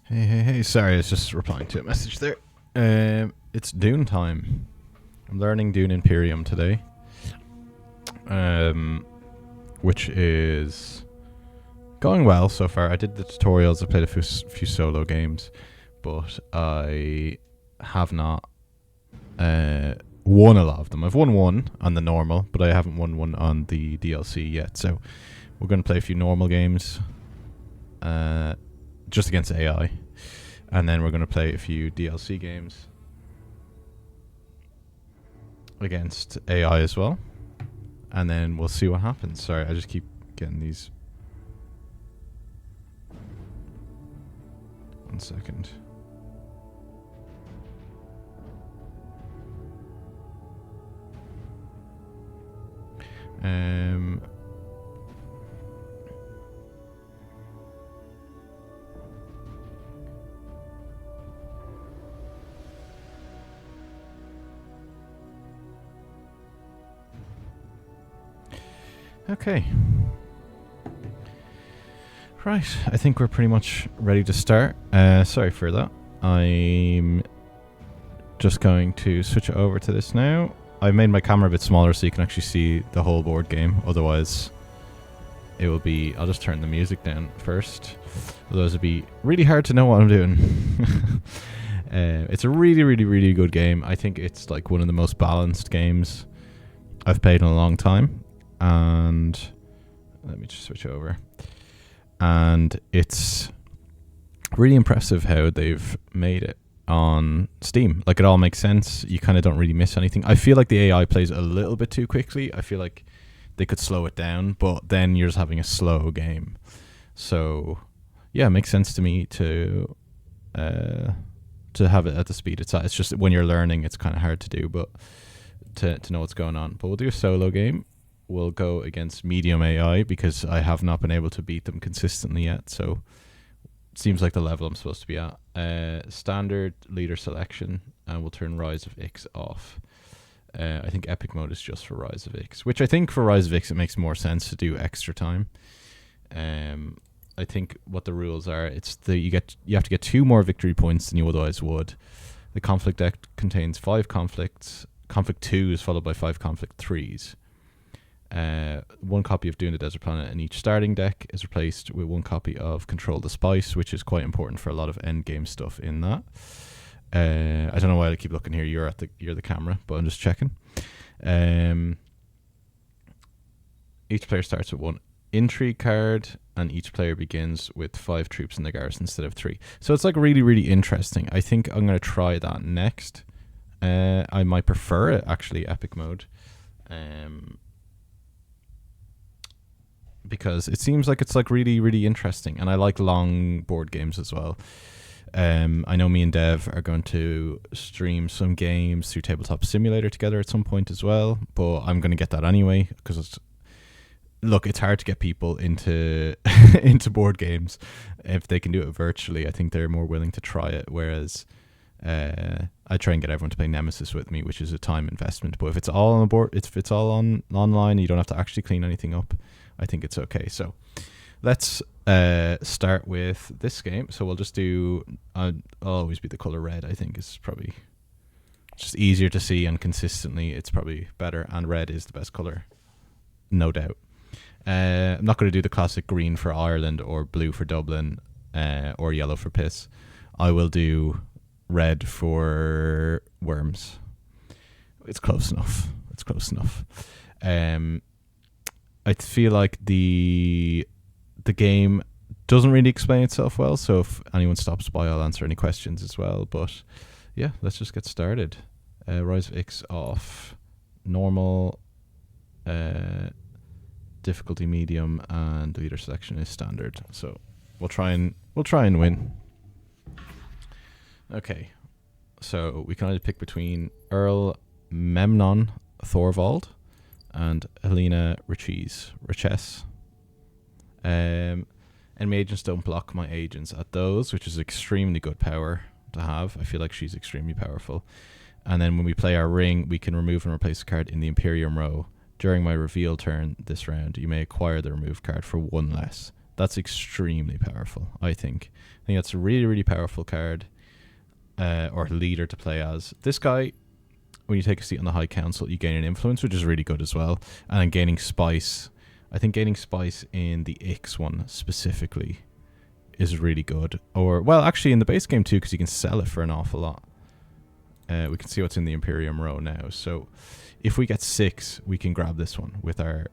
Hey, sorry, I was just replying to a message there. It's Dune time. I'm learning Dune Imperium today. Which is going well so far. I did the tutorials, I played a few solo games, but I have not won a lot of them. I've won one on the normal, but I haven't won one on the DLC yet. So we're going to play a few normal games. Just against AI, and then we're going to play a few DLC games against AI as well, and then we'll see what happens. Sorry, I just keep getting these. 1 second. Okay. Right, I think we're pretty much ready to start. Sorry for that. I'm just going to switch it over to this now. I made my camera a bit smaller so you can actually see the whole board game. Otherwise, it will be... I'll just turn the music down first. Otherwise, it'll be really hard to know what I'm doing. It's a really, really, really good game. I think it's like one of the most balanced games I've played in a long time. And let me just switch over. And it's really impressive how they've made it on Steam. Like, it all makes sense. You kind of don't really miss anything. I feel like the AI plays a little bit too quickly. I feel like they could slow it down, but then you're just having a slow game. So yeah, it makes sense to me to have it at the speed it's at. It's just when you're learning, it's kind of hard to do, but to know what's going on. But we'll do a solo game. We'll go against medium AI because I have not been able to beat them consistently yet. So it seems like the level I'm supposed to be at. Standard leader selection, and we'll turn Rise of Ix off. I think epic mode is just for Rise of Ix, which I think for Rise of Ix it makes more sense to do extra time. I think what the rules are, it's you have to get 2 more victory points than you otherwise would. The conflict deck contains 5 conflicts. Conflict 2 is followed by 5 conflict 3s. 1 copy of Dune the Desert Planet in each starting deck is replaced with 1 copy of Control the Spice, which is quite important for a lot of end game stuff in that. I don't know why I keep looking here. You're the camera, but I'm just checking. Each player starts with 1 intrigue card, and each player begins with 5 troops in the garrison instead of 3. So it's like really, really interesting. I think I'm going to try that next. I might prefer it actually, epic mode. Because it seems like it's like really, really interesting, and I like long board games as well. I know me and Dev are going to stream some games through Tabletop Simulator together at some point as well, but I'm going to get that anyway because it's hard to get people into into board games. If they can do it virtually, I think they're more willing to try it, whereas I try and get everyone to play Nemesis with me, which is a time investment. But if it's all on the board, if it's all on online, you don't have to actually clean anything up, I think it's okay. So let's start with this game. So we'll just do... I'll always be the color red, I think, is probably just easier to see, and consistently it's probably better, and red is the best color, no doubt. I'm not going to do the classic green for Ireland or blue for Dublin or yellow for piss. I will do red for worms. It's close enough. I feel like the game doesn't really explain itself well, so if anyone stops by, I'll answer any questions as well. But yeah, let's just get started. Rise of Ix off, normal, difficulty medium, and leader selection is standard. So we'll try and win. Okay, so we can either pick between Earl Memnon Thorvald and Helena Riches. Enemy agents don't block my agents at those, which is extremely good power to have. I feel like she's extremely powerful. And then when we play our ring, we can remove and replace a card in the Imperium row. During my reveal turn this round, you may acquire the removed card for 1 less That's extremely powerful, I think. I think that's a really, really powerful card, or leader to play as. This guy, when you take a seat on the High Council, you gain an influence, which is really good as well. And then gaining spice. I think gaining spice in the Ix one specifically is really good. Or, well, actually in the base game too, because you can sell it for an awful lot. We can see what's in the Imperium row now. So if we get 6, we can grab this one with our...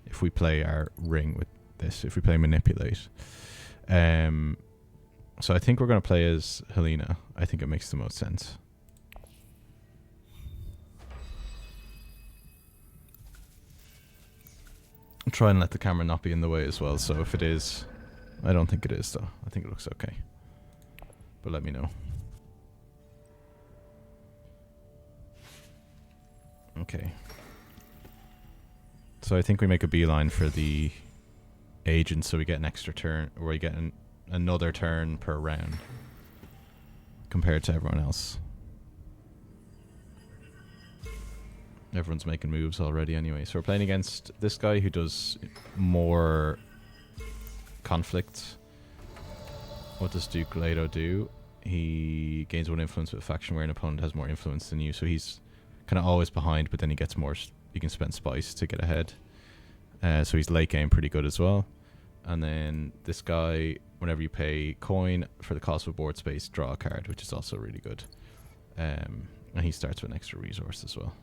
if we play our ring with this, if we play manipulate. So I think we're going to play as Helena. I think it makes the most sense. Try and let the camera not be in the way as well. So if it is, I don't think it is though. I think it looks okay. But let me know. Okay. So I think we make a beeline for the agent, so we get an extra turn, or we get another turn per round compared to everyone else. Everyone's making moves already anyway. So we're playing against this guy who does more conflict. What does Duke Leto do? He gains 1 influence with a faction where an opponent has more influence than you. So he's kind of always behind, but then he gets more. You can spend spice to get ahead. So he's late game pretty good as well. And then this guy, whenever you pay coin for the cost of board space, draw a card, which is also really good. And he starts with an extra resource as well.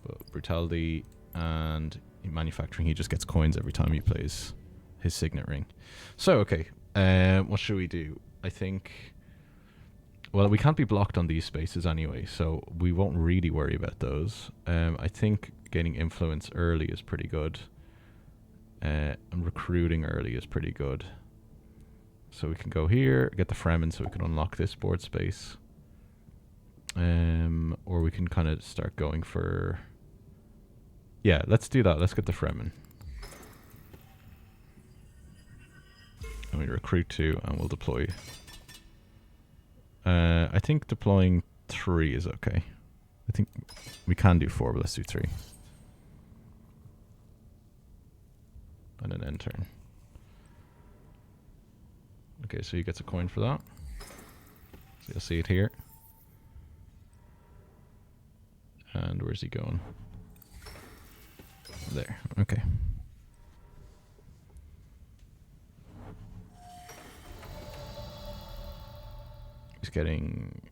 But brutality and manufacturing, he just gets coins every time he plays his signet ring. So, okay. What should we do? I think... Well, we can't be blocked on these spaces anyway, so we won't really worry about those. I think gaining influence early is pretty good. And recruiting early is pretty good. So we can go here, get the Fremen so we can unlock this board space. Or we can kind of start going for... Yeah, let's do that. Let's get the Fremen. And we recruit 2 and we'll deploy. I think deploying 3 is okay. I think we can do 4, but let's do 3. And an end turn. Okay, so he gets a coin for that. So you'll see it here. And where's he going? There, okay. He's getting...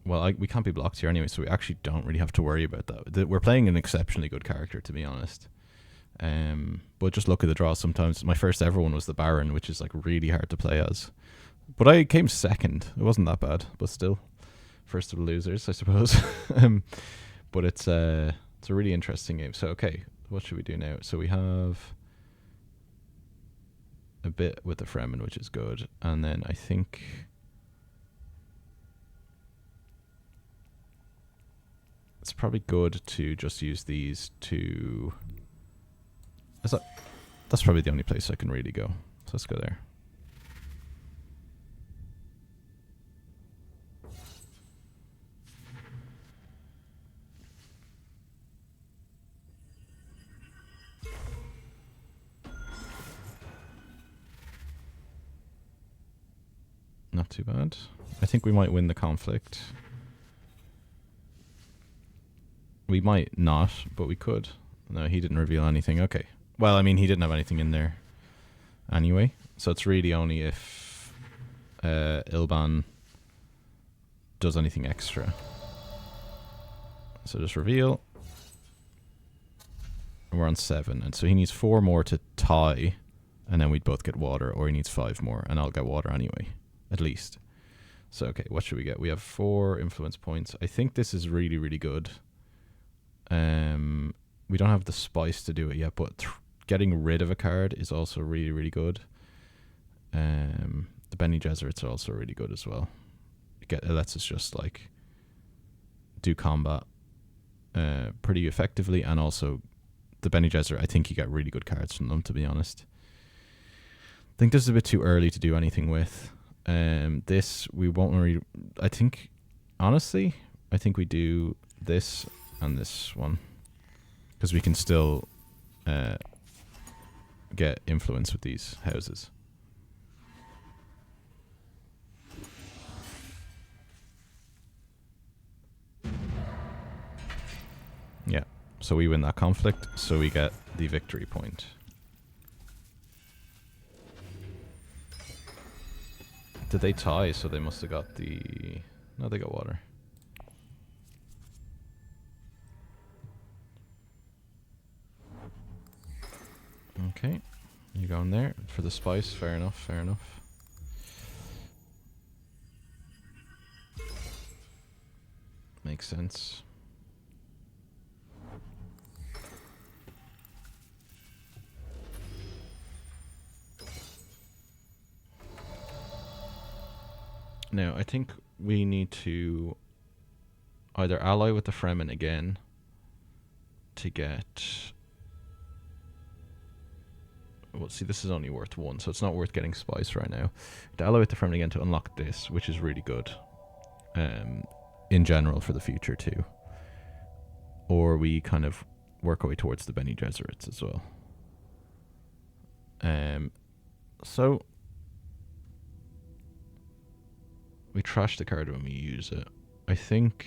Well, we can't be blocked here anyway, so we actually don't really have to worry about that. We're playing an exceptionally good character, to be honest. But just look at the draw sometimes. My first ever one was the Baron, which is like really hard to play as. But I came second. It wasn't that bad, but still. First of the losers, I suppose. But it's a really interesting game. So, okay, what should we do now? So we have a bit with the Fremen, which is good. And then I think... It's probably good to just use these to... That's probably the only place I can really go. So let's go there. Not too bad. I think we might win the conflict. We might not, but we could. No, he didn't reveal anything. Okay. Well, I mean, he didn't have anything in there anyway. So it's really only if Ilban does anything extra. So just reveal. We're on 7. And so he needs 4 more to tie. And then we'd both get water. Or he needs 5 more. And I'll get water anyway. At least. So, okay, what should we get? We have 4 influence points. I think this is really, really good. We don't have the spice to do it yet, but getting rid of a card is also really, really good. The Bene Gesserits are also really good as well. It lets us just like do combat pretty effectively, and also the Bene Gesserit, I think you get really good cards from them, to be honest. I think this is a bit too early to do anything with. This we won't really... I think, honestly, I think we do this and this one, because we can still get influence with these houses. Yeah, so we win that conflict, so we get the victory point. Did they tie? So they must have got the... No, they got water. Okay, you going there for the spice? Fair enough, fair enough. Makes sense. Now, I think we need to either ally with the Fremen again to get... Well, see, this is only worth 1, so it's not worth getting spice right now. To ally with the Fremen again to unlock this, which is really good. In general for the future too. Or we kind of work our way towards the Bene Gesserits as well. So we trash the card when we use it. I think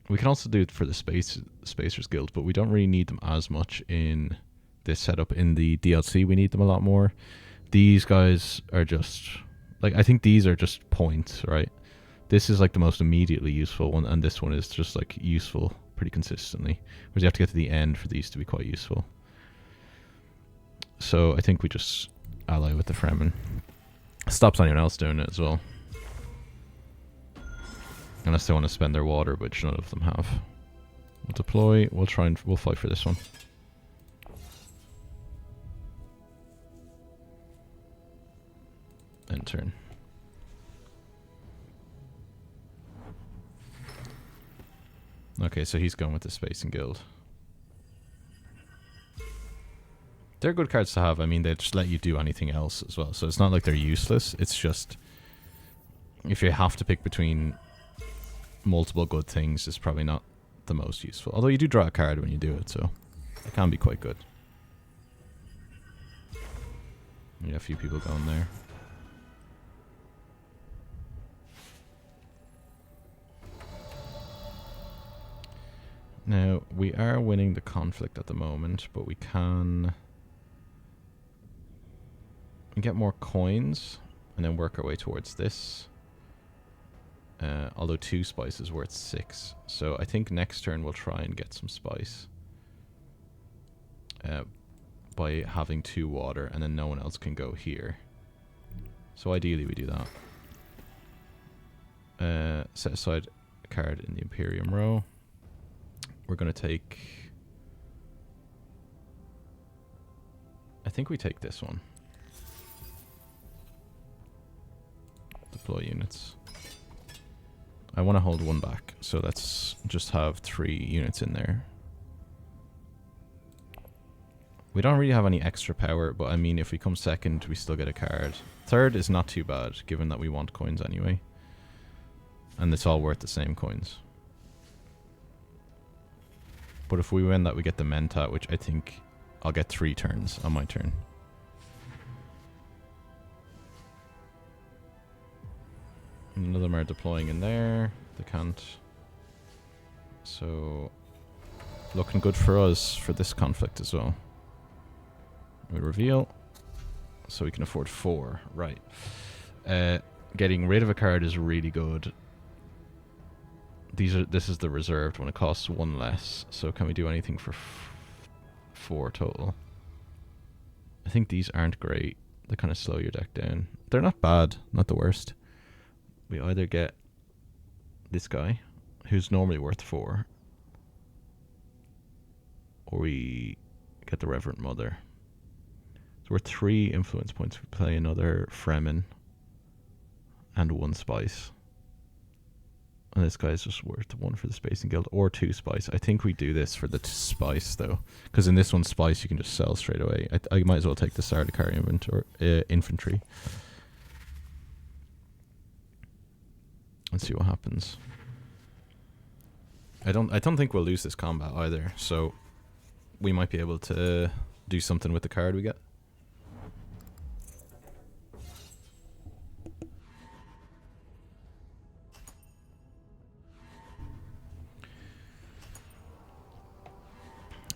we can also do it for the Spacers Guild, but we don't really need them as much in this setup. In the DLC we need them a lot more. These guys are just like, I think these are just points, right? This is like the most immediately useful one, and this one is just like useful pretty consistently. Whereas you have to get to the end for these to be quite useful. So I think we just ally with the Fremen. Stops anyone else doing it as well. Unless they want to spend their water, which none of them have. We'll deploy, we'll fight for this one. End turn. Okay, so he's going with the Spacing Guild. They're good cards to have. I mean, they just let you do anything else as well. So it's not like they're useless. It's just, if you have to pick between multiple good things, it's probably not the most useful. Although you do draw a card when you do it, so it can be quite good. Yeah, a few people going there. Now, we are winning the conflict at the moment, but we can get more coins and then work our way towards this. Although 2 spice is worth 6. So I think next turn we'll try and get some spice. By having 2 water, and then no one else can go here. So ideally we do that. Set aside a card in the Imperium row. We're going to take... I think we take this one. Deploy units. I want to hold 1 back, so let's just have 3 units in there. We don't really have any extra power, but I mean, if we come second, we still get a card. Third is not too bad, given that we want coins anyway. And it's all worth the same coins. But if we win that, we get the Mentat, which I think I'll get 3 turns on my turn. None of them are deploying in there. They can't. So, looking good for us for this conflict as well. We reveal. So we can afford 4. Right. Getting rid of a card is really good. This is the reserved one. It costs 1 less. So can we do anything for 4 total? I think these aren't great. They kind of slow your deck down. They're not bad. Not the worst. We either get this guy, who's normally worth 4, or we get the Reverend Mother. So we're 3 influence points. We play another Fremen and 1 spice. And this guy's just worth 1 for the Spacing Guild, or 2 spice. I think we do this for the spice, though. Because in this one, spice, you can just sell straight away. I might as well take the Sardaukar infantry. Let's see what happens. I don't think we'll lose this combat either, so we might be able to do something with the card we get.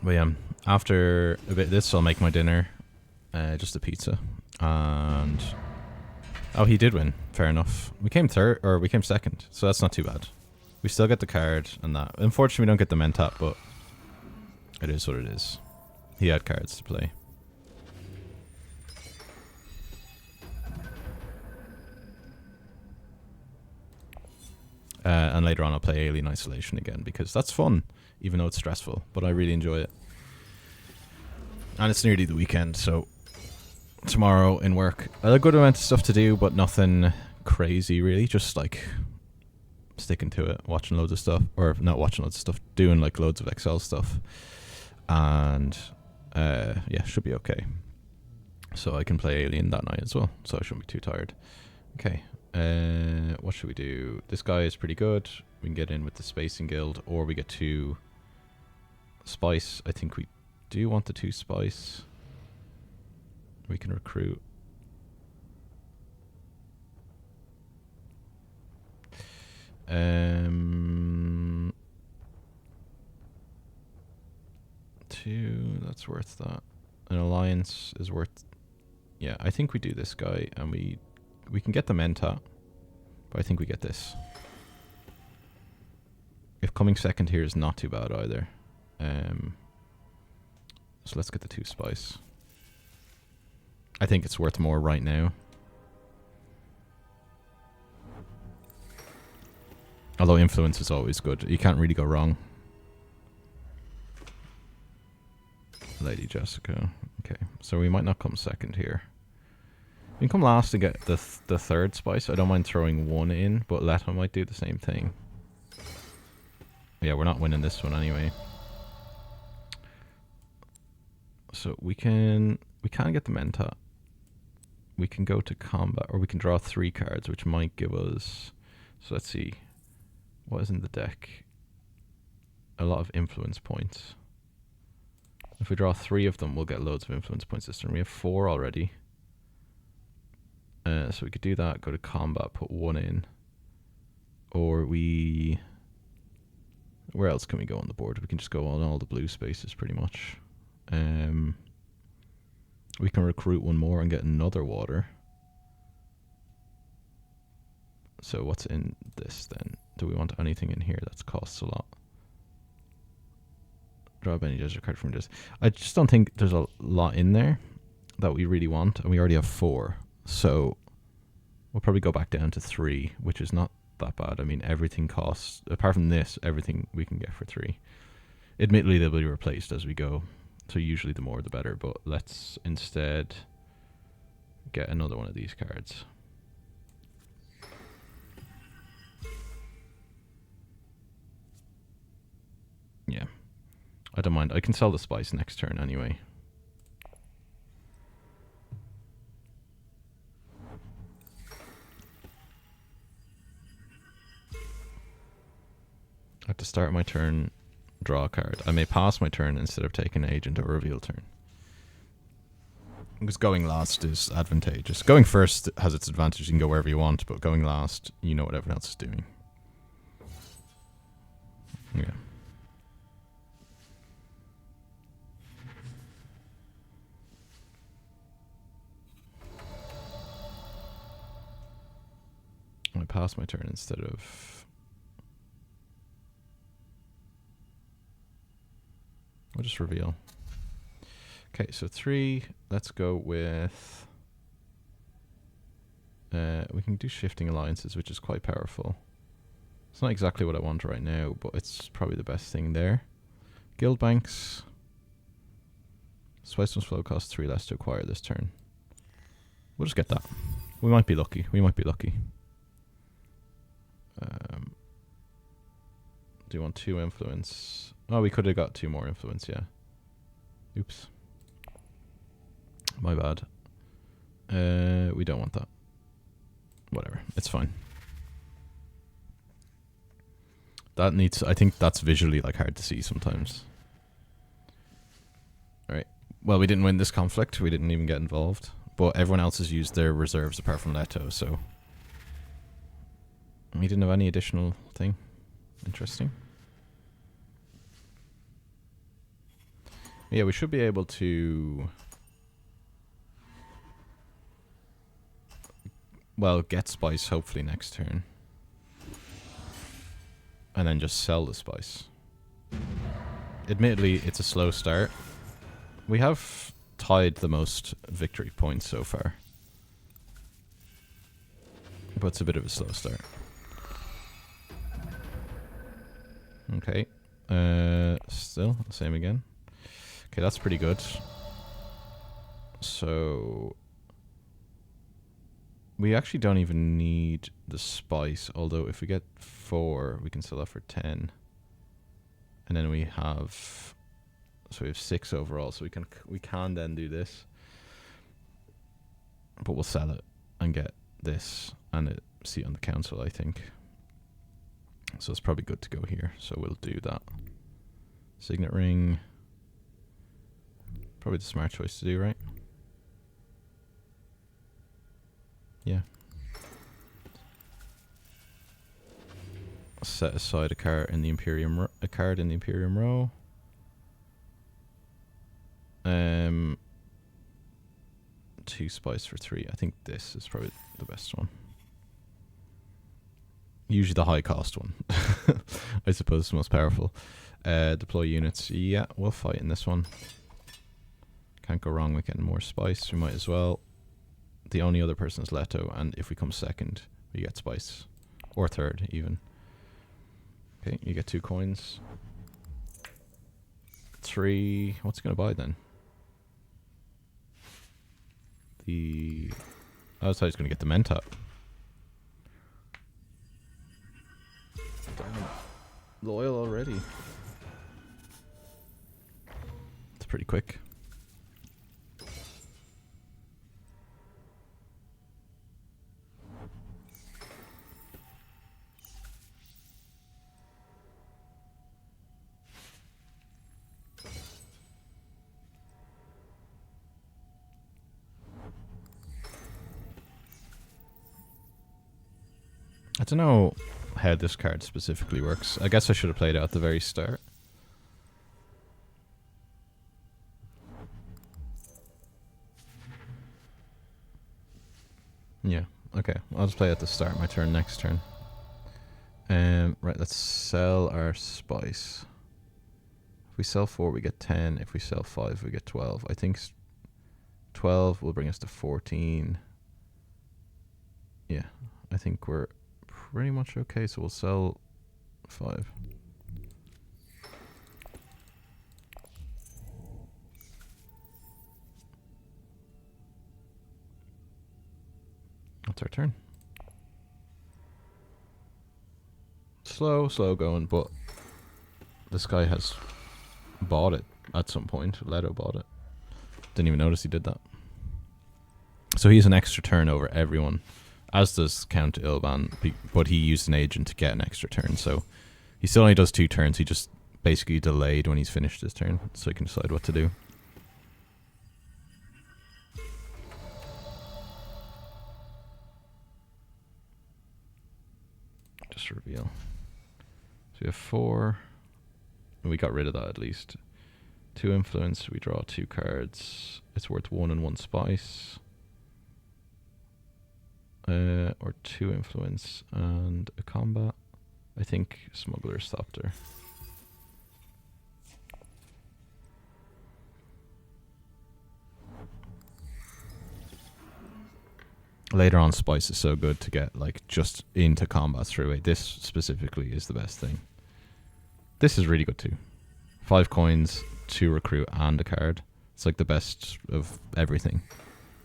But yeah, after a bit of this, I'll make my dinner. Just a pizza. And... oh, he did win. Fair enough. We came third, or we came second, so that's not too bad. We still get the card and that. Unfortunately, we don't get the Mentat, but it is what it is. He had cards to play. And later on I'll play Alien Isolation again, because that's fun, even though it's stressful, but I really enjoy it. And it's nearly the weekend, so tomorrow in work, a good amount of stuff to do, but nothing crazy really, just like sticking to it, watching loads of stuff, or not watching loads of stuff, doing like loads of Excel stuff, and yeah, should be okay. So I can play Alien that night as well, so I shouldn't be too tired. Okay. What should we do? This guy is pretty good. We can get in with the Spacing Guild, or we get 2 Spice. I think we do want the 2 Spice. We can recruit. Two, that's worth that. An alliance is worth... yeah, I think we do this guy, and we can get the Mentat, but I think we get this. If coming second here is not too bad either. So let's get the 2 Spice. I think it's worth more right now. Although influence is always good. You can't really go wrong. Lady Jessica. Okay, so we might not come second here. We can come last and get the 3rd Spice. I don't mind throwing 1 in, but Leto might do the same thing. Yeah, we're not winning this one anyway. So we can get the Mentat. We can go to combat, or we can draw 3 cards, which might give us... so let's see. What is in the deck? A lot of influence points. If we draw 3 of them, we'll get loads of influence points this turn. We have 4 already. So we could do that, go to combat, put 1 in. Or we... where else can we go on the board? We can just go on all the blue spaces pretty much. We can recruit 1 more and get another water. So what's in this then? Do we want anything in here that costs a lot? Draw a Benny Desert card from this. I just don't think there's a lot in there that we really want, and we already have 4. So we'll probably go back down to 3, which is not that bad. I mean, everything costs, apart from this, everything we can get for 3. Admittedly, they'll be replaced as we go, so usually the more the better, but let's instead get another one of these cards. Yeah, I don't mind. I can sell the Spice next turn anyway. At the start of my turn, draw a card. I may pass my turn instead of taking an agent or reveal turn. Because going last is advantageous. Going first has its advantage. You can go wherever you want, but going last, you know what everyone else is doing. Yeah. I pass my turn instead of... I'll just reveal. Okay, so 3. Let's go with... we can do shifting alliances, which is quite powerful. It's not exactly what I want right now, but it's probably the best thing there. Guild banks. Spice flow costs 3 less to acquire this turn. We'll just get that. We might be lucky. We might be lucky. Do you want 2 influence? Oh, we could have got 2 more influence, yeah. Oops. My bad. We don't want that. Whatever, it's fine. That needs... I think that's visually like hard to see sometimes. Alright, Well, we didn't win this conflict. We didn't even get involved. But everyone else has used their reserves apart from Leto, so... We didn't have any additional thing. Interesting. Yeah, we should be able to... Well, get spice hopefully next turn. And then just sell the spice. Admittedly, it's a slow start. We have tied the most victory points so far. But it's a bit of a slow start. Okay. Still, same again. Okay, that's pretty good. So... We actually don't even need the spice, although if we get 4, we can sell that for 10. And then we have... So we have 6 overall, so we can then do this. But we'll sell it and get this and a seat on the council, I think. So it's probably good to go here, so we'll do that. Signet ring. Probably the smart choice to do, right? Yeah. Set aside a card in the Imperium row. 2 spice for 3. I think this is probably the best one. Usually the high cost one. I suppose it's the most powerful. Deploy units. Yeah, we'll fight in this one. Can't go wrong with getting more spice. We might as well. The only other person is Leto, and if we come second, we get spice. Or third, even. Okay, you get 2 coins. 3... What's it going to buy, then? I was going to get the Mentat. Damn. Loyal already. It's pretty quick. I don't know how this card specifically works. I guess I should have played it at the very start. Yeah, okay. I'll just play it at the start of my turn next turn. Right, let's sell our spice. If we sell 4, we get 10. If we sell 5, we get 12. I think 12 will bring us to 14. Yeah, I think we're pretty much okay, so we'll sell 5. That's our turn. Slow going, but this guy has bought it at some point. Leto bought it. Didn't even notice he did that. So he has an extra turn over everyone, as does Count Ilban, but he used an agent to get an extra turn, so he still only does 2 turns. He just basically delayed when he's finished his turn, so he can decide what to do. Just reveal. So we have 4. We got rid of that at least. 2 influence, we draw 2 cards. It's worth 1 and 1 spice. Or 2 influence and a combat. I think Smuggler stopped her. Later on, spice is so good to get like just into combat straight away. This specifically is the best thing. This is really good too. 5 coins, 2 recruit, and a card. It's like the best of everything.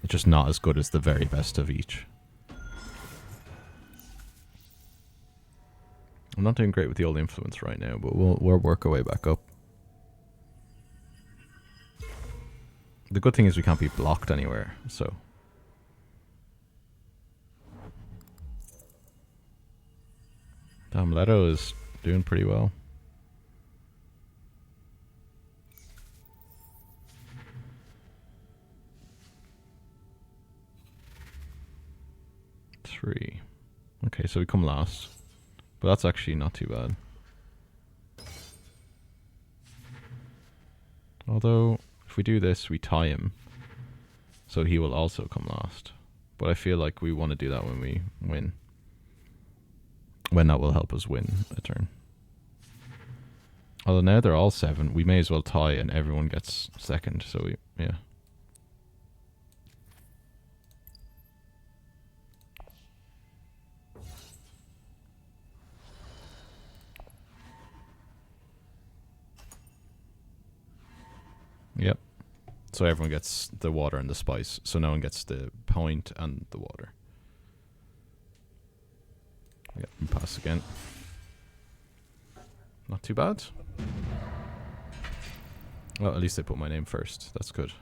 It's just not as good as the very best of each. I'm not doing great with the old influence right now, but we'll work our way back up. The good thing is we can't be blocked anywhere, so... Damn, Leto is doing pretty well. Okay, so we come last. But that's actually not too bad. Although, if we do this, we tie him. So he will also come last. But I feel like we want to do that when we win. When that will help us win a turn. Although now they're all 7, we may as well tie and everyone gets second. So we, yeah. Yep. So everyone gets the water and the spice. So no one gets the point and the water. Yep, and pass again. Not too bad. Well, at least they put my name first. That's good.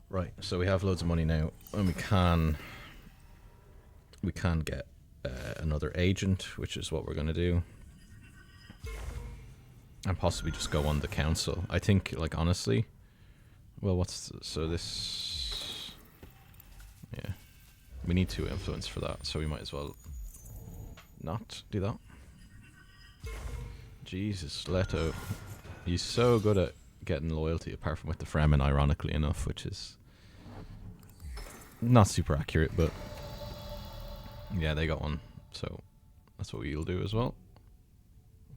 Right, so we have loads of money now, and we can get another agent, which is what we're going to do. And possibly just go on the council. I think, like, honestly, well, so this, yeah, we need 2 influence for that, so we might as well not do that. Jesus, Leto, he's so good at getting loyalty, apart from with the Fremen, ironically enough, which is not super accurate, but yeah, they got one, so that's what we'll do as well.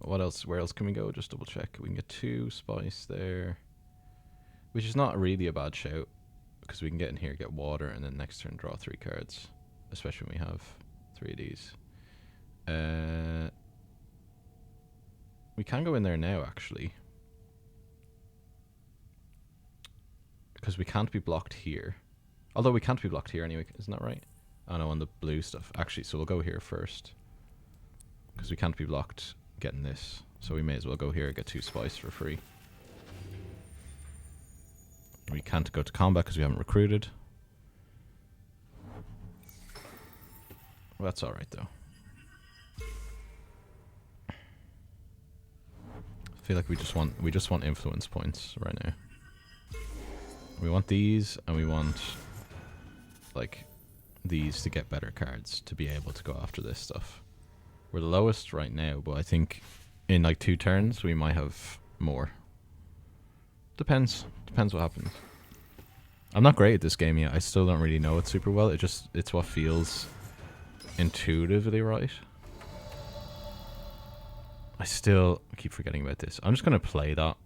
What else? Where else can we go? Just double check. We can get 2 spice there, which is not really a bad shout, because we can get in here, get water, and then next turn draw 3 cards, especially when we have 3 of these. We can go in there now, actually, because we can't be blocked here. Although we can't be blocked here anyway, isn't that right? Oh no, on the blue stuff. Actually, so we'll go here first, because we can't be blocked getting this. So we may as well go here and get 2 spice for free. We can't go to combat because we haven't recruited. Well, that's alright though. I feel like we just want influence points right now. We want these, and we want like these to get better cards to be able to go after this stuff. We're the lowest right now, but I think in like 2 turns we might have more. Depends what happens. I'm not great at this game yet. I still don't really know it super well. It's what feels intuitively right. I still keep forgetting about this. I'm just gonna play that.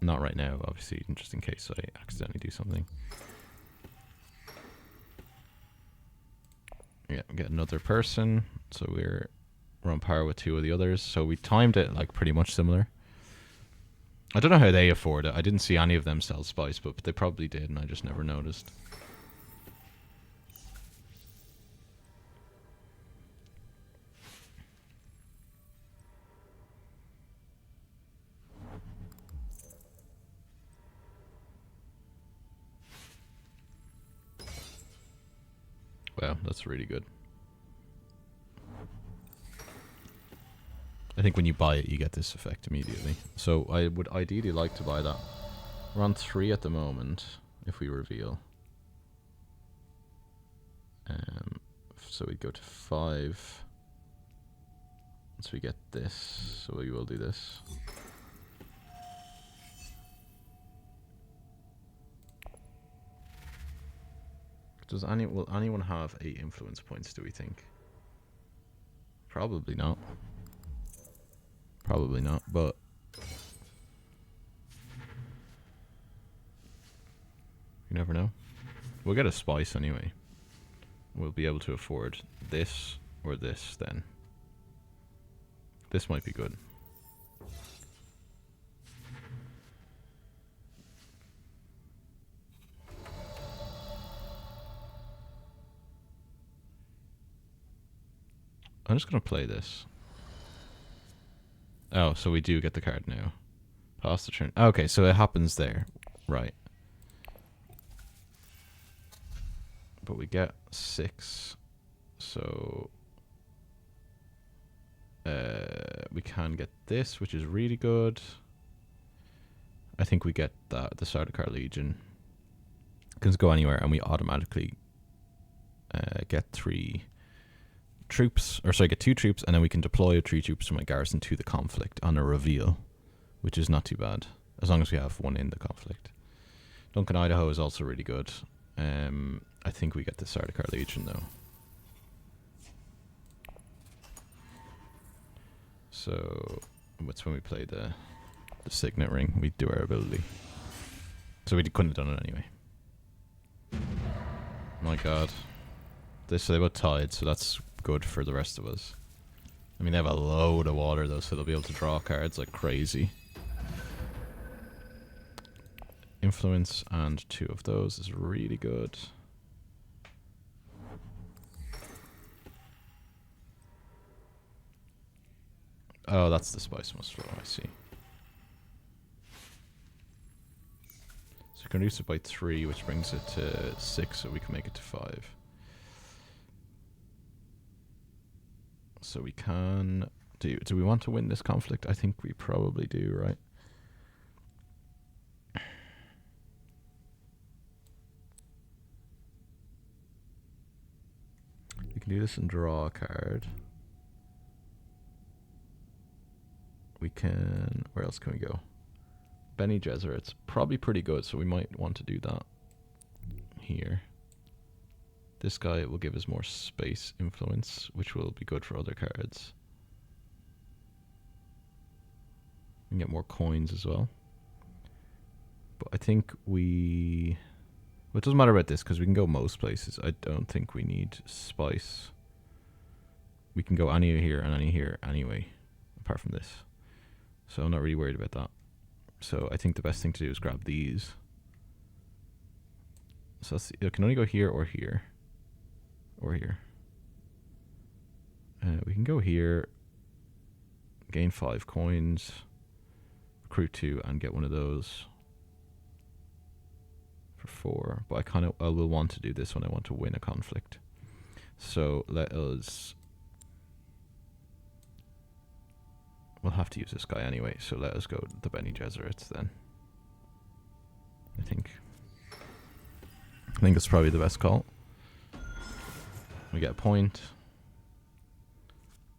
Not right now, obviously, just in case I accidentally do something. Yeah, get another person. So we're on par with 2 of the others. So we timed it like pretty much similar. I don't know how they afford it. I didn't see any of them sell spice, but they probably did, and I just never noticed. Wow, that's really good. I think when you buy it, you get this effect immediately. So I would ideally like to buy that. We're on 3 at the moment, if we reveal. So we go to 5. Once we get this, so we will do this. Will anyone have 8 influence points, do we think? Probably not. Probably not, but you never know. We'll get a spice anyway. We'll be able to afford this or this then. This might be good. I'm just going to play this. Oh, so we do get the card now. Pass the turn. Okay, so it happens there. Right. But we get 6 So we can get this, which is really good. I think we get that the Sardaukar Legion. Can go anywhere, and we automatically get 3 troops, or sorry, get 2 troops, and then we can deploy 3 troops from my garrison to the conflict on a reveal, which is not too bad, as long as we have 1 in the conflict. Duncan, Idaho is also really good. I think we get the Sardaukar Legion though. So that's when we play the Signet Ring. We do our ability. So we couldn't have done it anyway. My god. They both tied, so that's good for the rest of us. I mean, they have a load of water though, so they'll be able to draw cards like crazy. Influence and 2 of those is really good. Oh, that's the Spice Must Flow, I see. So we can reduce it by 3, which brings it to 6, so we can make it to 5. So we can... Do we want to win this conflict? I think we probably do, right? We can do this and draw a card. We can... Where else can we go? Bene Gesserit's probably pretty good, so we might want to do that here. This guy will give us more space influence, which will be good for other cards. We can get more coins as well. But I think we... Well, it doesn't matter about this, because we can go most places. I don't think we need spice. We can go any here and any here anyway, apart from this. So I'm not really worried about that. So I think the best thing to do is grab these. So it can only go here or here. Or here. We can go here, gain 5 coins, recruit 2, and get one of those for 4. But I will want to do this when I want to win a conflict. So let us... We'll have to use this guy anyway, so let us go the Bene Gesserits then. I think it's probably the best call. We get a point,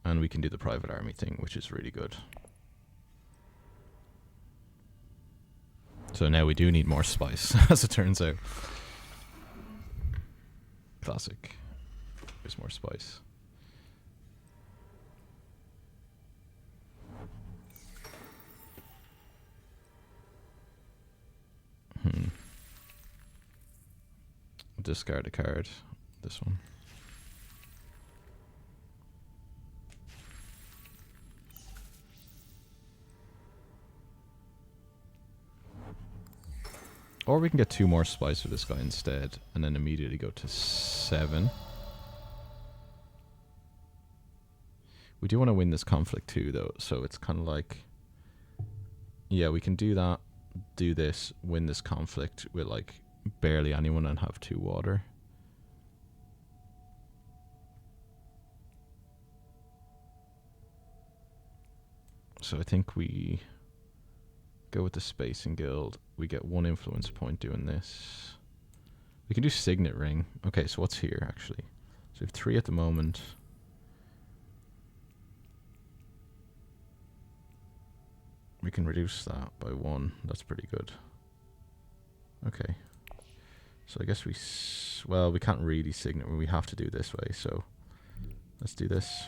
and we can do the private army thing, which is really good. So now we do need more spice, as it turns out. Classic. There's more spice. Discard a card. This one. Or we can get 2 more spice for this guy instead, and then immediately go to 7. We do want to win this conflict too, though, so it's kind of like... Yeah, we can do that, do this, win this conflict with, like, barely anyone and have 2 water. So I think we go with the Spacing Guild. We get 1 influence point doing this. We can do Signet Ring. Okay, so what's here, actually? So we have 3 at the moment. We can reduce that by 1. That's pretty good. Okay. So I guess well, we can't really Signet Ring. We have to do this way, so let's do this.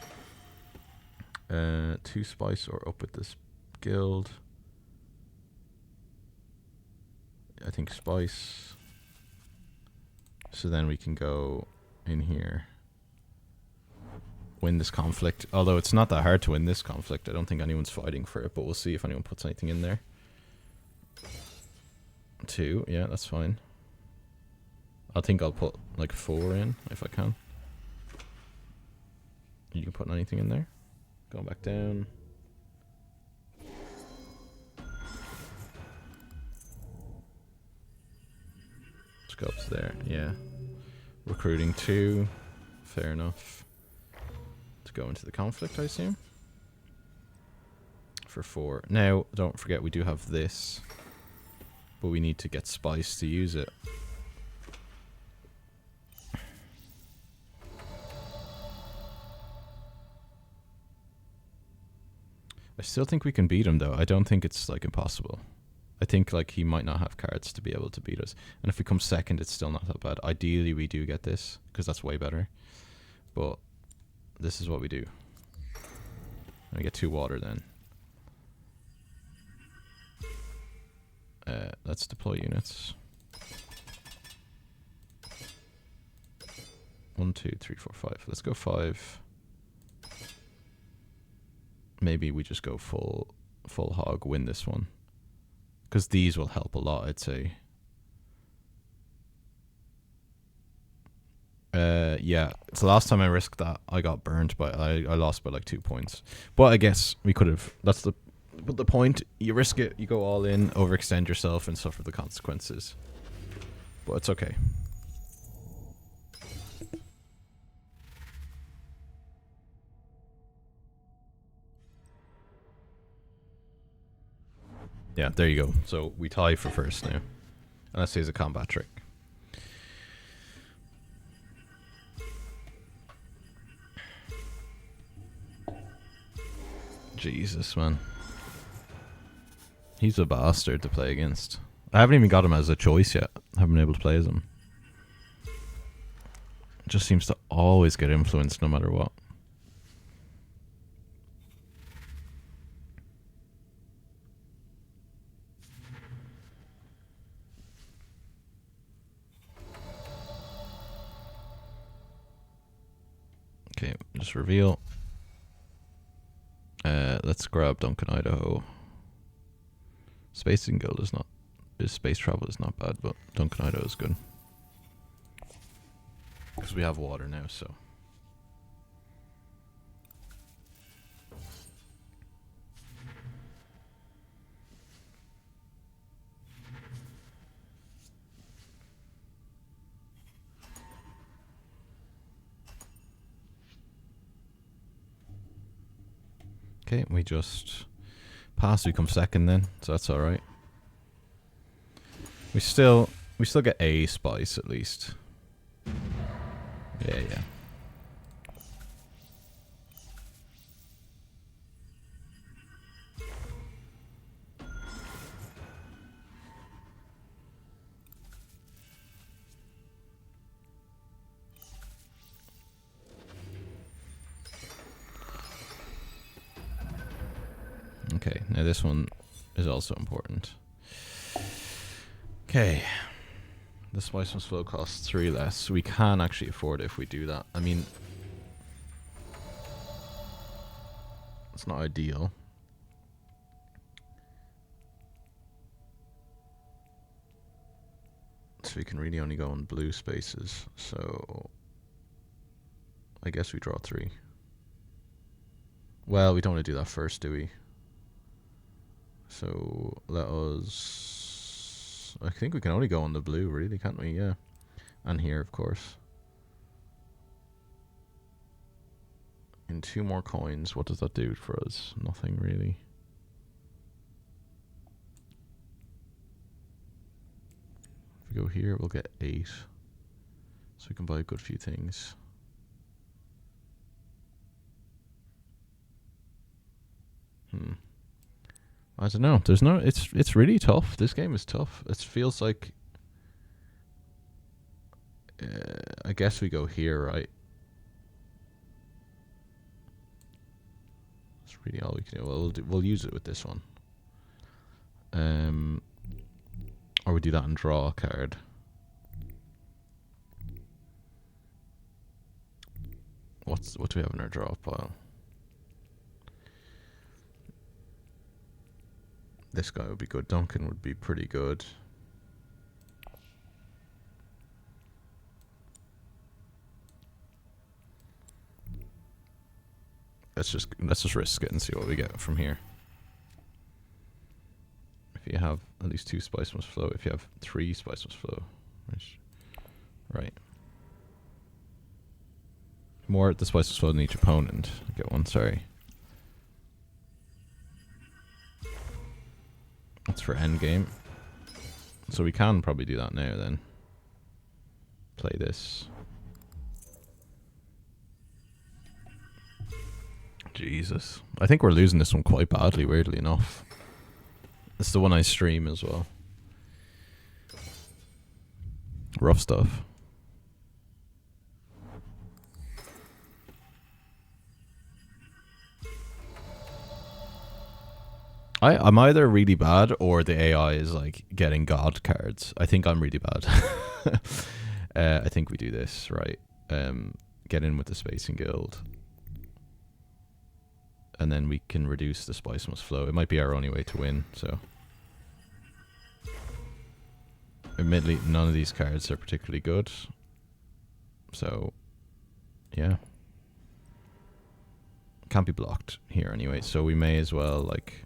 2 spice or up with this guild. I think spice. So then we can go in here. Win this conflict. Although it's not that hard to win this conflict. I don't think anyone's fighting for it, but we'll see if anyone puts anything in there. 2, yeah, that's fine. I think I'll put like 4 in if I can. You can put anything in there. Going back down. Scopes there, yeah. Recruiting 2. Fair enough. to go into the conflict, I assume. For 4. Now, don't forget we do have this, but we need to get spice to use it. I still think we can beat him, though. I don't think it's, like, impossible. I think, like, he might not have cards to be able to beat us. And if we come second, it's still not that bad. Ideally, we do get this, because that's way better. But this is what we do. And we get 2 water then. Let's deploy units. 1, 2, 3, 4, 5. Let's go 5. Maybe we just go full hog, win this one. Because these will help a lot, I'd say. Yeah, it's the last time I risked that. I got burnt, but I lost by like 2 points. But I guess we could have. But the point, you risk it, you go all in, overextend yourself, and suffer the consequences. But it's okay. Yeah, there you go. So we tie for first now. Unless he's a combat trick. Jesus, man. He's a bastard to play against. I haven't even got him as a choice yet. I haven't been able to play as him. Just seems to always get influenced no matter what. Okay, just reveal. Let's grab Duncan, Idaho. Space and Guild is not... Space travel is not bad, but Duncan, Idaho is good. Because we have water now, so... Okay, we just pass, we come second then, so that's alright. We still get a spice at least. Yeah. Okay, now this one is also important. Okay. The spice must flow costs 3 less. We can actually afford it if we do that. I mean, it's not ideal. So we can really only go on blue spaces. So I guess we draw 3. Well, we don't want to do that first, do we? So let us... I think we can only go on the blue, really, can't we? Yeah. And here, of course. In 2 more coins, what does that do for us? Nothing, really. If we go here, we'll get 8. So we can buy a good few things. I don't know. There's no. It's really tough. This game is tough. It feels like. I guess we go here, right? That's really all we can do. Well, we'll use it with this one. Or we do that and draw a card. What do we have in our draw pile? This guy would be good. Duncan would be pretty good. Let's just risk it and see what we get from here. If you have at least 2 spice must flow. If you have 3 spice must flow. Right. More the spice will slow than each opponent. Get one, sorry. That's for endgame. So we can probably do that now then. Play this. Jesus. I think we're losing this one quite badly, weirdly enough. It's the one I stream as well. Rough stuff. I'm either really bad or the AI is like getting god cards. I think I'm really bad. I think we do this, right? Get in with the Spacing Guild. And then we can reduce the spice must flow. It might be our only way to win, so. Admittedly, none of these cards are particularly good. So, yeah. Can't be blocked here anyway, so we may as well, like...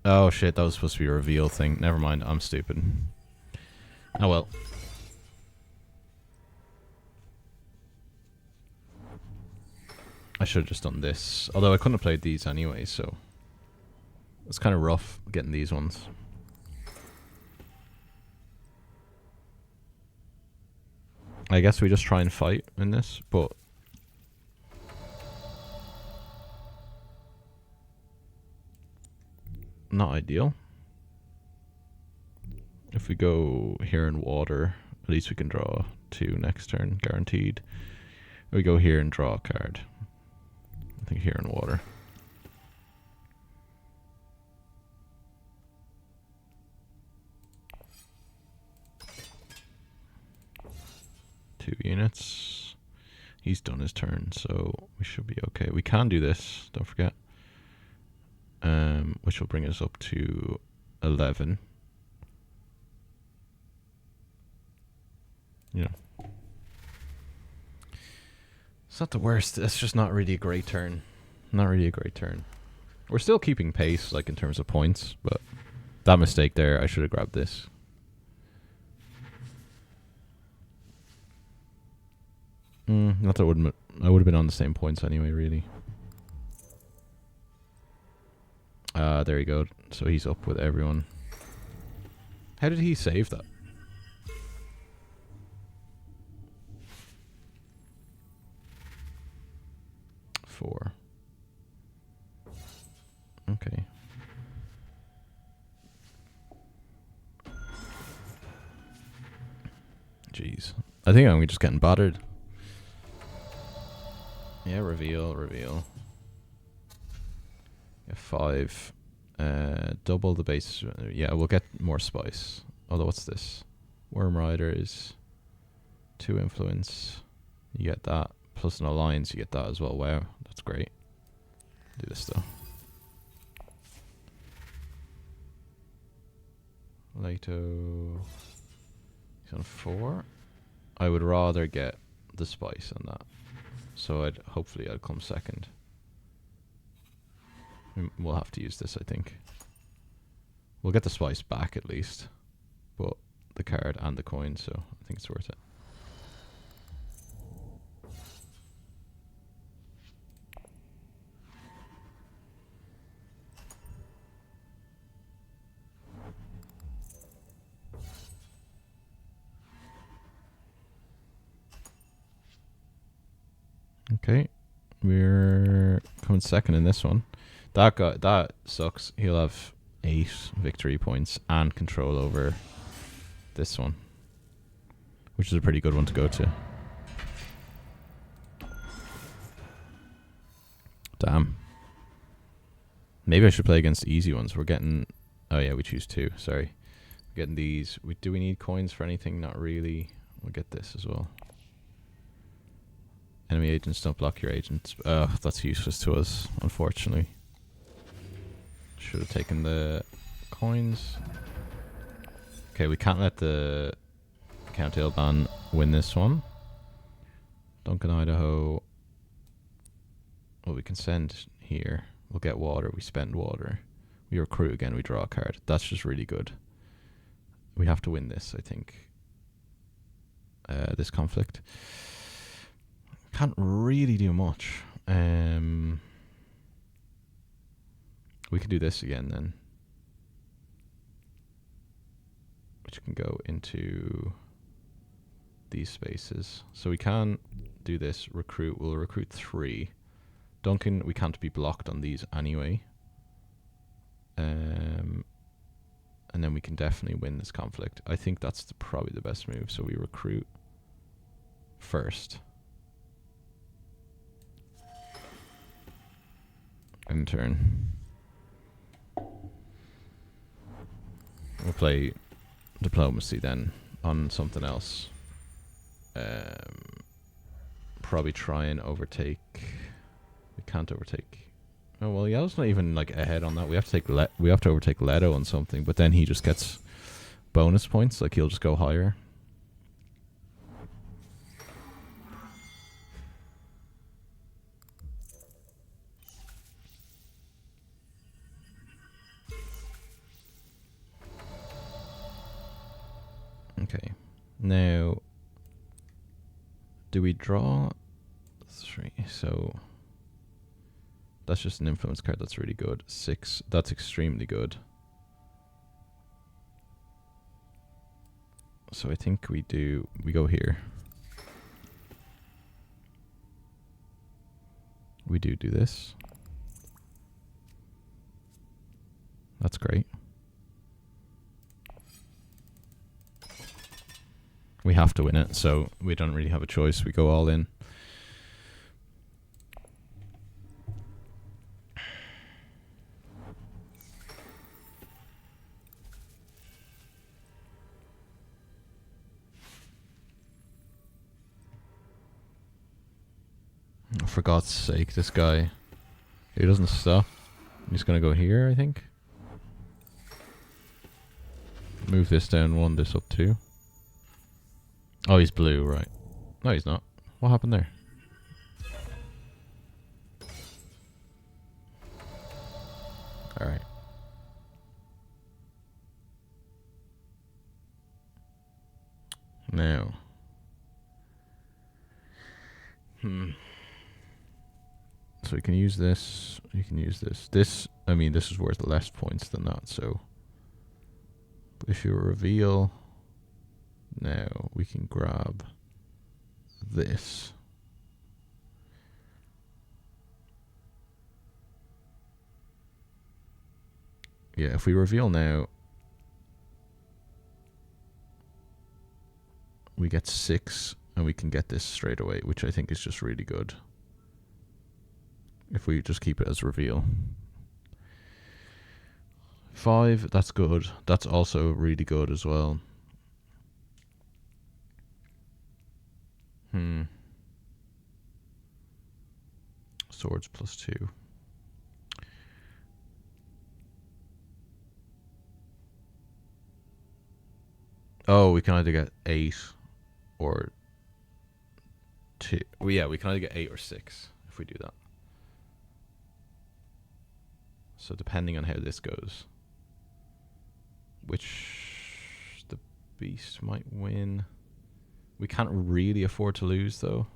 Oh shit, that was supposed to be a reveal thing. Never mind, I'm stupid. Oh well. I should have just done this. Although I couldn't have played these anyway, so... It's kind of rough getting these ones. I guess we just try and fight in this, but... Not ideal. If we go here in water, at least we can draw 2 next turn, guaranteed. We go here and draw a card. I think here in water. Two units. He's done his turn, so we should be okay. We can do this, don't forget. Which will bring us up to 11. You know. It's not the worst. It's just not really a great turn. Not really a great turn. We're still keeping pace, like in terms of points, but that mistake there, I should have grabbed this. Not that I would have been on the same points anyway, really. There you go. So he's up with everyone. How did he save that? Four. Okay. Jeez. I think I'm just getting battered. Yeah, reveal. Yeah, 5. Double the base. Yeah, we'll get more spice. Although, what's this? Worm Rider is 2 influence. You get that. Plus an alliance, you get that as well. Wow, that's great. Do this though. Lato. He's on 4. I would rather get the spice on that. So hopefully I'd come second. We'll have to use this, I think. We'll get the spice back at least. But the card and the coin, so I think it's worth it. Okay. We're coming second in this one. That sucks. He'll have 8 victory points and control over this one, which is a pretty good one to go to. Damn. Maybe I should play against easy ones. We're getting... Oh yeah, we choose 2. Sorry. We're getting these. Do we need coins for anything? Not really. We'll get this as well. Enemy agents don't block your agents. That's useless to us, unfortunately. Should have taken the coins. Okay, we can't let the County Ilban win this one. Duncan, Idaho. Well, we can send here. We'll get water. We spend water. We recruit again. We draw a card. That's just really good. We have to win this, I think. This conflict. can't really do much. We can do this again then, which can go into these spaces. So we can do this. Recruit. We'll recruit 3. Duncan, we can't be blocked on these anyway. And then we can definitely win this conflict. I think that's probably the best move. So we recruit first. End turn. We'll play diplomacy then on something else. Probably try and overtake. We can't overtake. Oh well, Yellow's not even like ahead on that. We have to take we have to overtake Leto on something, but then he just gets bonus points. Like he'll just go higher. Okay, now do we draw 3? So that's just an influence card. That's really good. 6. That's extremely good. So I think we go here. We do this. That's great. We have to win it, so we don't really have a choice. We go all in. For God's sake, this guy, he doesn't stop. He's gonna go here, I think. Move this down 1, this up 2. Oh, he's blue, right. No, he's not. What happened there? Alright. Now. So we can use this. You can use this. This, I mean, this is worth less points than that, so. If you reveal. Now we can grab this. Yeah, if we reveal now, we get 6 and we can get this straight away, which I think is just really good. If we just keep it as reveal. 5, that's good. That's also really good as well. Swords +2. Oh, we can either get 8 or 2. Well, yeah, we can either get 8 or 6 if we do that. So depending on how this goes, which the beast might win. We can't really afford to lose though.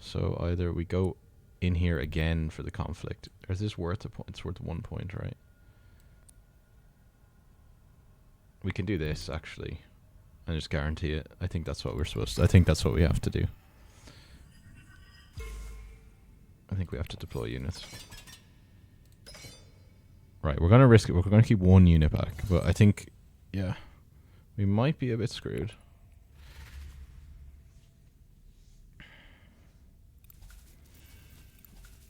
So either we go in here again for the conflict. Or is this worth a point? It's worth 1 point, right? We can do this actually and just guarantee it. I think that's what we're supposed to. I think that's what we have to do. I think we have to deploy units. Right, we're gonna risk it. We're gonna keep 1 unit back, but I think, yeah, we might be a bit screwed.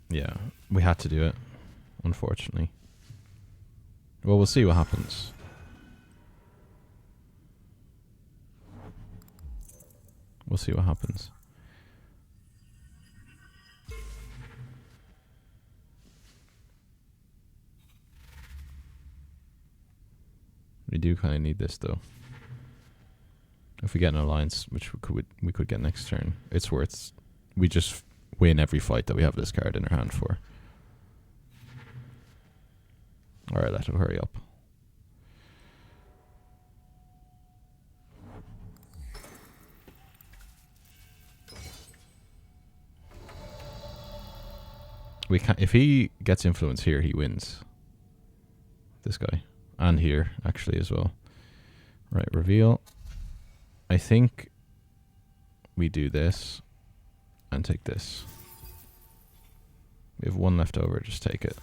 Yeah, we had to do it, unfortunately. Well, we'll see what happens. We'll see what happens. We do kind of need this though. If we get an alliance, which we could get next turn, it's worth. We just win every fight that we have this card in our hand for. All right, Leto, hurry up. We can if he gets influence here, he wins. This guy. And here, actually, as well. Right, reveal. I think we do this and take this. We have one left over, just take it.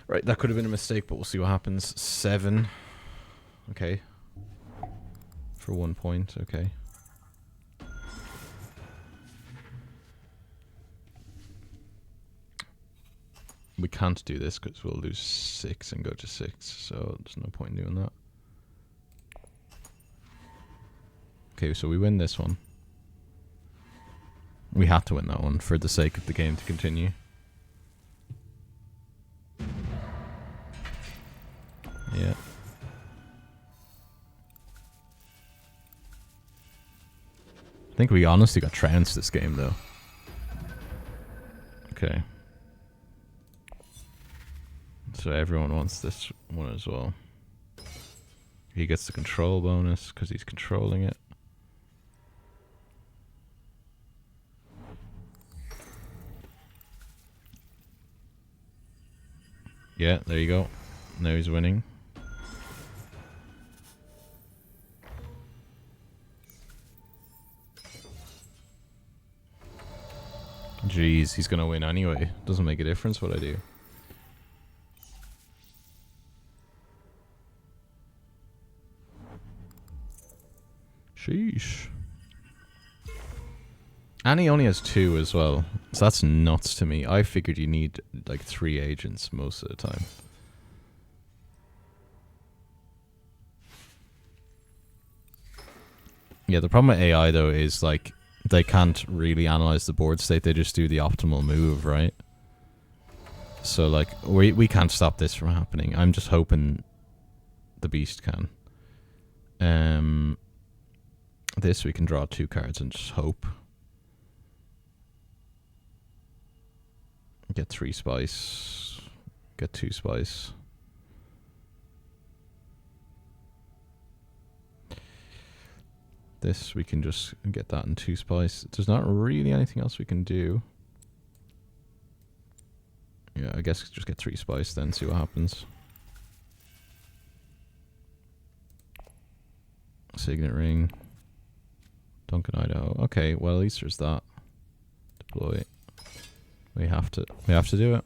Right, that could have been a mistake, but we'll see what happens. 7. Okay. For 1 point, okay. We can't do this because we'll lose 6 and go to 6, so there's no point in doing that. Okay, so we win this one. We have to win that one for the sake of the game to continue. Yeah. I think we honestly got trounced this game, though. Okay. So everyone wants this one as well. He gets the control bonus because he's controlling it. Yeah, there you go. Now he's winning. Jeez, he's gonna win anyway. Doesn't make a difference what I do. Sheesh. And he only has 2 as well. So that's nuts to me. I figured you need like 3 agents most of the time. Yeah, the problem with AI though is like they can't really analyze the board state, they just do the optimal move, right? So like we can't stop this from happening. I'm just hoping the beast can. This we can draw 2 cards and just hope. Get 3 spice. Get 2 spice. This we can just get that in 2 spice. There's not really anything else we can do. Yeah, I guess just get 3 spice then, see what happens. Signet ring. Duncan, Idaho. Okay, well at least there's that. Deploy. We have to do it.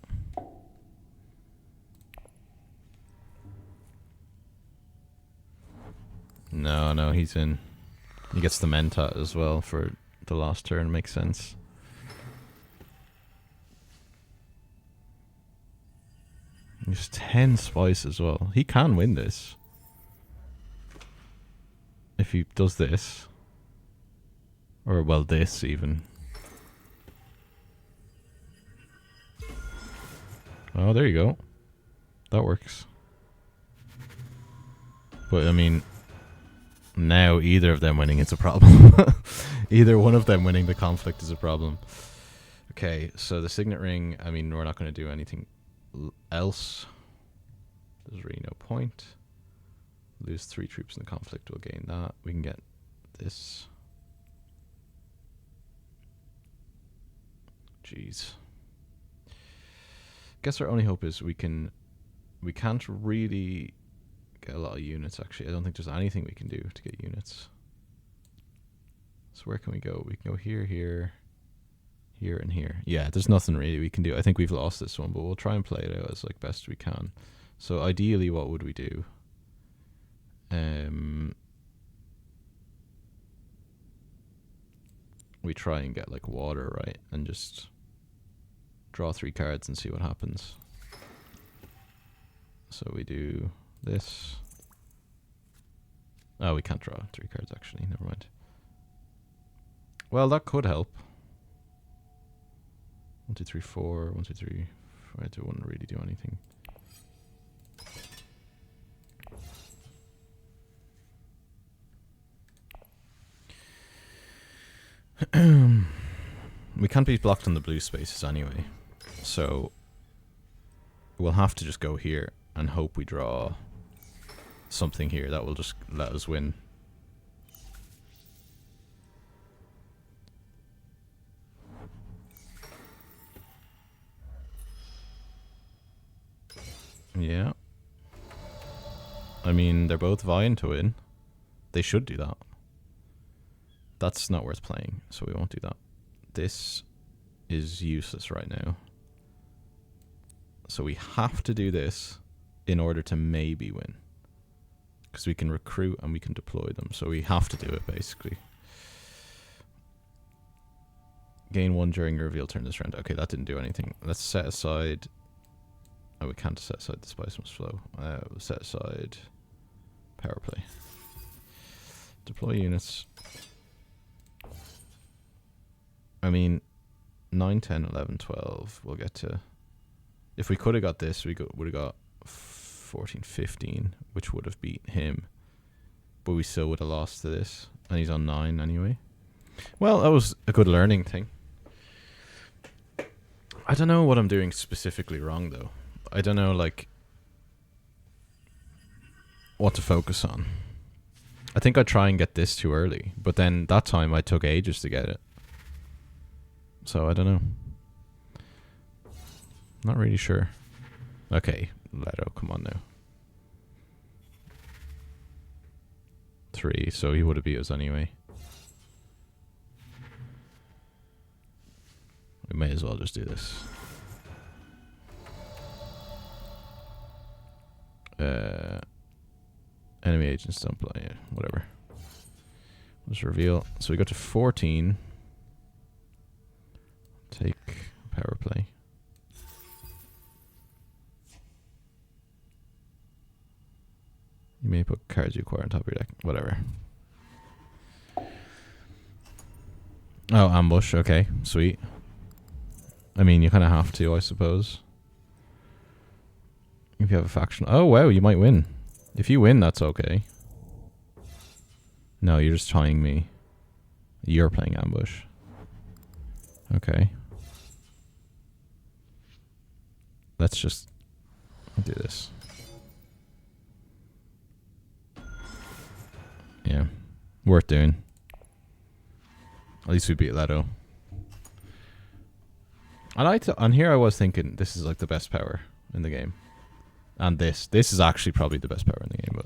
No, he's in. He gets the Mentat as well for the last turn, makes sense. He's 10 spice as well. He can win this. If he does this. Or, well, this even. Oh, there you go. That works. But, I mean, now either of them winning is a problem. Either one of them winning the conflict is a problem. Okay, so the Signet Ring, I mean, we're not going to do anything else. There's really no point. Lose 3 troops in the conflict, we'll gain that. We can get this. Jeez. Guess our only hope is we can't really get a lot of units, actually. I don't think there's anything we can do to get units. So where can we go? We can go here, here, here, and here. Yeah, there's nothing really we can do. I think we've lost this one, but we'll try and play it out as like best we can. So ideally, what would we do? We try and get like water, right? And just draw 3 cards and see what happens. So we do this. Oh, we can't draw 3 cards actually, never mind. Well, that could help. 1, 2, 3, 4. 1, 2, 3. 4. It wouldn't really do anything. We can't be blocked on the blue spaces anyway, so we'll have to just go here and hope we draw something here that will just let us win. Yeah. I mean, they're both vying to win. They should do that. That's not worth playing, so we won't do that. This is useless right now. So we have to do this in order to maybe win. Because we can recruit and we can deploy them. So we have to do it, basically. Gain 1 during your reveal turn this round. Okay, that didn't do anything. Let's set aside... Oh, we can't set aside the spice must flow. We'll set aside power play. Deploy units. I mean, 9, 10, 11, 12. We'll get to... If we could have got this, we would have got 14, 15, which would have beat him. But we still would have lost to this. And he's on 9 anyway. Well, that was a good learning thing. I don't know what I'm doing specifically wrong, though. I don't know, like, what to focus on. I think I'd try and get this too early. But then that time I took ages to get it. So I don't know. Not really sure. Okay, Leto, come on now. 3, so he would have beat us anyway. We may as well just do this. Enemy agents don't play. Yeah, whatever. Let's reveal. So we go to 14. Take power play. You may put cards you acquire on top of your deck. Whatever. Oh, ambush. Okay, sweet. I mean, you kind of have to, I suppose. If you have a faction. Oh, wow, you might win. If you win, that's okay. No, you're just trying me. You're playing ambush. Okay. Let's just do this. Yeah. Worth doing. At least we beat Leto. And here I was thinking this is like the best power in the game. And this is actually probably the best power in the game, but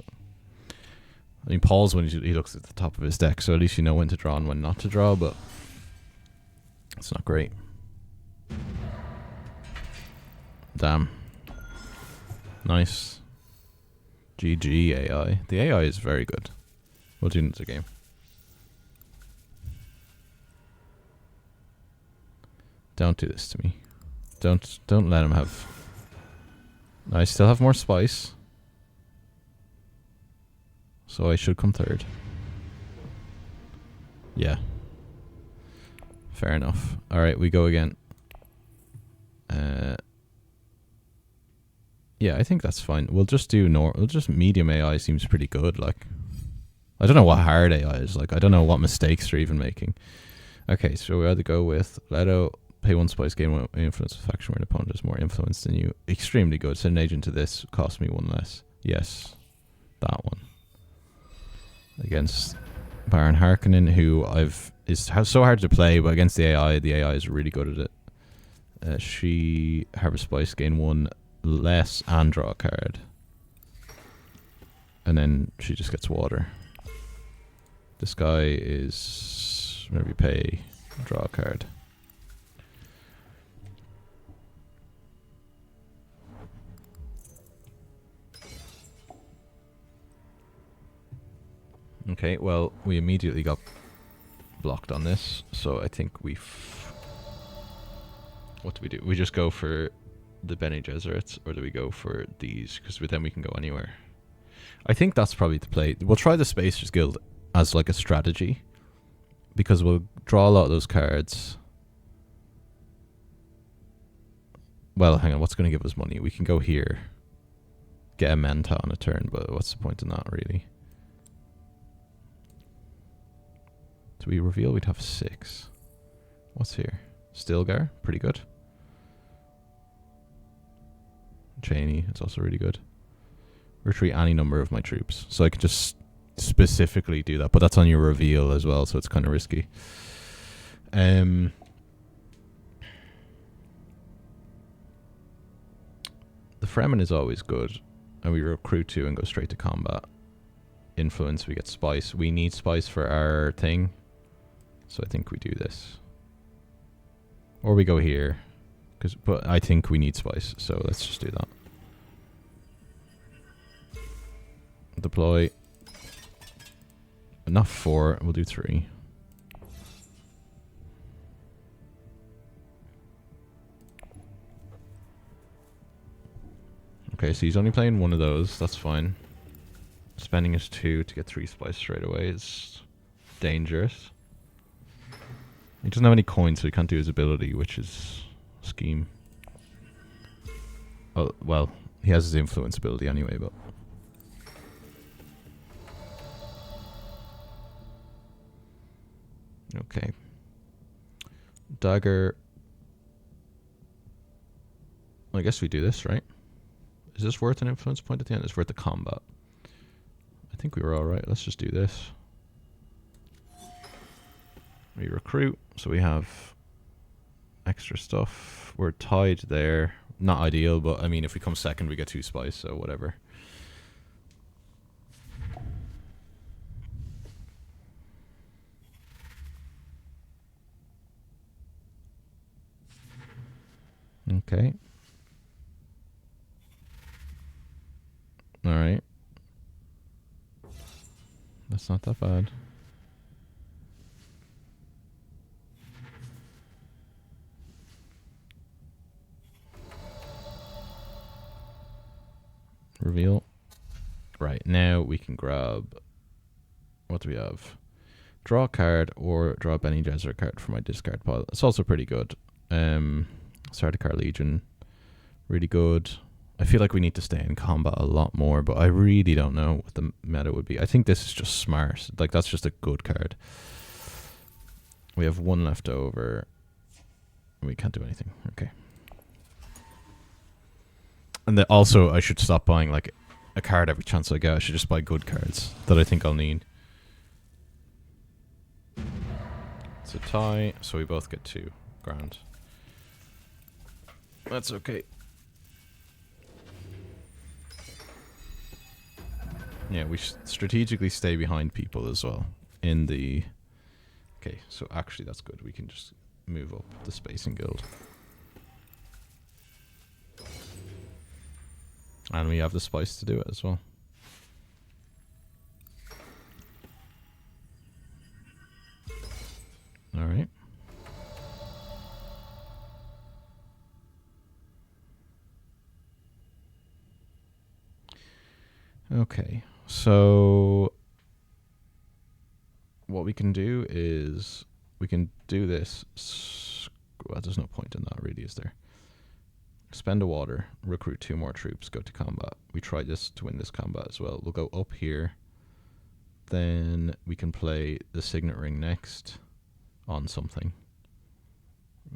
I mean Paul's when he looks at the top of his deck, so at least you know when to draw and when not to draw, but it's not great. Damn. Nice. GG AI. The AI is very good. We'll do another game. Don't do this to me. Don't let him have... I still have more spice. So I should come third. Yeah. Fair enough. Alright, we go again. Yeah, I think that's fine. We'll just do we'll just medium AI seems pretty good, like. I don't know what hard AI is, like. I don't know what mistakes they're even making. Okay, so we either go with Leto, pay 1 spice, gain 1 influence of faction where an opponent has more influence than you. Extremely good. Send an agent to this, cost me 1 less. Yes. That one. Against Baron Harkonnen, who is so hard to play, but against the AI is really good at it. She harvest spice, gain 1 less and draw a card. And then she just gets water. This guy is maybe pay, draw a card. Okay, well, we immediately got blocked on this, so I think what do we do? We just go for the Bene Gesserits, or do we go for these? Because then we can go anywhere. I think that's probably the play. We'll try the Spacers Guild as like a strategy, because we'll draw a lot of those cards. Well, hang on, what's going to give us money? We can go here, get a Menta on a turn, but what's the point in that, really? Do we reveal? We'd have 6. What's here? Stilgar, pretty good. Cheney, it's also really good. Retreat any number of my troops. So I can just specifically do that, but that's on your reveal as well, so it's kind of risky. The Fremen is always good. And we recruit 2 and go straight to combat. Influence, we get spice. We need spice for our thing. So I think we do this. Or we go here. But I think we need spice, so let's just do that. Deploy. Not 4, we'll do 3. Okay, so he's only playing 1 of those, that's fine. Spending his 2 to get 3 spice straight away is dangerous. He doesn't have any coins, so he can't do his ability, which is a scheme. Oh, well, he has his influence ability anyway, but... Okay. Dagger. I guess we do this, right? Is this worth an influence point at the end? It's worth the combat. I think we were alright. Let's just do this. We recruit, so we have extra stuff. We're tied there. Not ideal, but I mean, if we come second, we get 2 spice, so whatever. Okay. Alright. That's not that bad. Reveal. Right, now we can grab... What do we have? Draw a card or draw a Bene Gesserit card from my discard pile. It's also pretty good. Sardaukar Legion. Really good. I feel like we need to stay in combat a lot more, but I really don't know what the meta would be. I think this is just smart. Like, that's just a good card. We have 1 left over. We can't do anything. Okay. And also, I should stop buying, like, a card every chance I get. I should just buy good cards that I think I'll need. It's a tie, so we both get 2. Grand. That's okay. Yeah, we strategically stay behind people as well. In the... Okay, so actually that's good. We can just move up the Spacing Guild. And we have the spice to do it as well. Alright. Okay, so what we can do is we can do this. Well, there's no point in that really, is there? Spend a water, recruit 2 more troops, go to combat. We try this to win this combat as well. We'll go up here. Then we can play the Signet Ring next on something.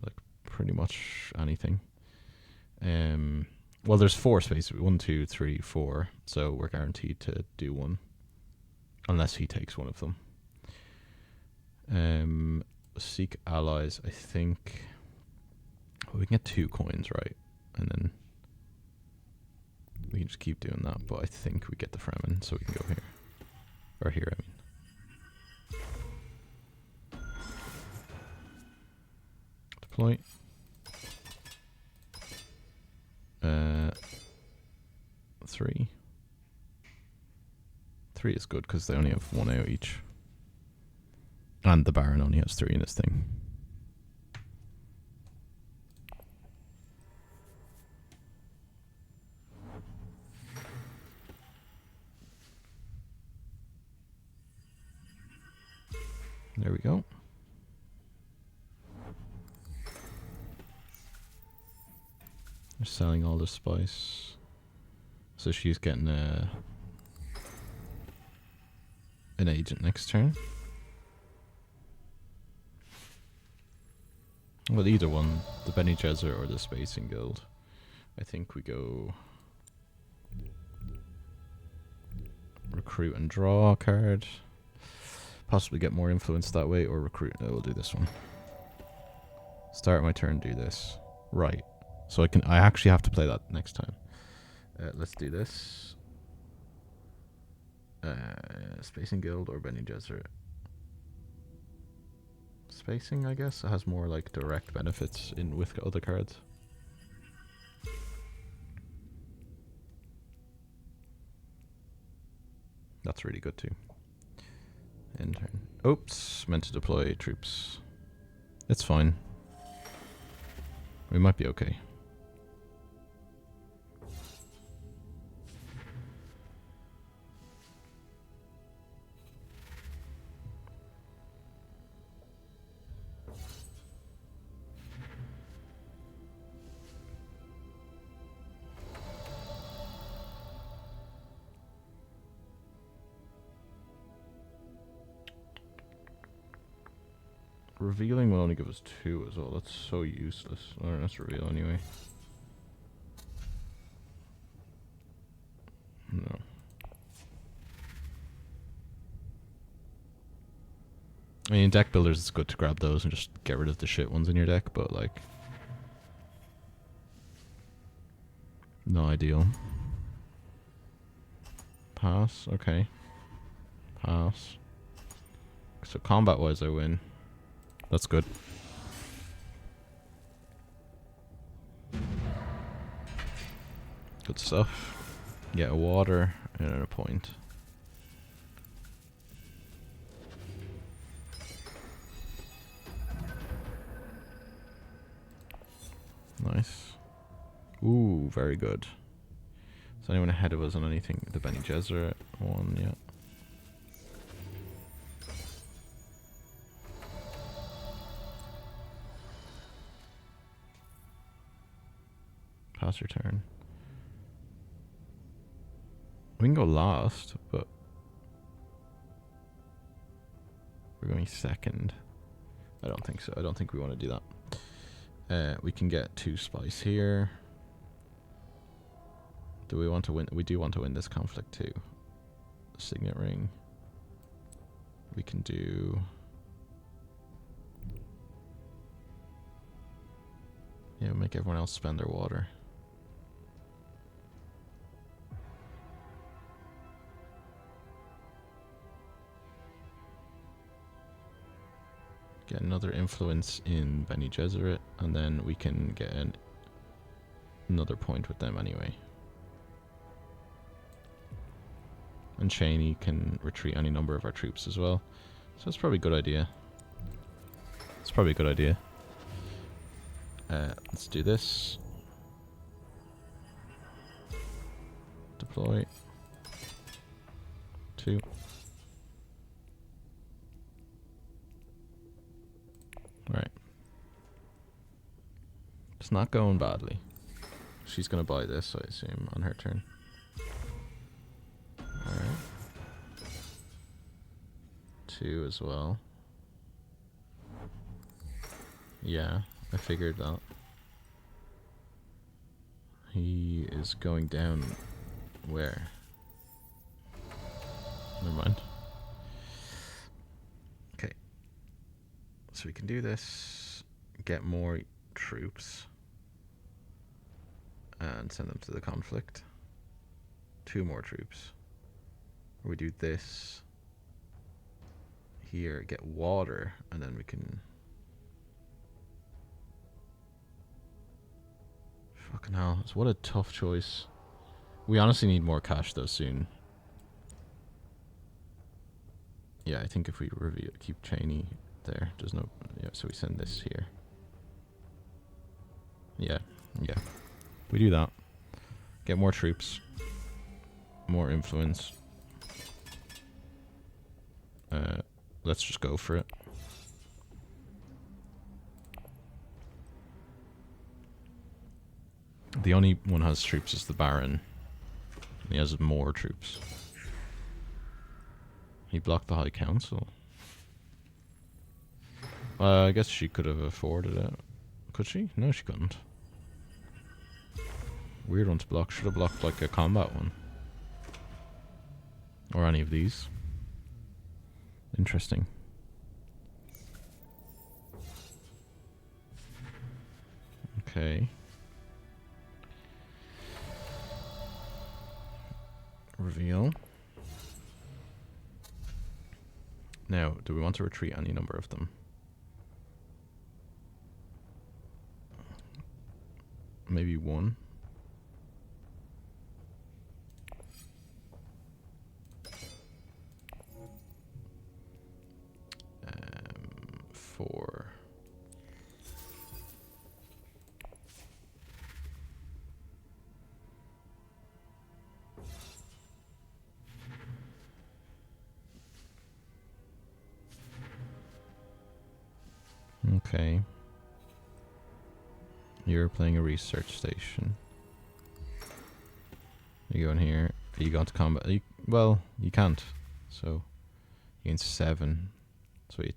Like pretty much anything. Well, there's 4 spaces. 1, 2, 3, 4. So we're guaranteed to do 1. Unless he takes one of them. Seek allies, I think. Well, we can get 2 coins, right? And then we can just keep doing that. But I think we get the Fremen, so we can go here. Or here, I mean. Deploy. 3. 3 is good because they only have 1 out each. And the Baron only has 3 in his thing. There we go. They're selling all the spice. So she's getting an agent next turn. Well, either one, the Bene Gesserit or the Spacing Guild. I think we go recruit and draw a card. Possibly get more influence that way, or recruit. No, we'll do this one. Start my turn, do this. Right. So I actually have to play that next time. Let's do this. Spacing Guild or Bene Gesserit? Spacing, I guess. It has more like direct benefits in with other cards. That's really good too. End turn. Oops, meant to deploy troops. It's fine. We might be okay. Revealing will only give us 2 as well. That's so useless. Alright, let's reveal anyway. No. I mean, in deck builders, it's good to grab those and just get rid of the shit ones in your deck, but like, no ideal. Pass, okay. Pass. So combat-wise, I win. That's good. Good stuff. Get a water and a point. Nice. Ooh, very good. Is anyone ahead of us on anything? The Bene Gesserit one, yeah. Pass your turn. We can go last, but we're going second. I don't think so. I don't think we want to do that. We can get 2 spice here. Do we want to win? We do want to win this conflict too. Signet ring. We can do... yeah, make everyone else spend their water. Get another influence in Bene Gesserit, and then we can get another point with them anyway. And Cheney can retreat any number of our troops as well. So it's probably a good idea. It's probably a good idea. Let's do this. Deploy. 2. Right. It's not going badly. She's gonna buy this, I assume, on her turn. Alright. 2 as well. Yeah, I figured that. He is going down where? Never mind. Okay. So we can do this, get more troops, and send them to the conflict. 2 more troops. We do this here, get water, and then we can... fucking hell, what a tough choice. We honestly need more cash though soon. Yeah, I think if we keep Cheney there, there's no... yeah, so we send this here. Yeah, yeah. We do that. Get more troops. More influence. Let's just go for it. The only one who has troops is the Baron. He has more troops. He blocked the High Council. I guess she could have afforded it. Could she? No, she couldn't. Weird one to block. Should have blocked like a combat one. Or any of these. Interesting. Okay. Reveal. Now, do we want to retreat any number of them? Maybe one. Four. Okay. You're playing a research station. You go in here. Are you going to combat? Well, you can't. So, you gain 7. Sweet.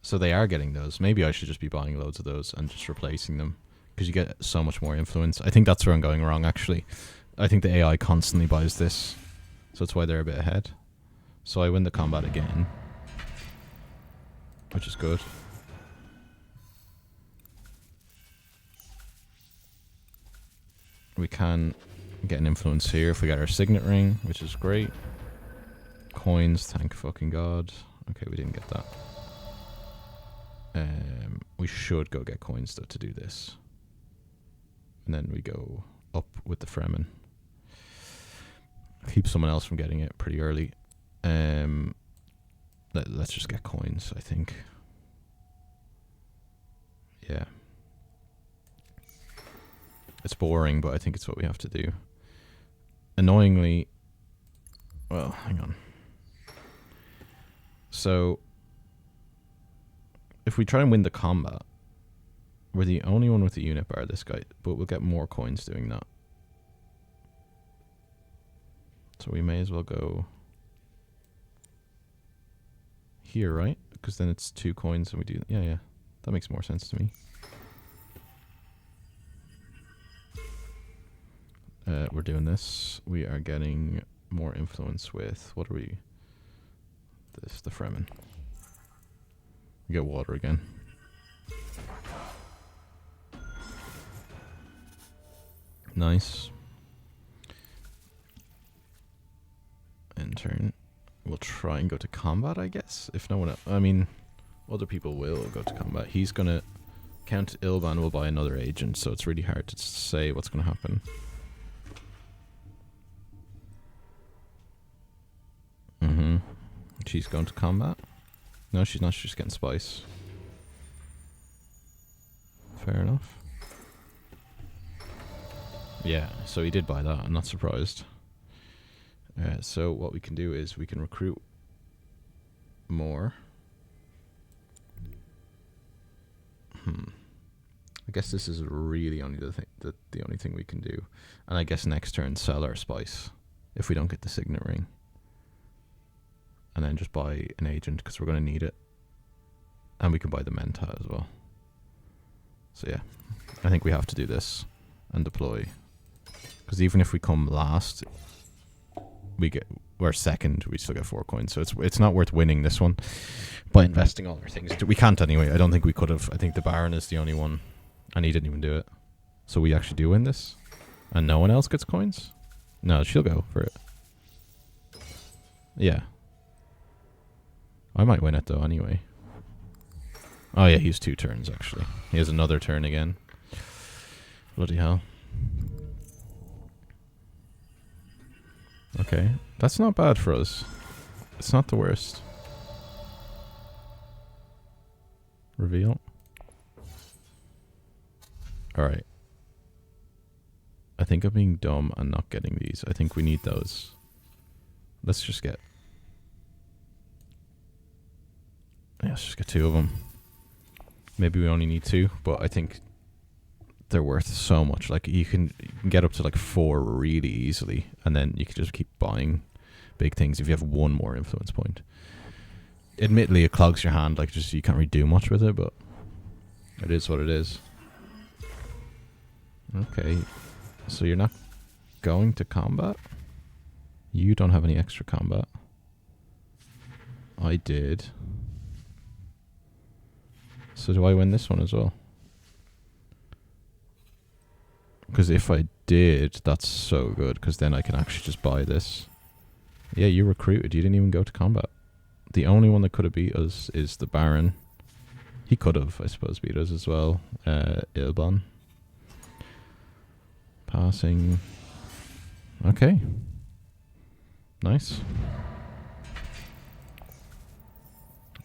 So they are getting those. Maybe I should just be buying loads of those and just replacing them, because you get so much more influence. I think that's where I'm going wrong, actually. I think the AI constantly buys this, so that's why they're a bit ahead. So I win the combat again, which is good. We can get an influence here if we get our signet ring, which is great. Coins, thank fucking god. Okay, we didn't get that. We should go get coins though to do this. And then we go up with the Fremen. Keep someone else from getting it pretty early. Let's just get coins, I think. Yeah. It's boring, but I think it's what we have to do. Annoyingly... Well, hang on. So... If we try and win the combat, we're the only one with the unit bar, this guy, but we'll get more coins doing that. So we may as well go here, right? Because then it's 2 coins and we do... Yeah. That makes more sense to me. We're doing this. We are getting more influence with... What are we... This, the Fremen. We get water again. Nice. End turn. We'll try and go to combat, I guess. If no one else... I mean, other people will go to combat. He's gonna... Count Ilvan will buy another agent, so it's really hard to say what's gonna happen. She's going to combat. No, she's not. She's just getting spice. Fair enough. Yeah, so he did buy that. I'm not surprised. So what we can do is we can recruit more. I guess this is really only the only thing we can do. And I guess next turn sell our spice if we don't get the signet ring. And then just buy an agent because we're going to need it. And we can buy the Menta as well. So yeah, I think we have to do this and deploy. Because even if we come last, we're second, we still get 4 coins. So it's not worth winning this one by investing all our things. We can't anyway. I don't think we could have. I think the Baron is the only one. And he didn't even do it. So we actually do win this. And no one else gets coins? No, she'll go for it. Yeah. I might win it though anyway. Oh yeah, he's 2 turns actually. He has another turn again. Bloody hell. Okay, that's not bad for us. It's not the worst. Reveal. Alright. I think I'm being dumb and not getting these. I think we need those. Let's just get... Yeah, let's just get 2 of them. Maybe we only need 2, but I think they're worth so much. Like you can get up to like 4 really easily, and then you can just keep buying big things if you have 1 more influence point. Admittedly, it clogs your hand. Like just you can't really do much with it, but it is what it is. Okay, so you're not going to combat? You don't have any extra combat. I did. So do I win this one as well? Because if I did, that's so good, because then I can actually just buy this. Yeah, you recruited. You didn't even go to combat. The only one that could have beat us is the Baron. He could have, I suppose, beat us as well. Ilban. Passing. Okay. Nice.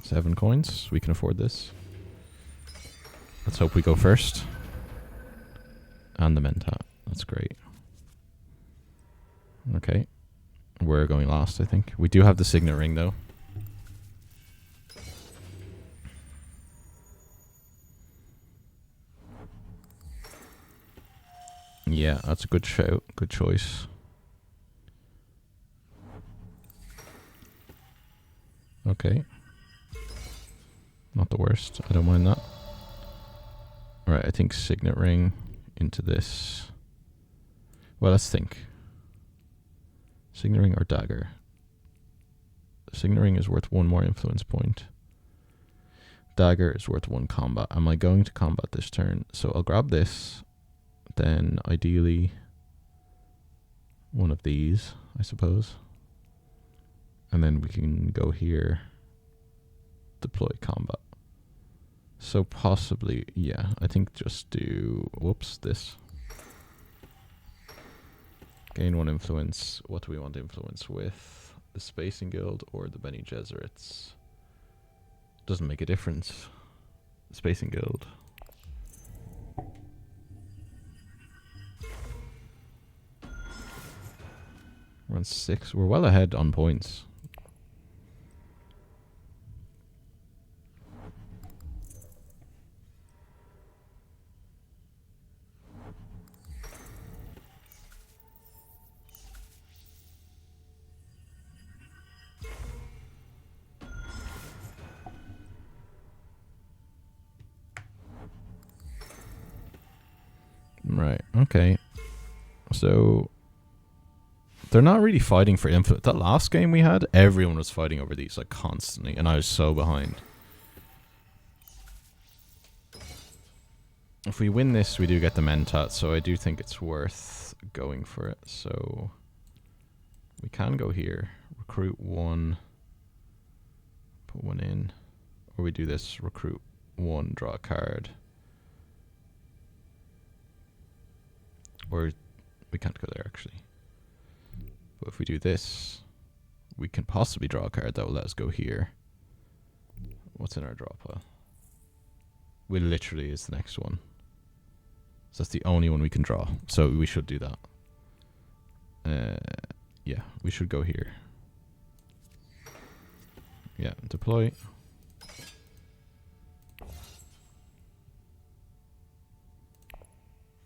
7 coins. We can afford this. Let's hope we go first. And the Mentat. That's great. Okay. We're going last, I think. We do have the Signet Ring, though. Yeah, that's a good shout. Good choice. Okay. Not the worst. I don't mind that. Alright, I think Signet Ring into this. Well, let's think. Signet Ring or Dagger? Signet Ring is worth 1 more influence point. Dagger is worth 1 combat. Am I going to combat this turn? So I'll grab this. Then ideally one of these, I suppose. And then we can go here. Deploy combat. So possibly, yeah, I think just do, whoops, this. Gain 1 influence. What do we want influence with? The Spacing Guild or the Bene Gesserits? Doesn't make a difference. Spacing Guild. We're on 6. We're well ahead on points. Right, okay. So they're not really fighting for influence. That last game we had, everyone was fighting over these like constantly, and I was so behind. If we win this, we do get the Mentat, so I do think it's worth going for it. So we can go here, recruit 1, put 1 in, or we do this, recruit 1, draw a card. Or we can't go there actually. But if we do this, we can possibly draw a card that will let us go here. What's in our draw pile? Will literally is the next one. So that's the only one we can draw. So we should do that. Yeah, we should go here. Yeah, deploy.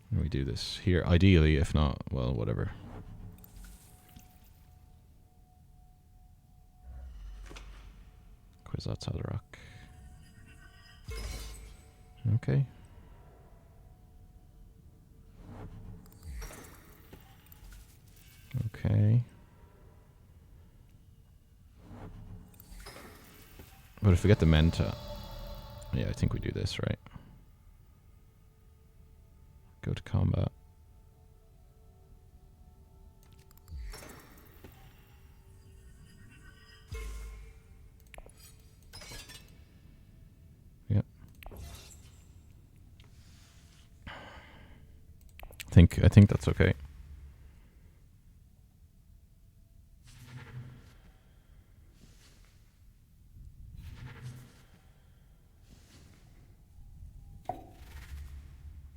And we do this here. Ideally, if not, well, whatever. Kwisatz Haderach. Okay. Okay. But if we get the Menta, yeah, I think we do this, right? Go to combat. Yep. I think that's okay.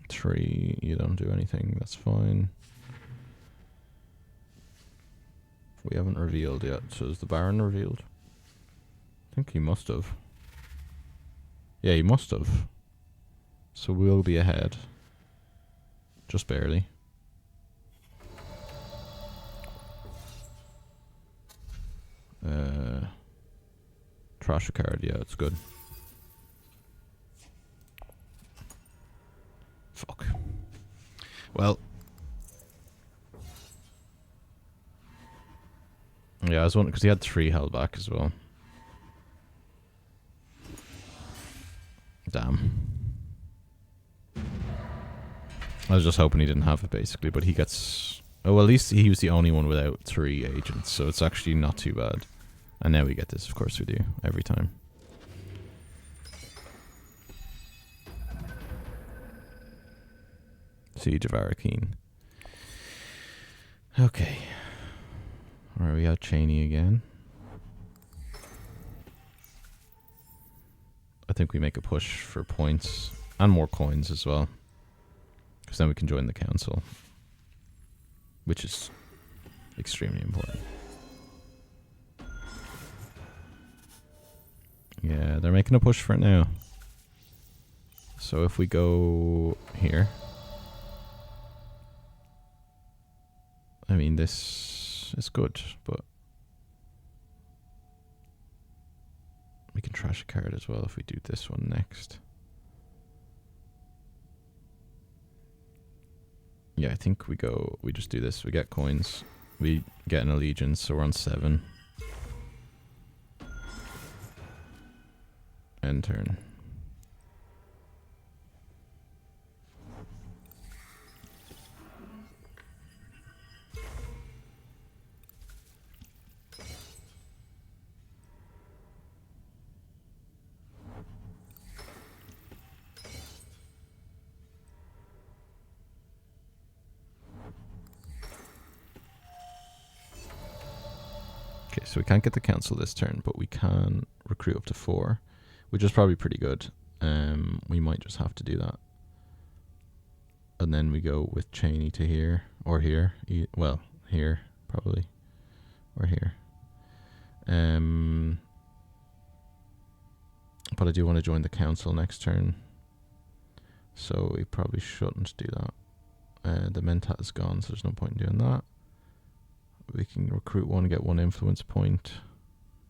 Three, you don't do anything, that's fine. We haven't revealed yet, so is the Baron revealed? I think he must have. Yeah, he must have. So we'll be ahead. Just barely. Trash a card, yeah, it's good. Fuck. Well. Yeah, I was wondering, because he had 3 held back as well. Damn. I was just hoping he didn't have it, basically, but he gets... Oh, well, at least he was the only one without 3 agents, so it's actually not too bad. And now we get this, of course we do, every time. Siege of Arakeen. Okay. Alright, we have Cheney again. I think we make a push for points and more coins as well. Because then we can join the council. Which is extremely important. Yeah, they're making a push for it now. So if we go here... I mean, this is good, but... we can trash a card as well if we do this one next. Yeah, I think we just do this. We get coins. We get an allegiance, so we're on 7. End turn. Okay, so we can't get the council this turn, but we can recruit up to 4, which is probably pretty good. We might just have to do that. And then we go with Cheney to here, or here. Well, here, probably. Or here. But I do want to join the council next turn. So we probably shouldn't do that. The Mentat is gone, so there's no point in doing that. We can recruit 1 and get 1 influence point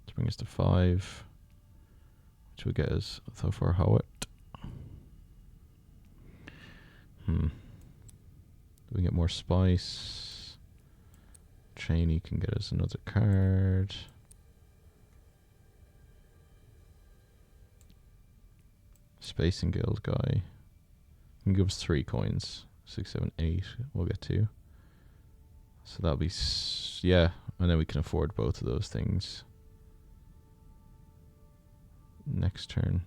to bring us to 5, which will get us Thofar Howat. We can get more spice. Cheney can get us another card. Space and Guild guy can give us 3 coins. 6, 7, 8. We'll get 2. So that'll be, yeah, and then we can afford both of those things. Next turn.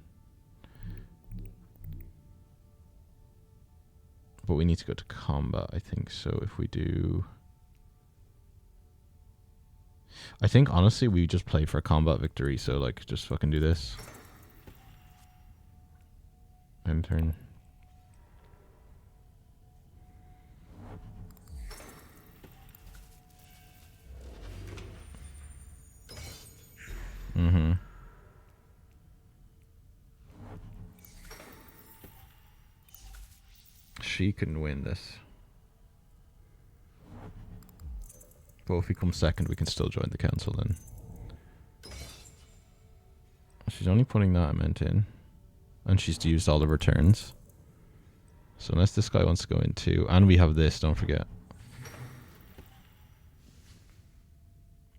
But we need to go to combat, I think. So if we do... I think, honestly, we just play for a combat victory. So, like, just fucking do this. End turn. She can win this. But if we come second, we can still join the council then. She's only putting that amount in. And she's used all the returns. So unless this guy wants to go in too. And we have this, don't forget.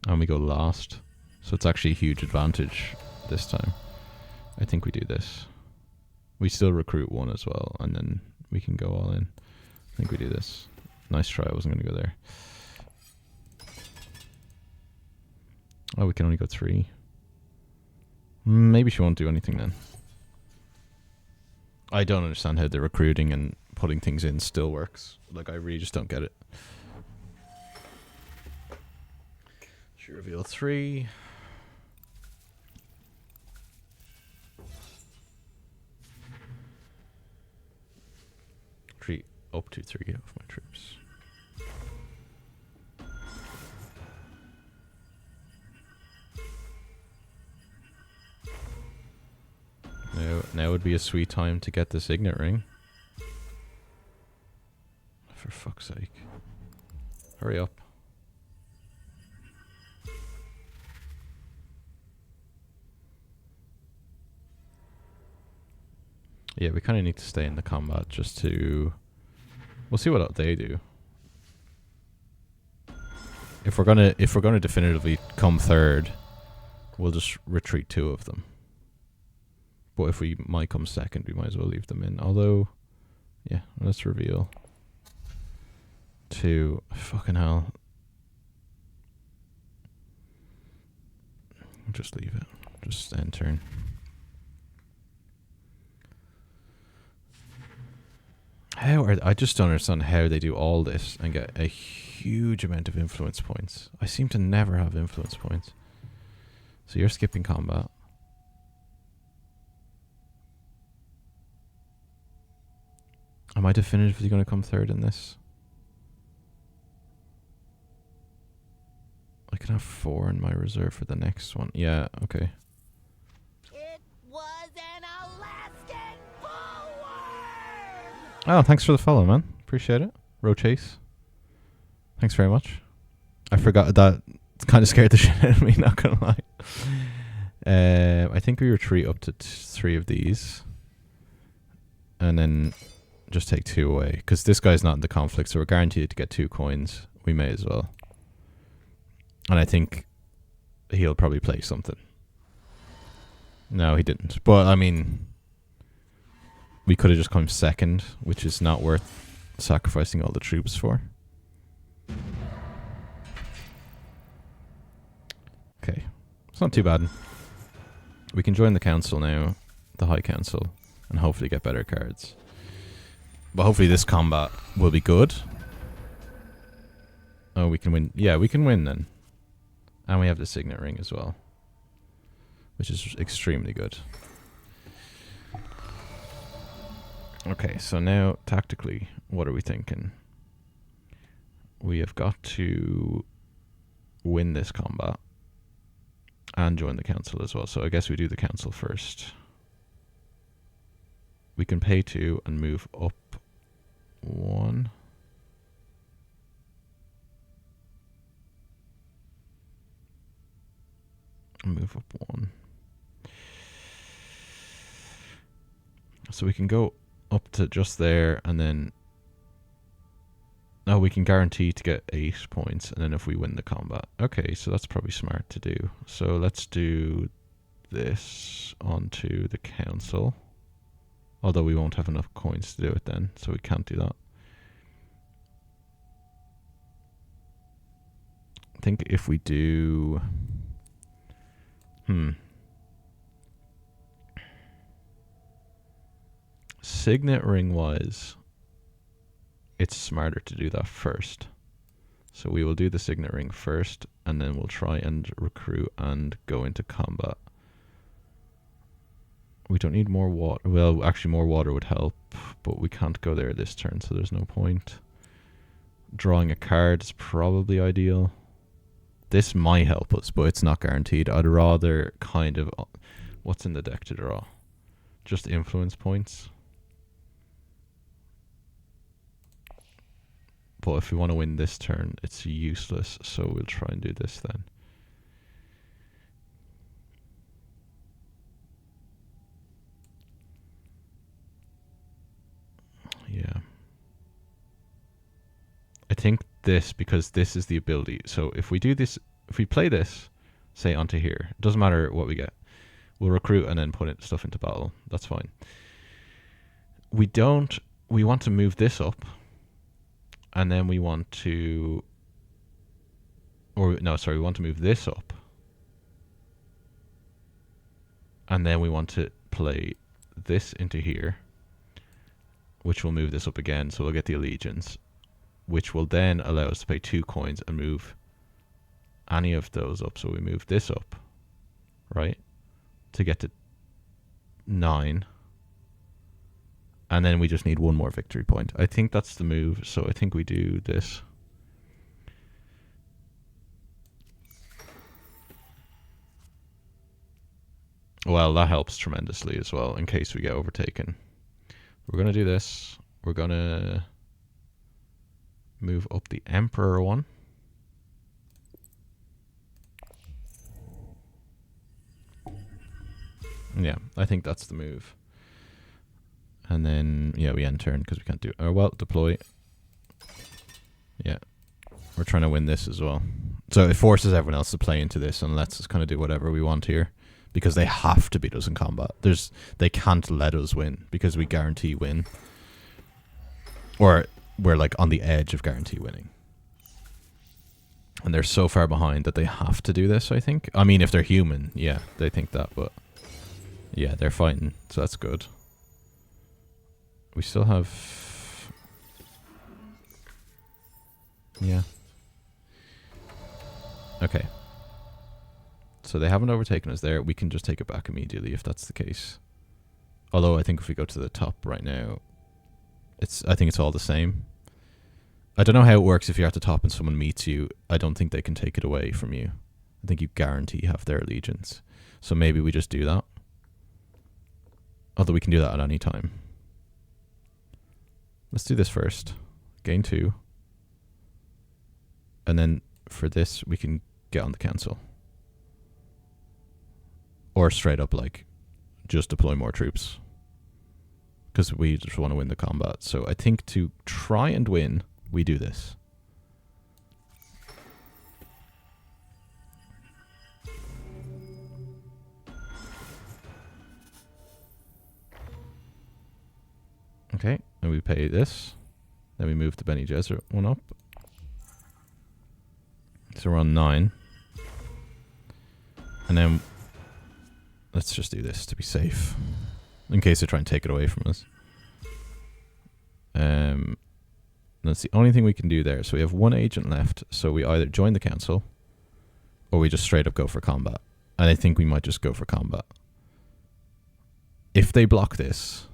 And we go last. So it's actually a huge advantage this time. I think we do this. We still recruit 1 as well. And then we can go all in. I think we do this. Nice try, I wasn't going to go there. Oh, we can only go 3. Maybe she won't do anything then. I don't understand how the recruiting and putting things in still works. Like, I really just don't get it. She reveal 3. Up to 3 of my troops. Now would be a sweet time to get the signet ring. For fuck's sake. Hurry up. Yeah, we kind of need to stay in the combat just to... We'll see what they do. If we're gonna definitively come 3rd, we'll just retreat 2 of them. But if we might come 2nd, we might as well leave them in. Although, yeah, let's reveal. 2. Fucking hell. Just leave it. Just end turn. I just don't understand how they do all this and get a huge amount of influence points. I seem to never have influence points. So you're skipping combat. Am I definitively going to come third in this? I can have 4 in my reserve for the next one. Yeah, okay. It was an Alaskan bullworm! Oh, thanks for the follow, man. Appreciate it. Rochase. Thanks very much. I forgot that. It kind of scared the shit out of me, not gonna lie. I think we retreat up to 3 of these. And then just take 2 away. Because this guy's not in the conflict, so we're guaranteed to get 2 coins. We may as well. And I think he'll probably play something. No, he didn't. But, I mean, we could have just come second, which is not worth sacrificing all the troops for. Okay. It's not too bad. We can join the council now, the High Council, and hopefully get better cards. But hopefully this combat will be good. Oh, we can win. Yeah, we can win then. And we have the signet ring as well, which is extremely good. Okay, so now tactically, what are we thinking? We have got to win this combat and join the council as well. So I guess we do the council first. We can pay 2 and move up 1. Move up 1. So we can go up to just there and then... Oh, we can guarantee to get 8 points and then if we win the combat. Okay, so that's probably smart to do. So let's do this onto the council. Although we won't have enough coins to do it then, so we can't do that. I think if we do... Signet ring wise, it's smarter to do that first. So we will do the signet ring first, and then we'll try and recruit and go into combat. We don't need more water. Well, actually more water would help, but we can't go there this turn, so there's no point. Drawing a card is probably ideal. This might help us, but it's not guaranteed. I'd rather kind of... What's in the deck to draw? Just influence points. But if we want to win this turn, it's useless, so we'll try and do this then. Yeah. I think this, because this is the ability. So if we do this, if we play this, say onto here, it doesn't matter what we get. We'll recruit and then put stuff into battle. That's fine. We want to move this up. And then we want to... we want to move this up. And then we want to play this into here, which will move this up again, so we'll get the allegiance, which will then allow us to pay 2 coins and move any of those up. So we move this up, right, to get to 9. And then we just need 1 more victory point. I think that's the move, so I think we do this. Well, that helps tremendously as well, in case we get overtaken. We're going to do this. We're going to move up the Emperor one. Yeah, I think that's the move. And then, yeah, we end turn because we can't do... Oh, well, deploy. Yeah. We're trying to win this as well. So it forces everyone else to play into this and lets us kind of do whatever we want here. Because they have to beat us in combat. They can't let us win because we guarantee win. Or we're like on the edge of guarantee winning. And they're so far behind that they have to do this, I think. I mean, if they're human, yeah, they think that, but yeah, they're fighting, so that's good. We still have... Yeah. Okay. So they haven't overtaken us there. We can just take it back immediately if that's the case. Although I think if we go to the top right now, I think it's all the same. I don't know how it works if you're at the top and someone meets you. I don't think they can take it away from you. I think you guarantee you have their allegiance. So maybe we just do that. Although we can do that at any time. Let's do this first. Gain 2. And then for this, we can get on the cancel. Or straight up, like, just deploy more troops. Because we just want to win the combat. So I think to try and win, we do this. Okay, and we pay this. Then we move the Bene Gesserit one up. So we're on 9. And then let's just do this to be safe. In case they try and take it away from us. That's the only thing we can do there. So we have 1 agent left. So we either join the council or we just straight up go for combat. And I think we might just go for combat. If they block this,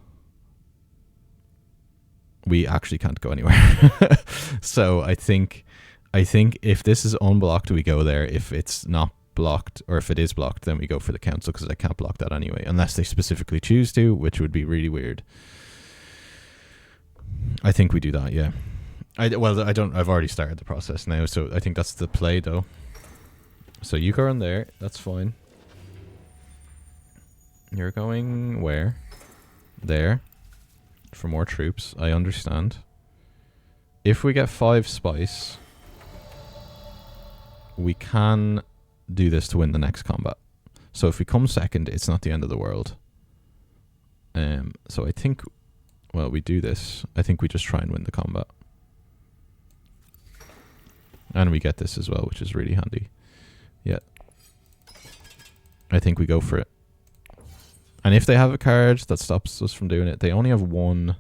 we actually can't go anywhere. So I think if this is unblocked, we go there. If it's not blocked, or if it is blocked, then we go for the council, because I can't block that anyway, unless they specifically choose to, which would be really weird. I think we do that, yeah. I've already started the process now, so I think that's the play, though. So you go in there, that's fine. You're going where? There. For more troops, I understand. If we get 5 spice, we can do this to win the next combat. So if we come second, it's not the end of the world. So I think, well, we do this. I think we just try and win the combat. And we get this as well, which is really handy. Yeah. I think we go for it. And if they have a card that stops us from doing it, they only have one,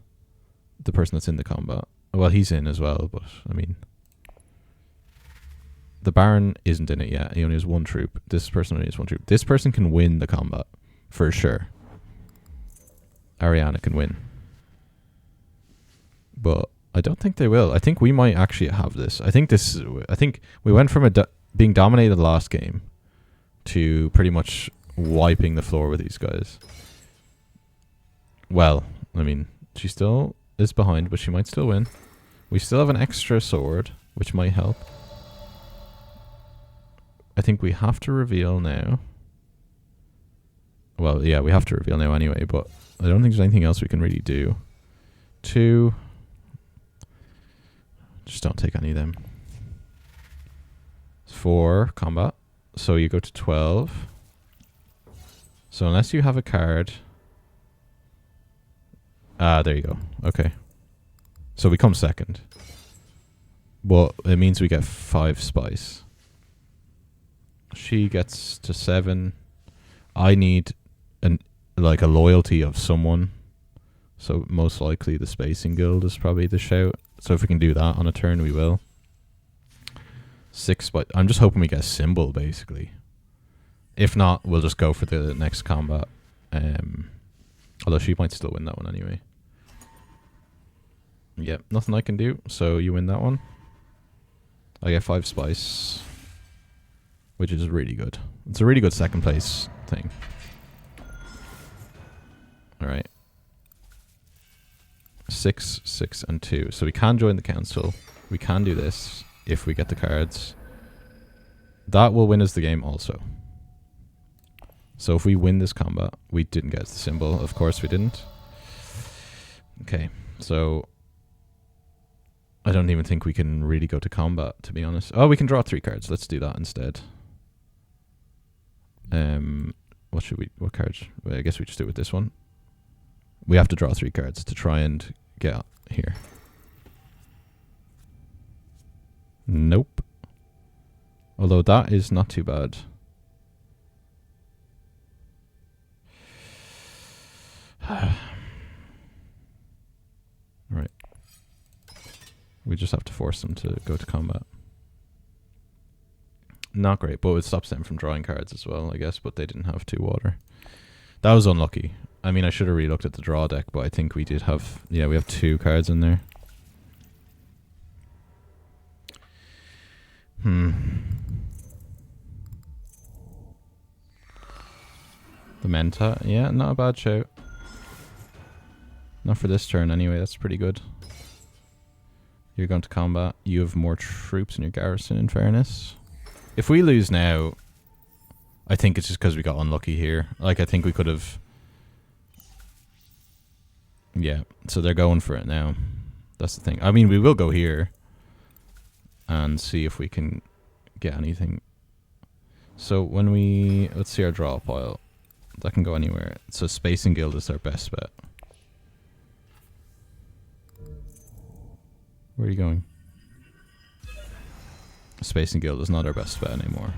the person that's in the combat. Well, he's in as well, but, I mean... The Baron isn't in it yet. He only has 1 troop. This person only has 1 troop. This person can win the combat, for sure. Ariana can win. But I don't think they will. I think we might actually have this. I think we went from being dominated last game to pretty much wiping the floor with these guys. Well, I mean, she still is behind, but she might still win. We still have an extra sword, which might help. I think we have to reveal now. Well, yeah, we have to reveal now anyway, but I don't think there's anything else we can really do. 2. Just don't take any of them. 4, combat. So you go to 12. So unless you have a card... there you go. Okay. So we come second. But it means we get 5 spice. She gets to 7. I need a loyalty of someone. So most likely the Spacing Guild is probably the shout. So if we can do that on a turn, we will. 6, but I'm just hoping we get a symbol, basically. If not, we'll just go for the next combat. Although she might still win that one anyway. Yep, nothing I can do. So you win that one. I get 5 spice, which is really good. It's a really good second place thing. Alright. 6, 6, and 2. So we can join the council. We can do this if we get the cards. That will win us the game also. So if we win this combat, we didn't get the symbol. Of course we didn't. Okay, so I don't even think we can really go to combat, to be honest. Oh, we can draw 3 cards. Let's do that instead. What cards? Well, I guess we just do it with this one. We have to draw 3 cards to try and get here. Nope. Although that is not too bad. Right. We just have to force them to go to combat. Not great, but it stops them from drawing cards as well, I guess, but they didn't have 2 water. That was unlucky. I mean, I should have re-looked at the draw deck, but I think we did have... Yeah, we have 2 cards in there. The Menta, yeah, not a bad shout. Not for this turn anyway, that's pretty good. You're going to combat. You have more troops in your garrison, in fairness. If we lose now, I think it's just because we got unlucky here. Like, I think we could have... Yeah, so they're going for it now. That's the thing. I mean, we will go here and see if we can get anything. So when we... Let's see our draw pile. That can go anywhere. So Spacing Guild is our best bet. Where are you going? Spacing Guild is not our best bet anymore.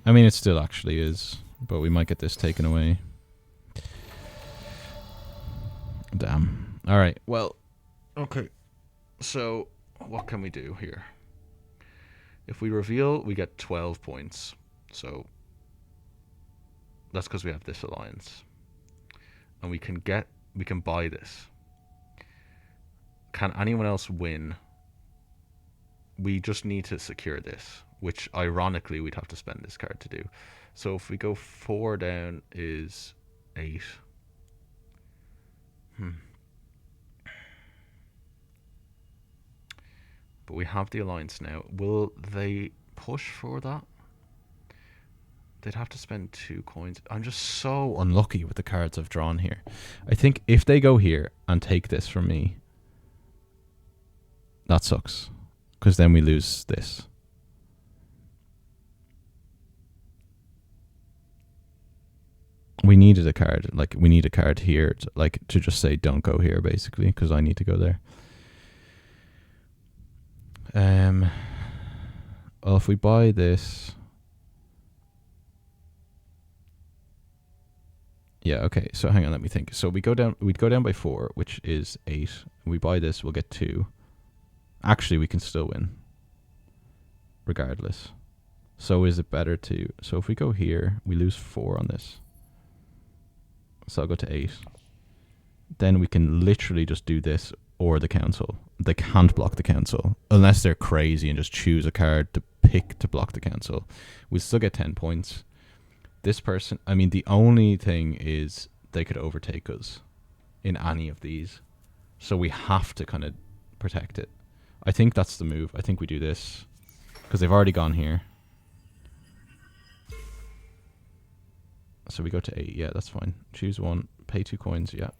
I mean, it still actually is, but we might get this taken away. Damn. Alright, well, okay. So, what can we do here? If we reveal, we get 12 points. So, that's because we have this alliance. And we can buy this. Can anyone else win? We just need to secure this, which ironically we'd have to spend this card to do. So if we go 4 down is 8. But we have the alliance now. Will they push for that? They'd have to spend 2 coins. I'm just so unlucky with the cards I've drawn here. I think if they go here and take this from me, that sucks. Because then we lose this. We needed a card. Like, we need a card here to just say don't go here, basically, because I need to go there. Well, if we buy this... Yeah, okay, so hang on, let me think. So we'd go down by 4, which is 8. We buy this, we'll get 2. Actually, we can still win. Regardless. So is it better to... So if we go here, we lose 4 on this. So I'll go to 8. Then we can literally just do this or the council. They can't block the council. Unless they're crazy and just choose a card to pick to block the council. We still get 10 points. This person... I mean, the only thing is they could overtake us in any of these. So we have to kind of protect it. I think that's the move. I think we do this. Because they've already gone here. So we go to 8. Yeah, that's fine. Choose 1. Pay 2 coins. Yeah.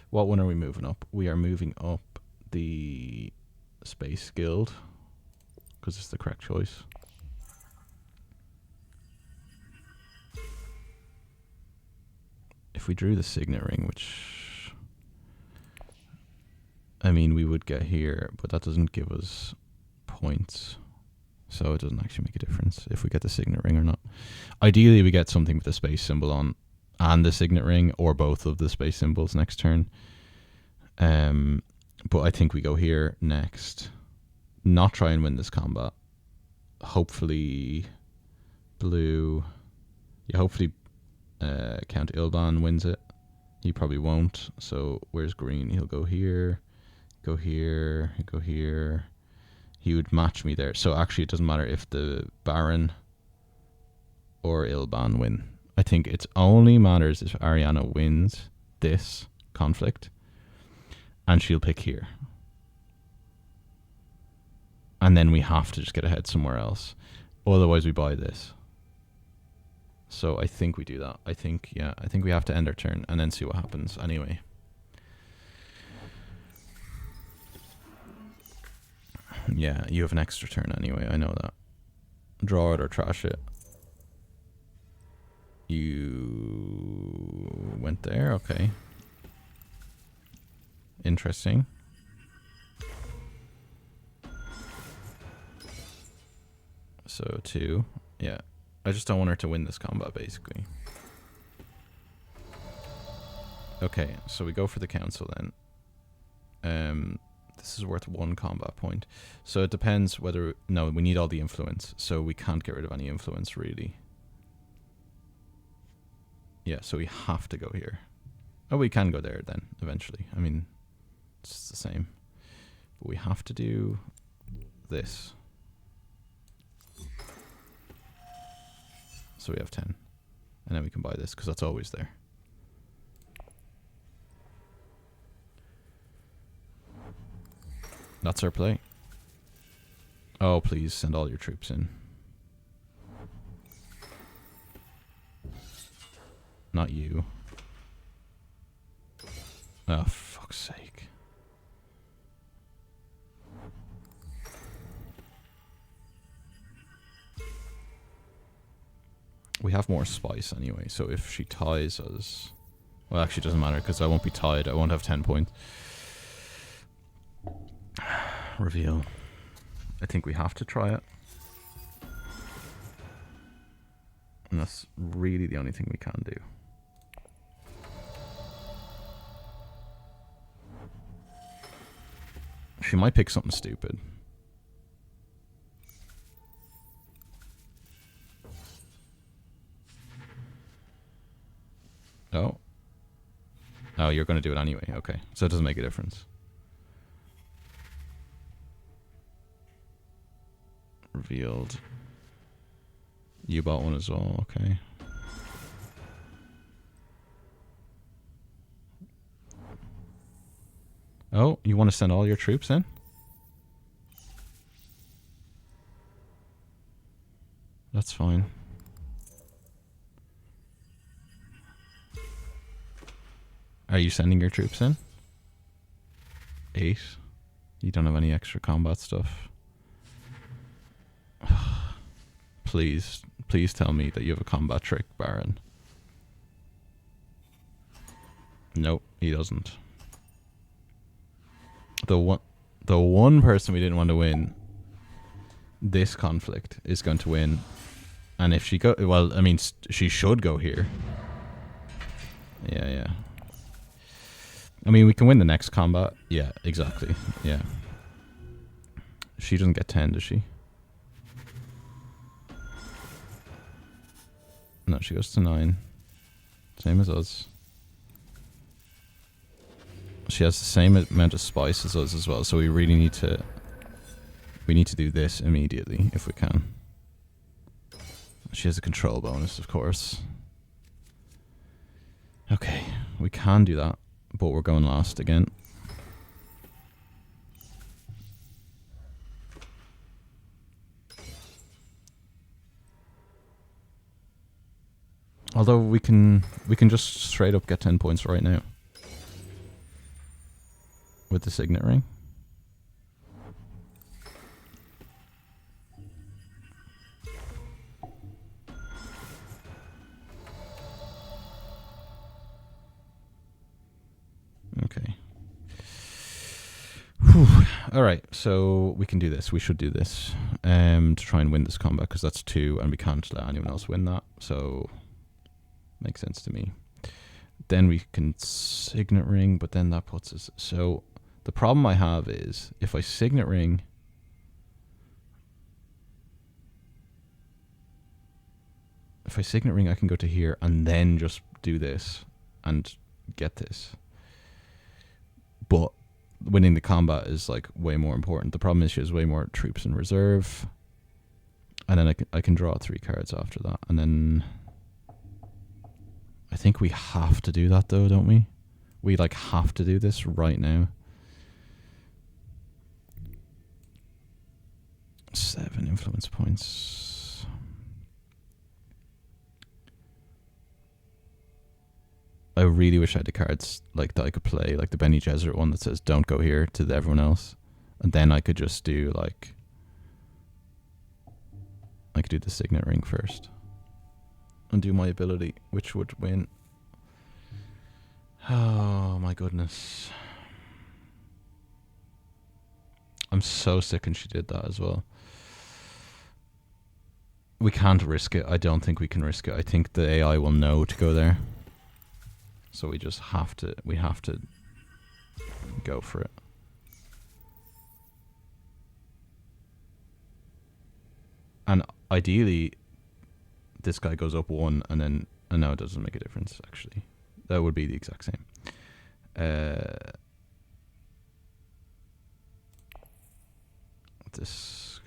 What one are we moving up? We are moving up the Space Guild. Because it's the correct choice. If we drew the Signet Ring, which... I mean, we would get here, but that doesn't give us points. So it doesn't actually make a difference if we get the Signet Ring or not. Ideally, we get something with the space symbol on and the Signet Ring, or both of the space symbols next turn. But I think we go here next. Not try and win this combat. Hopefully, blue... Yeah, hopefully Count Ilban wins it. He probably won't. So where's green? He'll go here. Go here, go here. He would match me there. So actually it doesn't matter if the Baron or Ilban win. I think it only matters if Ariana wins this conflict and she'll pick here. And then we have to just get ahead somewhere else. Otherwise we buy this. So I think we do that. I think we have to end our turn and then see what happens anyway. Yeah, you have an extra turn anyway, I know that. Draw it or trash it. You went there, okay. Interesting. So 2. Yeah. I just don't want her to win this combat, basically. Okay, so we go for the council then. This is worth 1 combat point. So it depends whether... No, we need all the influence. So we can't get rid of any influence, really. Yeah, so we have to go here. Oh, we can go there then, eventually. I mean, it's the same. But we have to do this. So we have 10. And then we can buy this, because that's always there. That's our play. Oh, please send all your troops in. Not you. Oh, fuck's sake. We have more spice anyway, so if she ties us... Well, actually it doesn't matter, because I won't be tied. I won't have 10 points. Reveal. I think we have to try it. And that's really the only thing we can do. She might pick something stupid. Oh. Oh, you're going to do it anyway. Okay. So it doesn't make a difference. Revealed. You bought one as well. Okay. Oh, you want to send all your troops in? That's fine. Are you sending your troops in? 8. You don't have any extra combat stuff. Please, please tell me that you have a combat trick, Baron. Nope, he doesn't. The one person we didn't want to win this conflict is going to win. And if she go... Well, I mean, she should go here. Yeah, yeah. I mean, we can win the next combat. Yeah, exactly. Yeah. She doesn't get 10, does she? No, she goes to 9. Same as us. She has the same amount of spice as us as well, so we really need to... We need to do this immediately, if we can. She has a control bonus, of course. Okay, we can do that, but we're going last again. Although we can just straight up get 10 points right now. With the signet ring. Okay. Whew. All right, so we can do this. We should do this to try and win this combat, because that's 2, and we can't let anyone else win that. So makes sense to me. Then we can signet ring, but then that puts us... So the problem I have is if I signet ring... If I signet ring, I can go to here and then just do this and get this. But winning the combat is like way more important. The problem is she has way more troops in reserve. And then I can draw 3 cards after that. And then... I think we have to do that though, don't we? We like have to do this right now. 7 influence points. I really wish I had the cards like that I could play, like the Bene Gesserit one that says don't go here to everyone else. And then I could just do like... I could do the signet ring first. And do my ability, which would win. Oh my goodness. I'm so sick and she did that as well. We can't risk it. I don't think we can risk it. I think the AI will know to go there. So we just have to, go for it. And ideally, this guy goes up 1 and then, no, it doesn't make a difference, actually. That would be the exact same. This,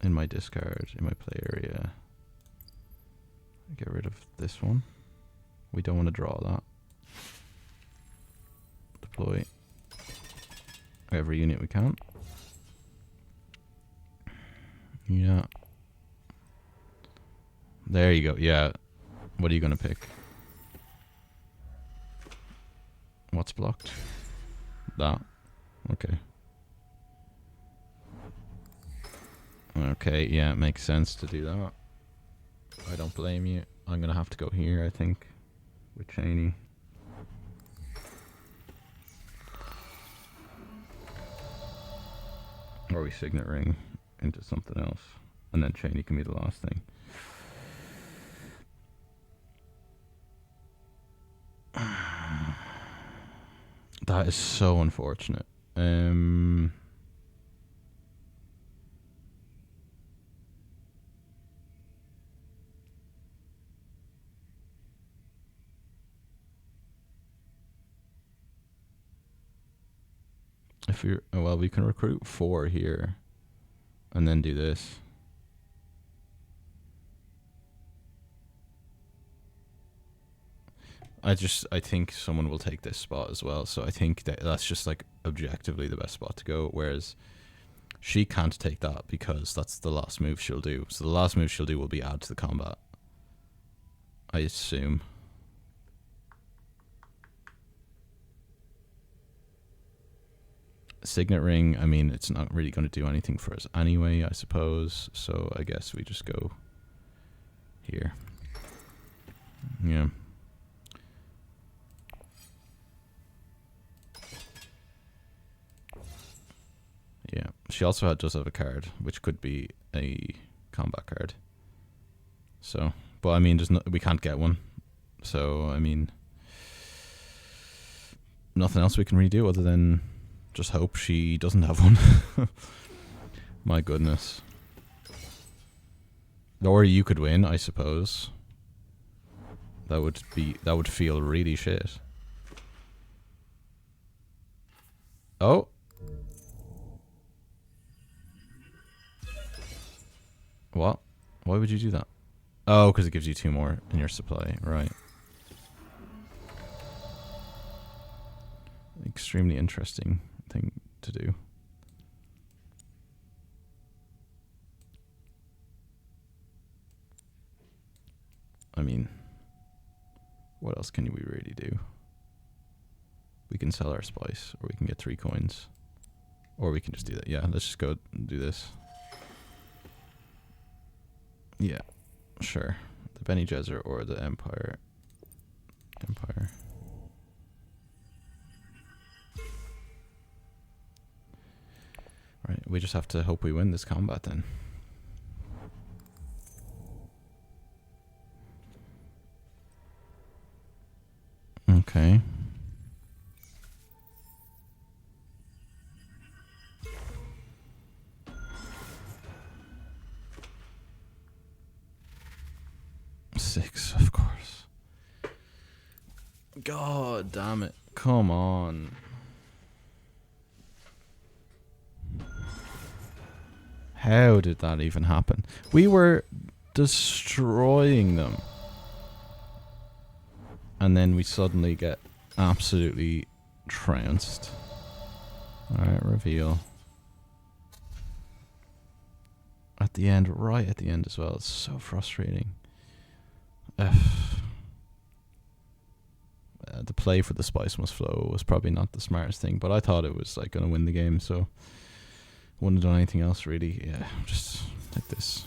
in my discard, in my play area, get rid of this one. We don't want to draw that. Deploy every unit we can. Yeah. There you go. Yeah. What are you going to pick? What's blocked? That. Okay. Okay, yeah, it makes sense to do that. I don't blame you. I'm going to have to go here, I think, with Cheney. Or we signet ring into something else. And then Cheney can be the last thing. That is so unfortunate. If you're, well, we can recruit 4 here and then do this. I think someone will take this spot as well. So I think that's just like objectively the best spot to go. Whereas she can't take that because that's the last move she'll do. So the last move she'll do will be add to the combat, I assume. Signet ring, I mean, it's not really going to do anything for us anyway, I suppose. So I guess we just go here. Yeah. Yeah. She also does have a card, which could be a combat card. So, but I mean, we can't get one. So, I mean, nothing else we can really do other than just hope she doesn't have one. My goodness. Or you could win, I suppose. That would feel really shit. Oh. What? Why would you do that? Oh, because it gives you 2 more in your supply, right. Extremely interesting thing to do. I mean, what else can we really do? We can sell our spice, or we can get 3 coins. Or we can just do that. Yeah, let's just go and do this. Yeah, sure. The Bene Gesserit or the Empire. Right, we just have to hope we win this combat then. Okay. Six, of course. God damn it. Come on. How did that even happen? We were destroying them. And then we suddenly get absolutely trounced. Alright, reveal. At the end, right at the end as well. It's so frustrating. The play for the spice must flow was probably not the smartest thing, but I thought it was like going to win the game, so wouldn't have done anything else really. Yeah, just like this.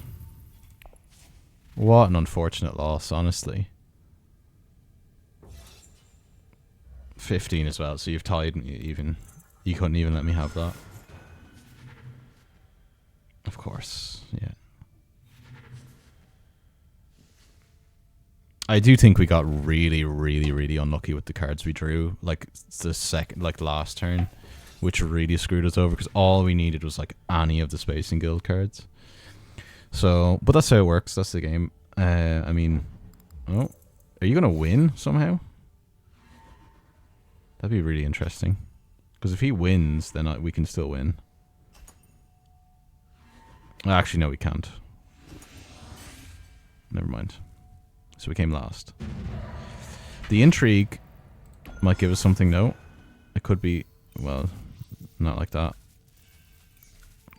What an unfortunate loss, honestly. 15 as well, so you've tied me even. You couldn't even let me have that. Of course, yeah. I do think we got really, really, really unlucky with the cards we drew. Like the last turn, which really screwed us over because all we needed was like any of the Spacing Guild cards. So, but that's how it works. That's the game. I mean, oh, are you gonna win somehow? That'd be really interesting. Because if he wins, then we can still win. Actually, no, we can't. Never mind. So we came last. The intrigue might give us something, no. It could be, well, not like that.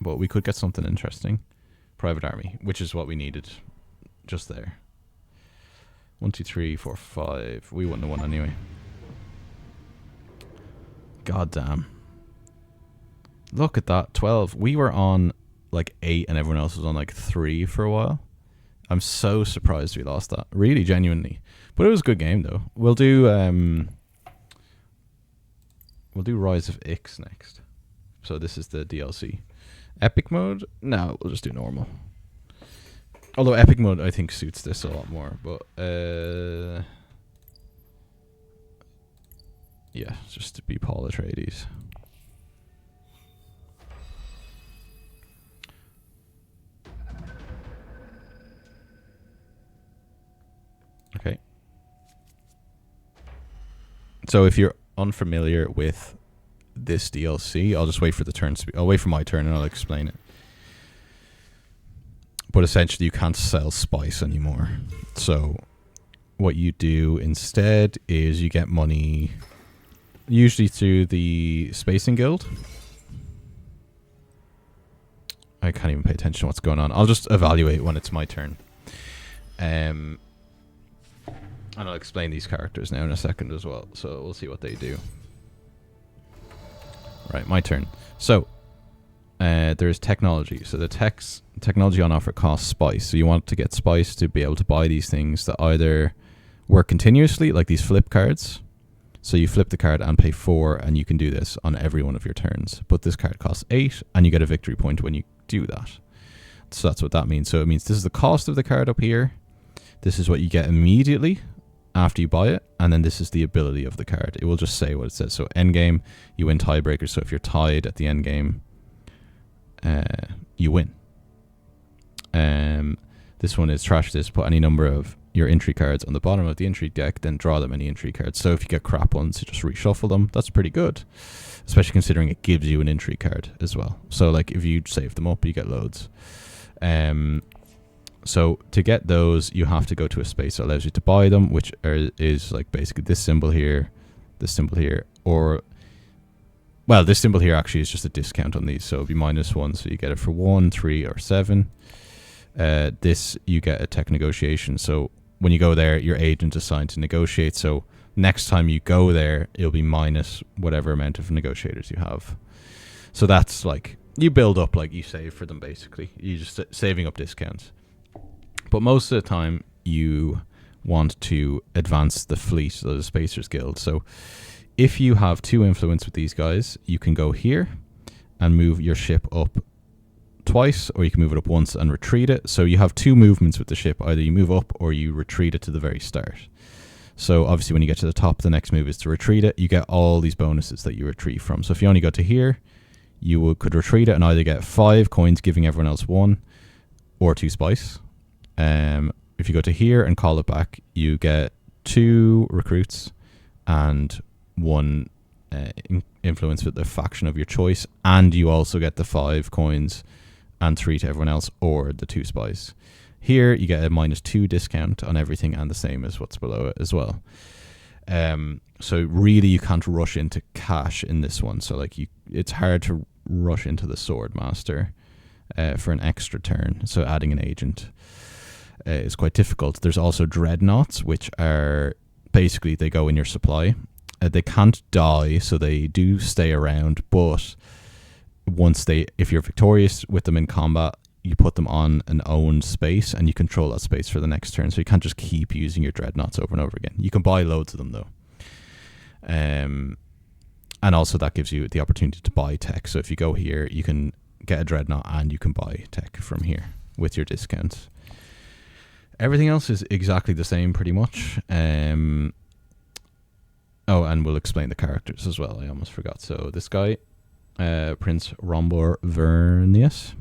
But we could get something interesting. Private army, which is what we needed just there. 1, 2, 3, 4, 5. We wouldn't have won anyway. God damn. Look at that. 12. We were on like 8 and everyone else was on like 3 for a while. I'm so surprised we lost that. Really, genuinely. But it was a good game though. We'll do Rise of Ix next. So this is the DLC. Epic mode? No, we'll just do normal. Although epic mode I think suits this a lot more, but yeah, just to be Paul Atreides. Okay. So if you're unfamiliar with this DLC, I'll just wait for the turn. I'll wait for my turn and I'll explain it. But essentially, you can't sell spice anymore. So what you do instead is you get money, usually through the Spacing Guild. I can't even pay attention to what's going on. I'll just evaluate when it's my turn. And I'll explain these characters now in a second as well. So we'll see what they do. Right, my turn. So there's technology. So the technology on offer costs spice. So you want to get spice to be able to buy these things that either work continuously, like these flip cards. So you flip the card and pay 4, and you can do this on every one of your turns. But this card costs 8, and you get a victory point when you do that. So that's what that means. So it means this is the cost of the card up here. This is what you get immediately after you buy it, and then this is the ability of the card. It will just say what it says. So end game, you win tiebreakers. So if you're tied at the end game, you win. This one is trash this. Put any number of your intrigue cards on the bottom of the intrigue deck, then draw them any intrigue cards. So if you get crap ones, you just reshuffle them. That's pretty good, especially considering it gives you an intrigue card as well. So like if you save them up, you get loads. So to get those, you have to go to a space that allows you to buy them, which is like basically this symbol here, or well, this symbol here actually is just a discount on these, so it'll be -1, so you get it for 1, 3, or 7. This you get a tech negotiation, so when you go there, your agent is assigned to negotiate. So next time you go there, it'll be minus whatever amount of negotiators you have. So that's like you build up, like you save for them basically. You just saving up discounts. But most of the time, you want to advance the fleet of the Spacers Guild. So if you have 2 influence with these guys, you can go here and move your ship up twice, or you can move it up once and retreat it. So you have 2 movements with the ship. Either you move up or you retreat it to the very start. So obviously when you get to the top, the next move is to retreat it. You get all these bonuses that you retreat from. So if you only go to here, you could retreat it and either get 5 coins, giving everyone else 1, or 2 spice. If you go to here and call it back, you get 2 recruits and 1 influence with the faction of your choice, and you also get the 5 coins and 3 to everyone else, or the 2 spice. Here you get a -2 discount on everything, and the same as what's below it as well. So really you can't rush into cash in this one. So like it's hard to rush into the Sword Master for an extra turn. So adding an agent is quite difficult. There's also dreadnoughts, which are basically they go in your supply. They can't die, so they do stay around, but if you're victorious with them in combat, you put them on an owned space and you control that space for the next turn. So you can't just keep using your dreadnoughts over and over again. You can buy loads of them though. And also that gives you the opportunity to buy tech. So if you go here, you can get a dreadnought and you can buy tech from here with your discounts. Everything else is exactly the same, pretty much. Oh, and we'll explain the characters as well. I almost forgot. So this guy, Prince Rombor Vernius,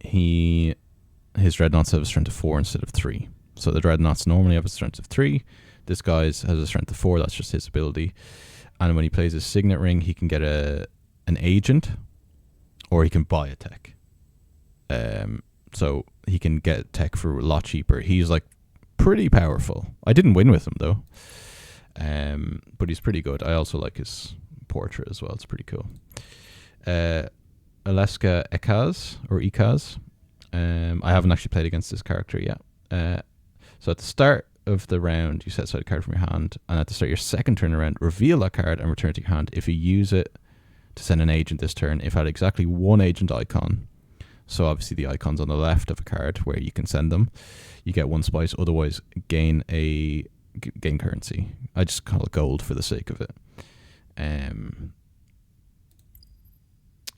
his dreadnoughts have a strength of 4 instead of 3. So the dreadnoughts normally have a strength of 3. This guy's has a strength of 4. That's just his ability. And when he plays his signet ring, he can get an agent, or he can buy a tech. So he can get tech for a lot cheaper. He's like pretty powerful. I didn't win with him though. But he's pretty good. I also like his portrait as well. It's pretty cool. Aleska Ekaz. I haven't actually played against this character yet. So at the start of the round, you set aside a card from your hand, and at the start of your second turn around, reveal that card and return it to your hand. If you use it to send an agent this turn, if it had exactly one agent icon, so obviously the icon's on the left of a card where you can send them, you get 1 spice. Otherwise, gain currency. I just call it gold for the sake of it.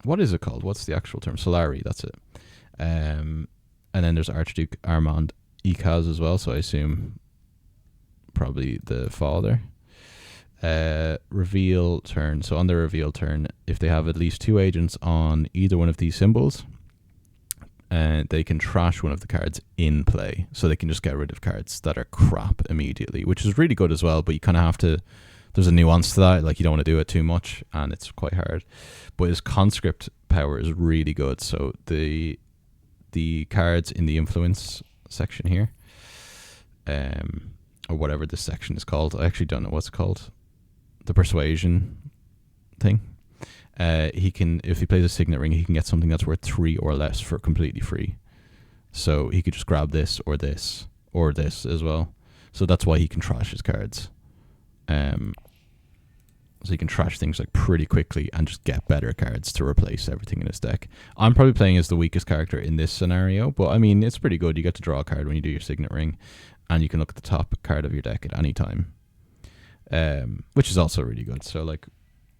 What is it called? What's the actual term? Solari, that's it. And then there's Archduke Armand Ekaz as well, so I assume probably the father. Reveal turn. So on the reveal turn, if they have at least 2 agents on either one of these symbols, they can trash one of the cards in play. So they can just get rid of cards that are crap immediately, which is really good as well, but you kind of have to, there's a nuance to that, like you don't want to do it too much, and it's quite hard. But his conscript power is really good. So the cards in the influence section here, or whatever this section is called, I actually don't know what's called, the persuasion thing. He can, if he plays a signet ring, he can get something that's worth 3 or less for completely free. So he could just grab this or this or this as well. So that's why he can trash his cards. So he can trash things like pretty quickly and just get better cards to replace everything in his deck. I'm probably playing as the weakest character in this scenario, but I mean, it's pretty good. You get to draw a card when you do your signet ring, and you can look at the top card of your deck at any time, which is also really good. So like,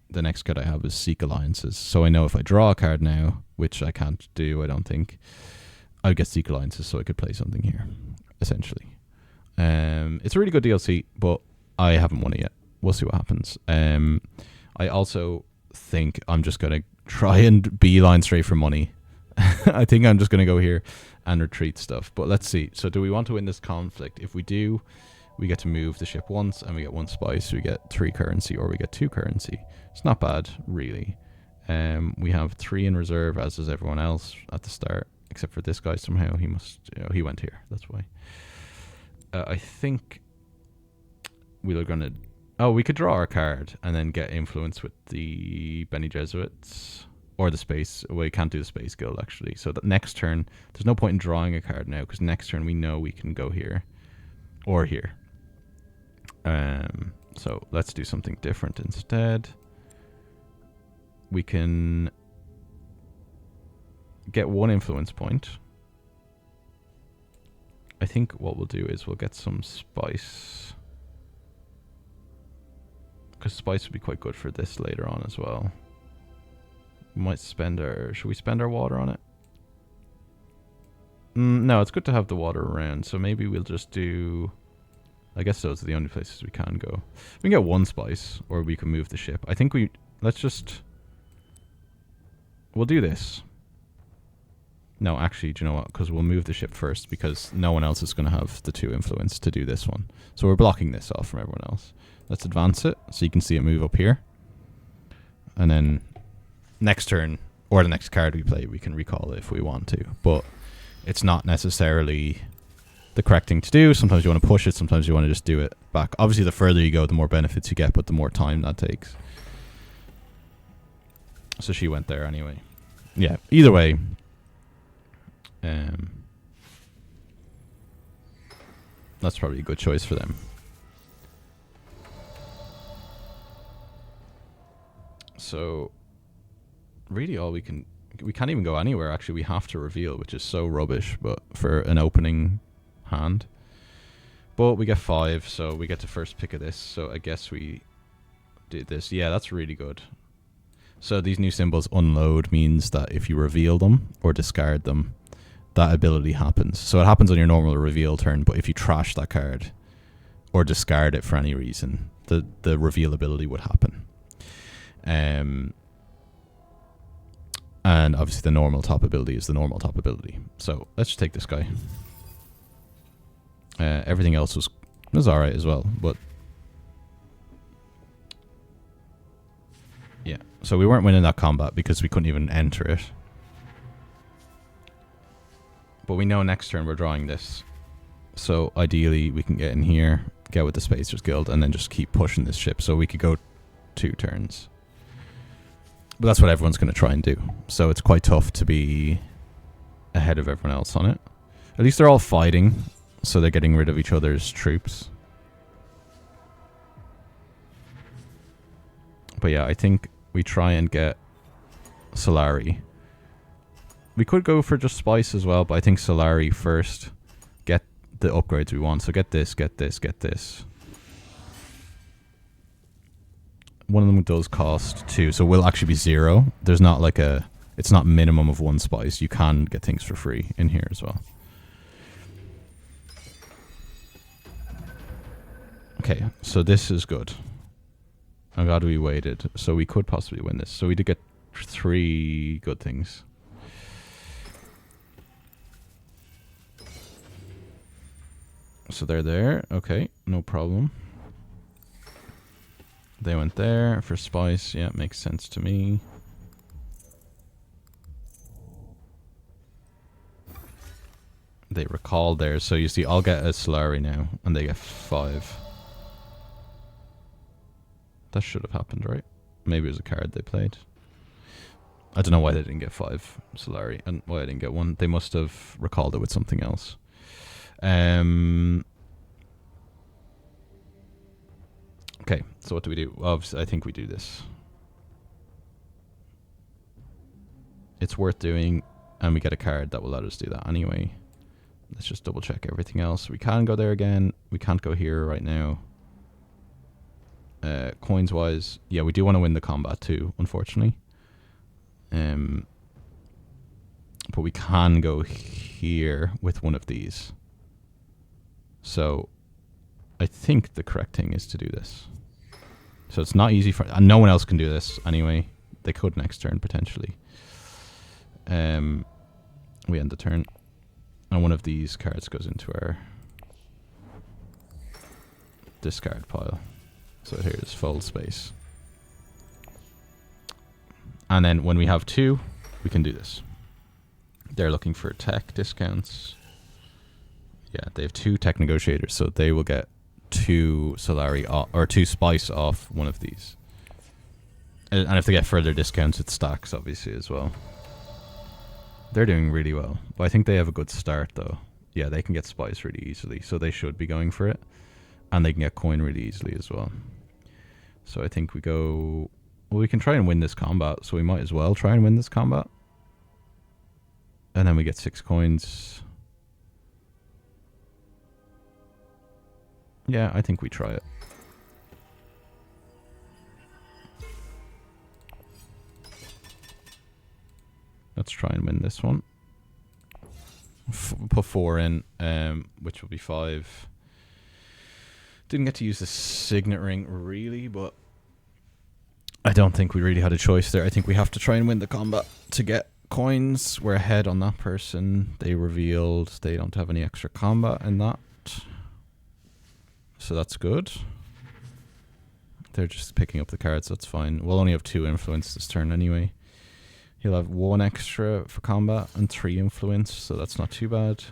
the next card I have is Seek Alliances. So I know if I draw a card now, which I can't do, I don't think, I'll get Seek Alliances so I could play something here, essentially. It's a really good DLC, but I haven't won it yet. We'll see what happens. I also think I'm just going to try and beeline straight for money. I think I'm just going to go here and retreat stuff. But let's see. So do we want to win this conflict? If we do, we get to move the ship once and we get 1 spice. We get 3 currency, or we get 2 currency. It's not bad, really. We have 3 in reserve, as does everyone else at the start, except for this guy. Somehow he went here. That's why. I think we are going to... Oh, we could draw our card and then get influence with the Bene Gesserits or the space. Well, we can't do the space guild, actually. So that next turn, there's no point in drawing a card now, because next turn we know we can go here or here. So let's do something different instead. We can get 1 influence point. I think what we'll do is we'll get some spice, because spice would be quite good for this later on as well. We might spend our... Should we spend our water on it? No, it's good to have the water around. So maybe we'll just do... I guess those are the only places we can go. We can get 1 spice, or we can move the ship. I think we... Let's just... We'll do this. No, actually, do you know what? Because we'll move the ship first, because no one else is going to have the 2 influence to do this one. So we're blocking this off from everyone else. Let's advance it so you can see it move up here. And then next turn, or the next card we play, we can recall it if we want to. But it's not necessarily the correct thing to do. Sometimes you want to push it, sometimes you want to just do it back. Obviously, the further you go, the more benefits you get, but the more time that takes. So she went there anyway. Yeah, either way. That's probably a good choice for them. So really all we can't even go anywhere. Actually, we have to reveal, which is so rubbish, but for an opening hand. But we get 5, so we get to first pick of this. So I guess we did this. Yeah, that's really good. So these new symbols unload means that if you reveal them or discard them, that ability happens. So it happens on your normal reveal turn, but if you trash that card or discard it for any reason, the reveal ability would happen. And obviously the normal top ability is the normal top ability. So let's just take this guy. Everything else was alright as well, but yeah. So we weren't winning that combat because we couldn't even enter it. But we know next turn we're drawing this. So ideally we can get in here, get with the Spacers Guild, and then just keep pushing this ship. So we could go 2 turns. But that's what everyone's going to try and do. So it's quite tough to be ahead of everyone else on it. At least they're all fighting, so they're getting rid of each other's troops. But yeah, I think we try and get Solari. We could go for just Spice as well, but I think Solari first. Get the upgrades we want. So get this, get this, get this. One of them does cost 2, so will actually be 0. There's not like a... It's not minimum of 1 spice. You can get things for free in here as well. Okay, so this is good. I'm glad we waited. So we could possibly win this. So we did get 3 good things. So they're there. Okay, no problem. They went there for spice. Yeah, makes sense to me. They recalled theirs. So you see, I'll get a Solari now, and they get 5. That should have happened, right? Maybe it was a card they played. I don't know why they didn't get 5 Solari, and why I didn't get 1. They must have recalled it with something else. Okay, so what do we do? Obviously, I think we do this. It's worth doing, and we get a card that will let us do that anyway. Let's just double check everything else. We can go there again. We can't go here right now. Coins wise, yeah, we do want to win the combat too, unfortunately. But we can go here with one of these. So I think the correct thing is to do this. So it's not easy for... And no one else can do this anyway. They could next turn, potentially. We end the turn. And one of these cards goes into our discard pile. So here's full space. And then when we have 2, we can do this. They're looking for tech discounts. Yeah, they have 2 tech negotiators, so they will get 2 Solari or 2 spice off one of these. And if they get further discounts, it stacks obviously as well. They're doing really well, but I think they have a good start though. Yeah, they can get spice really easily, so they should be going for it, and they can get coin really easily as well. So I think we go. Well, we can try and win this combat, so we might as well try and win this combat, and then we get 6 coins. Yeah, I think we try it. Let's try and win this one. Put 4 in, which will be 5. Didn't get to use the signet ring really, but I don't think we really had a choice there. I think we have to try and win the combat to get coins. We're ahead on that person. They revealed they don't have any extra combat in that. So that's good. They're just picking up the cards, that's fine. We'll only have 2 influence this turn anyway. He'll have 1 extra for combat and 3 influence, so that's not too bad.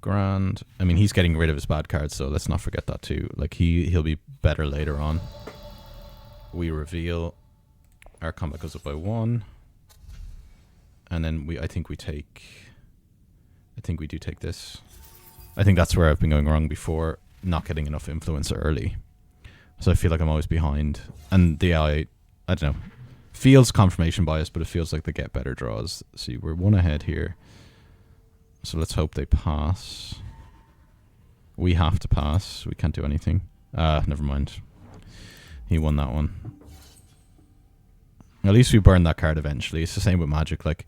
Grand. I mean, he's getting rid of his bad cards, so let's not forget that too. Like, he'll be better later on. We reveal. Our combat goes up by 1. And then I think we do take this. I think that's where I've been going wrong before, not getting enough influence early. So I feel like I'm always behind. And the AI, I don't know, feels confirmation bias, but it feels like they get better draws. See, we're 1 ahead here. So let's hope they pass. We have to pass. We can't do anything. Never mind. He won that one. At least we burned that card eventually. It's the same with Magic. Like,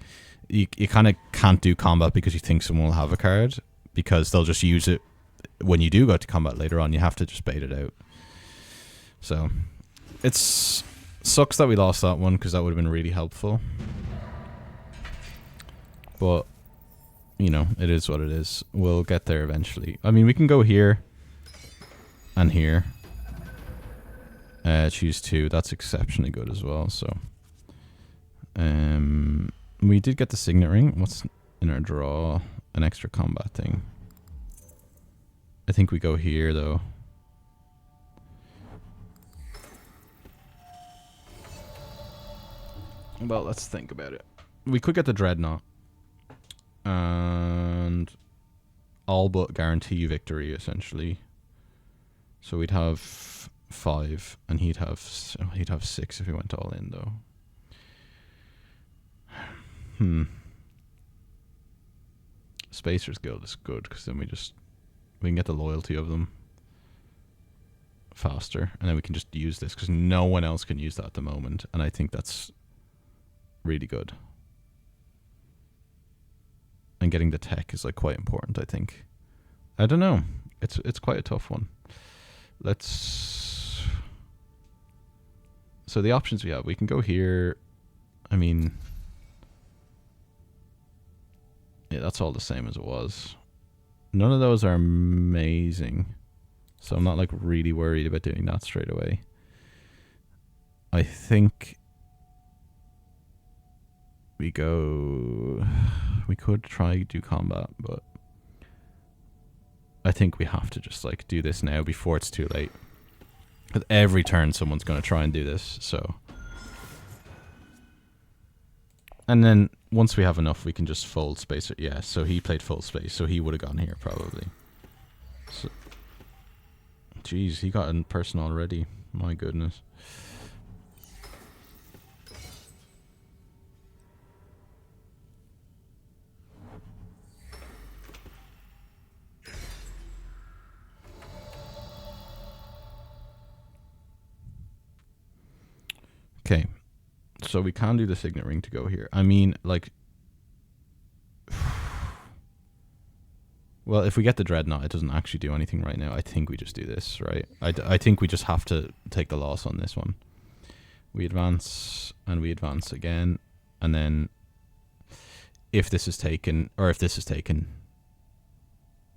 you kind of can't do combat because you think someone will have a card, because they'll just use it when you do go to combat later on. You have to just bait it out. So it's sucks that we lost that one, because that would have been really helpful. But you know, it is what it is. We'll get there eventually. I mean, we can go here and here. Choose 2. That's exceptionally good as well. So we did get the signet ring. What's in our draw? An extra combat thing. I think we go here though. Well, let's think about it. We could get the dreadnought and all but guarantee victory essentially. So we'd have 5, and he'd have 6 if he went all in though. Spacer's Guild is good, because then we can get the loyalty of them faster, and then we can just use this, because no one else can use that at the moment, and I think that's really good. And getting the tech is like quite important, I think. I don't know. It's quite a tough one. So the options we have, we can go here. I mean, yeah, that's all the same as it was. None of those are amazing, so I'm not like really worried about doing that straight away. I think we could try do combat, but I think we have to just like do this now before it's too late. Because every turn someone's going to try and do this, so. And then once we have enough, we can just fold spacer. Yeah, so he played full space, so he would have gone here probably. So, jeez, he got a person already. My goodness. Okay, so we can do the signet ring to go here. I mean, like, well, if we get the dreadnought, it doesn't actually do anything right now. I think we just do this, right? I think we just have to take the loss on this one. We advance, and we advance again, and then if this is taken, or if this is taken,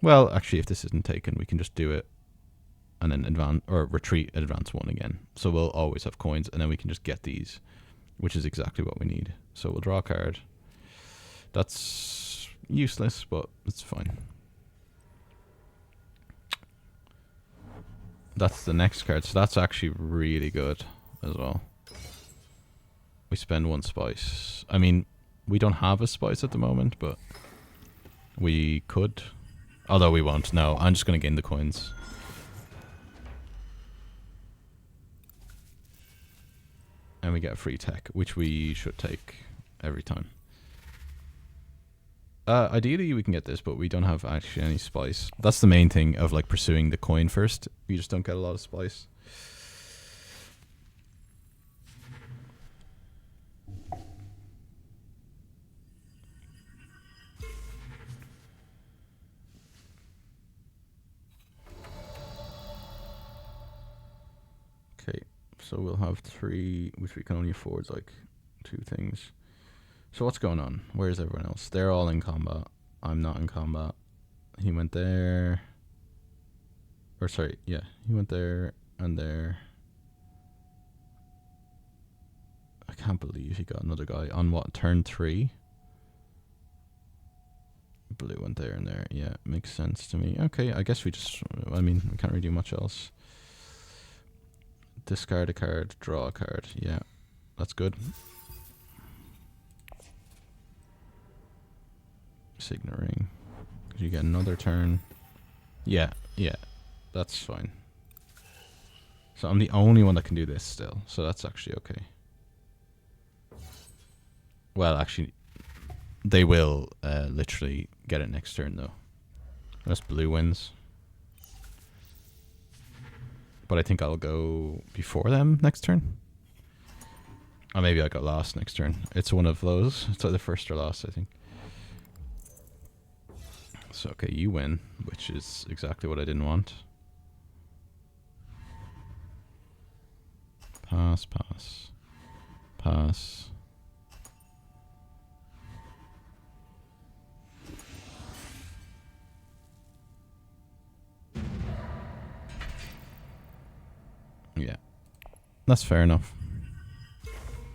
well, actually, if this isn't taken, we can just do it, and then advance, or retreat at advance 1 again. So we'll always have coins, and then we can just get these, which is exactly what we need. So we'll draw a card. That's useless, but it's fine. That's the next card, so that's actually really good as well. We spend 1 spice. I mean, we don't have a spice at the moment, but we could. Although we won't. No, I'm just going to gain the coins. And we get free tech, which we should take every time. Ideally, we can get this, but we don't have actually any spice. That's the main thing of like pursuing the coin first. You just don't get a lot of spice. Okay, so we'll have 3, which we can only afford like 2 things. So what's going on? Where's everyone else? They're all in combat. I'm not in combat. He went there. Or sorry, yeah. He went there and there. I can't believe he got another guy on what, turn 3? Blue went there and there. Yeah, makes sense to me. Okay, I guess we just, I mean, we can't really do much else. Discard a card, draw a card. Yeah, that's good. Signet ring. You get another turn. Yeah, yeah, that's fine. So I'm the only one that can do this still, so that's actually okay. Well, actually, they will literally get it next turn though. Unless blue wins. But I think I'll go before them next turn. Oh, maybe I got lost next turn. It's one of those. It's either first or last, I think. So, okay, you win, which is exactly what I didn't want. Pass, pass, pass. Yeah, that's fair enough.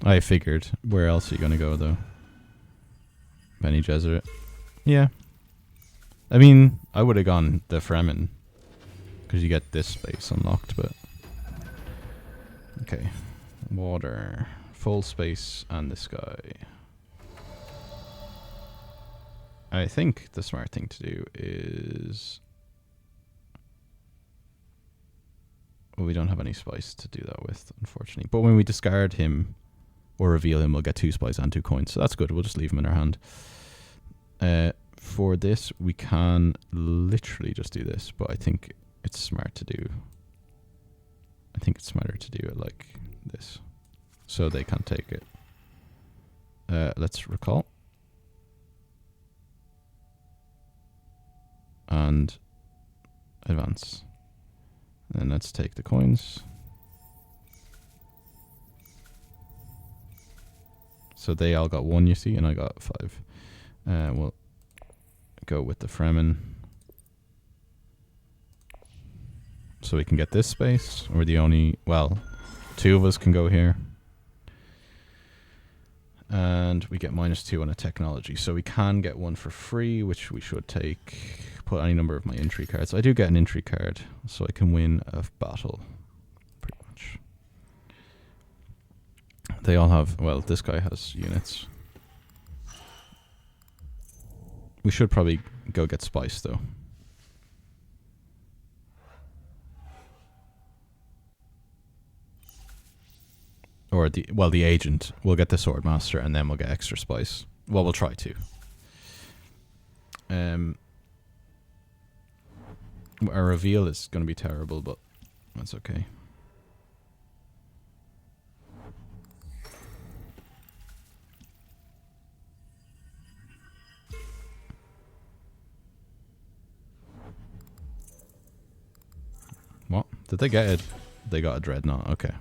I figured. Where else are you going to go, though? Bene Gesserit. Yeah. I mean, I would have gone the Fremen. Because you get this space unlocked, but... Okay. Water. Full space and this guy. I think the smart thing to do is... Well, we don't have any spice to do that with, unfortunately. But when we discard him or reveal him, we'll get 2 spice and 2 coins. So that's good. We'll just leave him in our hand. For this, we can literally just do this, but I think it's smart to do... I think it's smarter to do it like this. So they can't take it. Let's recall. And advance. And let's take the coins. So they all got 1, you see, and I got 5. We'll go with the Fremen. So we can get this space. We're the only... Well, 2 of us can go here. And we get -2 on a technology. So we can get 1 for free, which we should take. Put any number of my entry cards. I do get an entry card, so I can win a battle. Pretty much. They all have... Well, this guy has units. We should probably go get spice, though. Or the agent. We'll get the sword master and then we'll get extra spice. Well, we'll try to. Our reveal is going to be terrible, but that's okay. What? Did they get it? They got a dreadnought. Okay.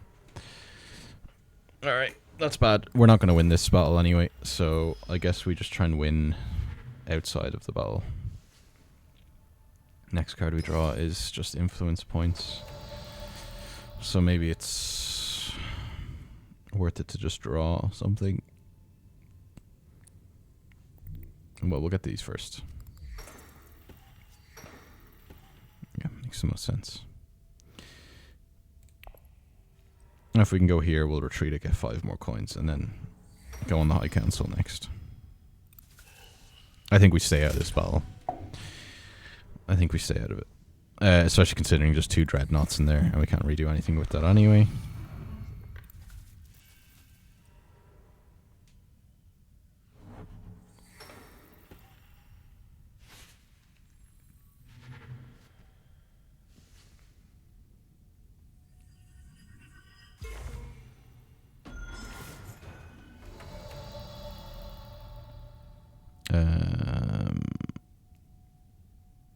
Alright, that's bad. We're not going to win this battle anyway, so I guess we just try and win outside of the battle. Next card we draw is just influence points. So maybe it's worth it to just draw something. Well, we'll get these first. Yeah, makes the most sense. If we can go here, we'll retreat it, get 5 more coins, and then go on the High Council next. I think we stay out of this battle. I think we stay out of it. Especially considering just 2 dreadnoughts in there, and we can't redo anything with that anyway.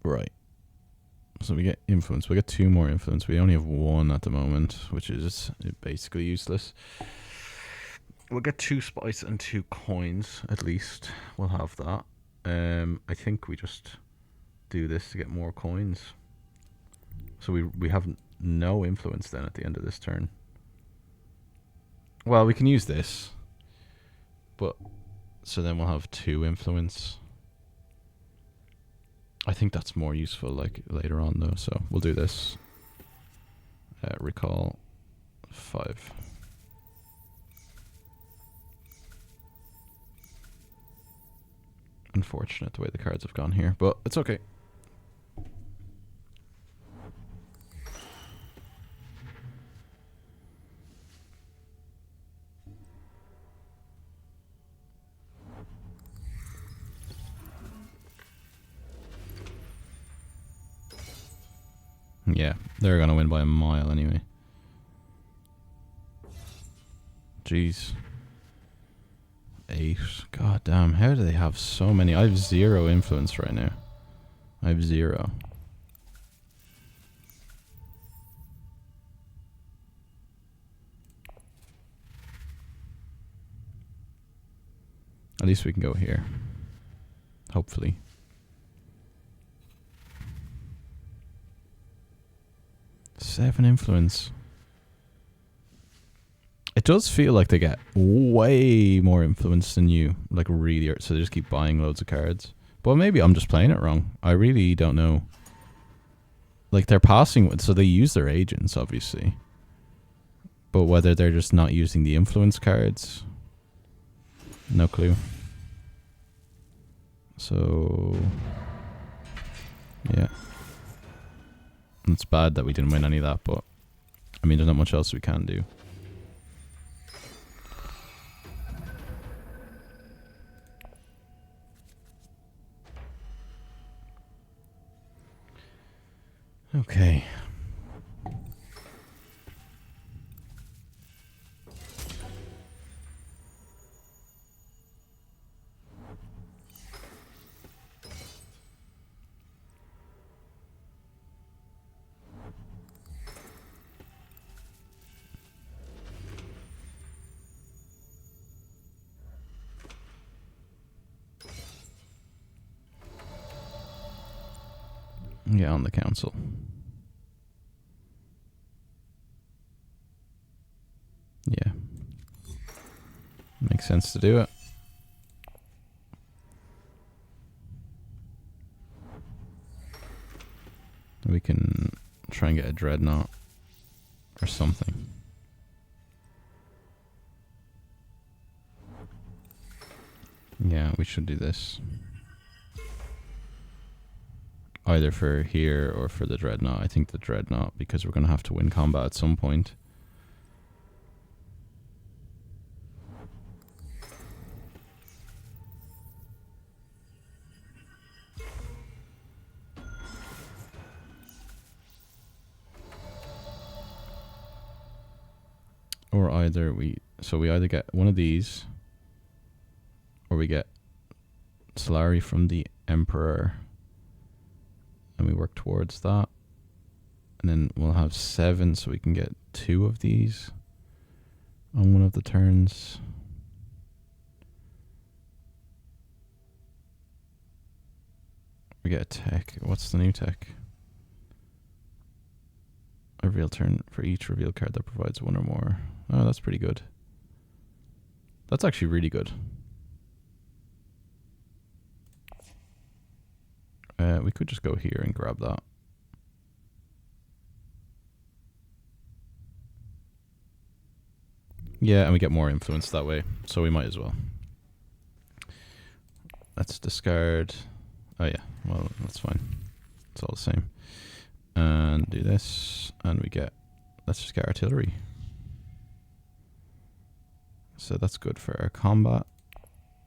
Right. So we get influence. We get 2 more influence. We only have 1 at the moment, which is basically useless. We'll get 2 spice and 2 coins, at least. We'll have that. I think we just do this to get more coins. So we have no influence then at the end of this turn. Well, we can use this. But, so then we'll have 2 influence. I think that's more useful like later on though, so we'll do this. Recall 5. Unfortunate the way the cards have gone here, but it's okay. Yeah, they're going to win by a mile anyway. Jeez. 8. God damn, how do they have so many? I have 0 influence right now. I have 0. At least we can go here. Hopefully. Seven influence. It does feel like they get way more influence than you. Like really, so they just keep buying loads of cards. But maybe I'm just playing it wrong. I really don't know. Like they're passing, so they use their agents, obviously. But whether they're just not using the influence cards, no clue. So, yeah. It's bad that we didn't win any of that, but I mean, there's not much else we can do. Okay. Yeah, on the council. Yeah. Makes sense to do it. We can try and get a dreadnought or something. Yeah, we should do this. Either for here or for the dreadnought. I think the dreadnought, because we're going to have to win combat at some point. Or either we either get one of these, or we get Solari from the Emperor, and we work towards that. And then we'll have 7, so we can get 2 of these on one of the turns. We get a tech. What's the new tech? A reveal turn for each reveal card that provides 1 or more. Oh, that's pretty good. That's actually really good. We could just go here and grab that. Yeah, and we get more influence that way, so we might as well. Let's discard. Oh yeah, well, that's fine. It's all the same. And do this, and we get, let's just get artillery. So that's good for our combat.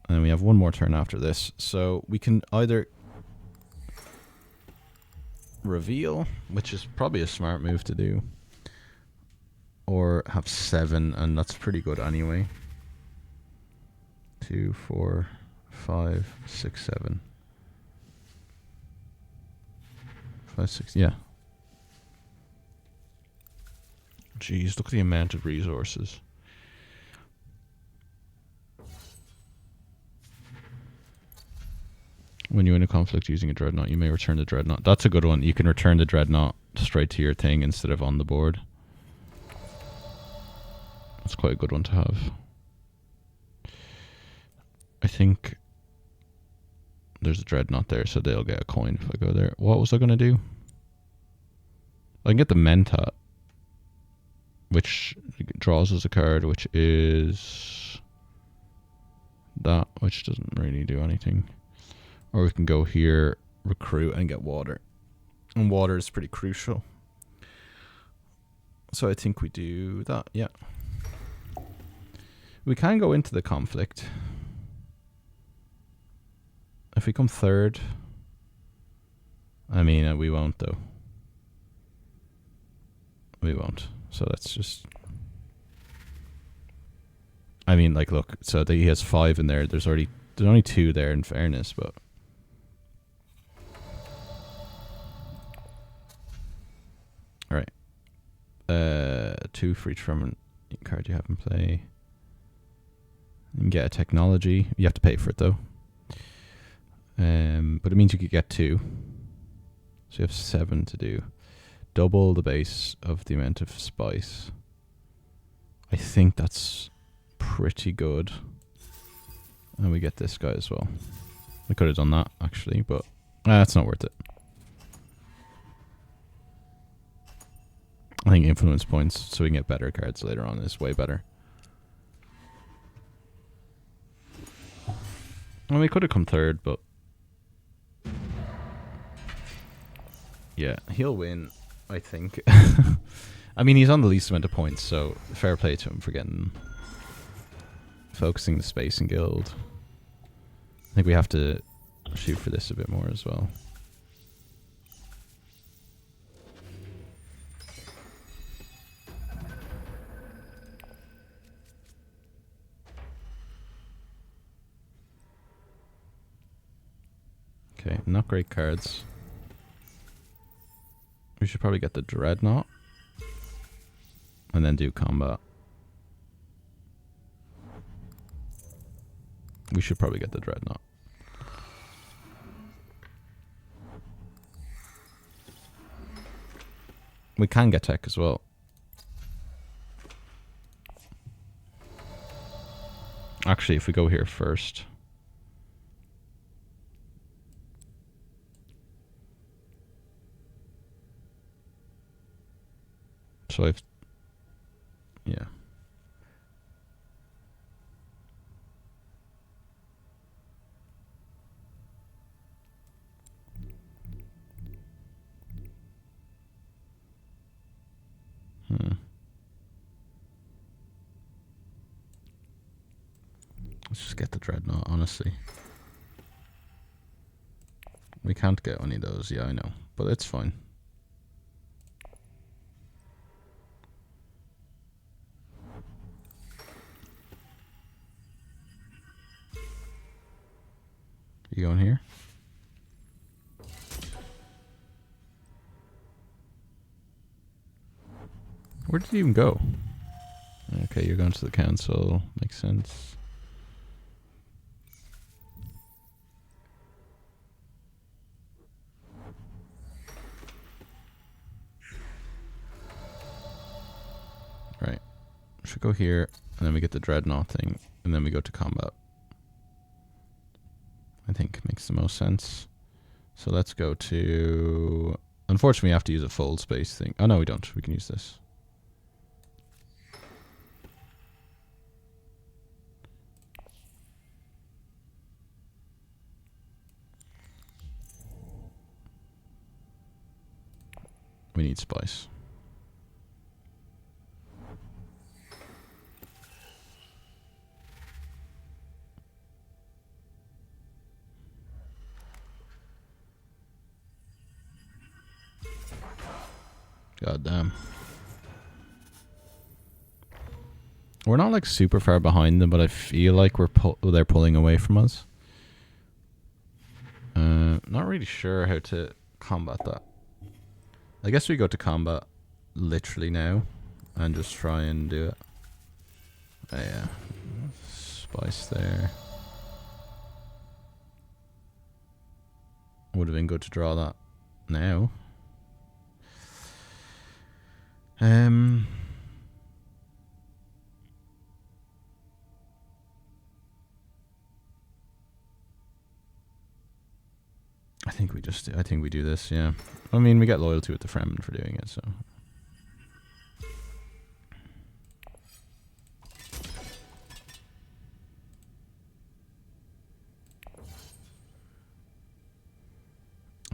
And then we have one more turn after this. So we can either reveal, which is probably a smart move to do, or have 7, and that's pretty good anyway. 2, 4, 5, 6, 7. 5, 6, yeah. Jeez, look at the amount of resources. When you're in a conflict using a dreadnought, you may return the dreadnought. That's a good one. You can return the dreadnought straight to your thing instead of on the board. That's quite a good one to have. I think there's a dreadnought there, so they'll get a coin if I go there. What was I going to do? I can get the Mentat, which draws us a card, which is that, which doesn't really do anything. Or we can go here, recruit, and get water. And water is pretty crucial. So I think we do that, yeah. We can go into the conflict. If we come 3rd, I mean, we won't though. We won't. So let's just... I mean, like, look, so he has 5 in there. There's only 2 there in fairness, but all right. 2 for each from a card you have in play. You can get a technology. You have to pay for it though. But it means you could get 2. So you have 7 to do. Double the base of the amount of spice. I think that's pretty good. And we get this guy as well. I could have done that actually, but it's not worth it. I think influence points so we can get better cards later on is way better. Well, we could have come third, but yeah, he'll win, I think. I mean, he's on the least amount of points, so fair play to him for focusing the space and guild. I think we have to shoot for this a bit more as well. Okay, not great cards. We should probably get the Dreadnought. And then do combat. We should probably get the Dreadnought. We can get tech as well. Actually, if we go here first. So I've... Yeah. Let's just get the Dreadnought, honestly. We can't get any of those, yeah, I know. But it's fine. You going here? Where did you even go? Okay, you're going to the council. Makes sense. Right. Should go here, and then we get the Dreadnought thing, and then we go to combat. I think makes the most sense. So let's go to... Unfortunately, we have to use a fold space thing. Oh, no, we don't. We can use this. We need spice. God damn. We're not like super far behind them, but I feel like they're pulling away from us. Not really sure how to combat that. I guess we go to combat literally now and just try and do it. Oh yeah. Spice there. Would have been good to draw that now. I think we do this, yeah. I mean, we get loyalty with the Fremen for doing it, so.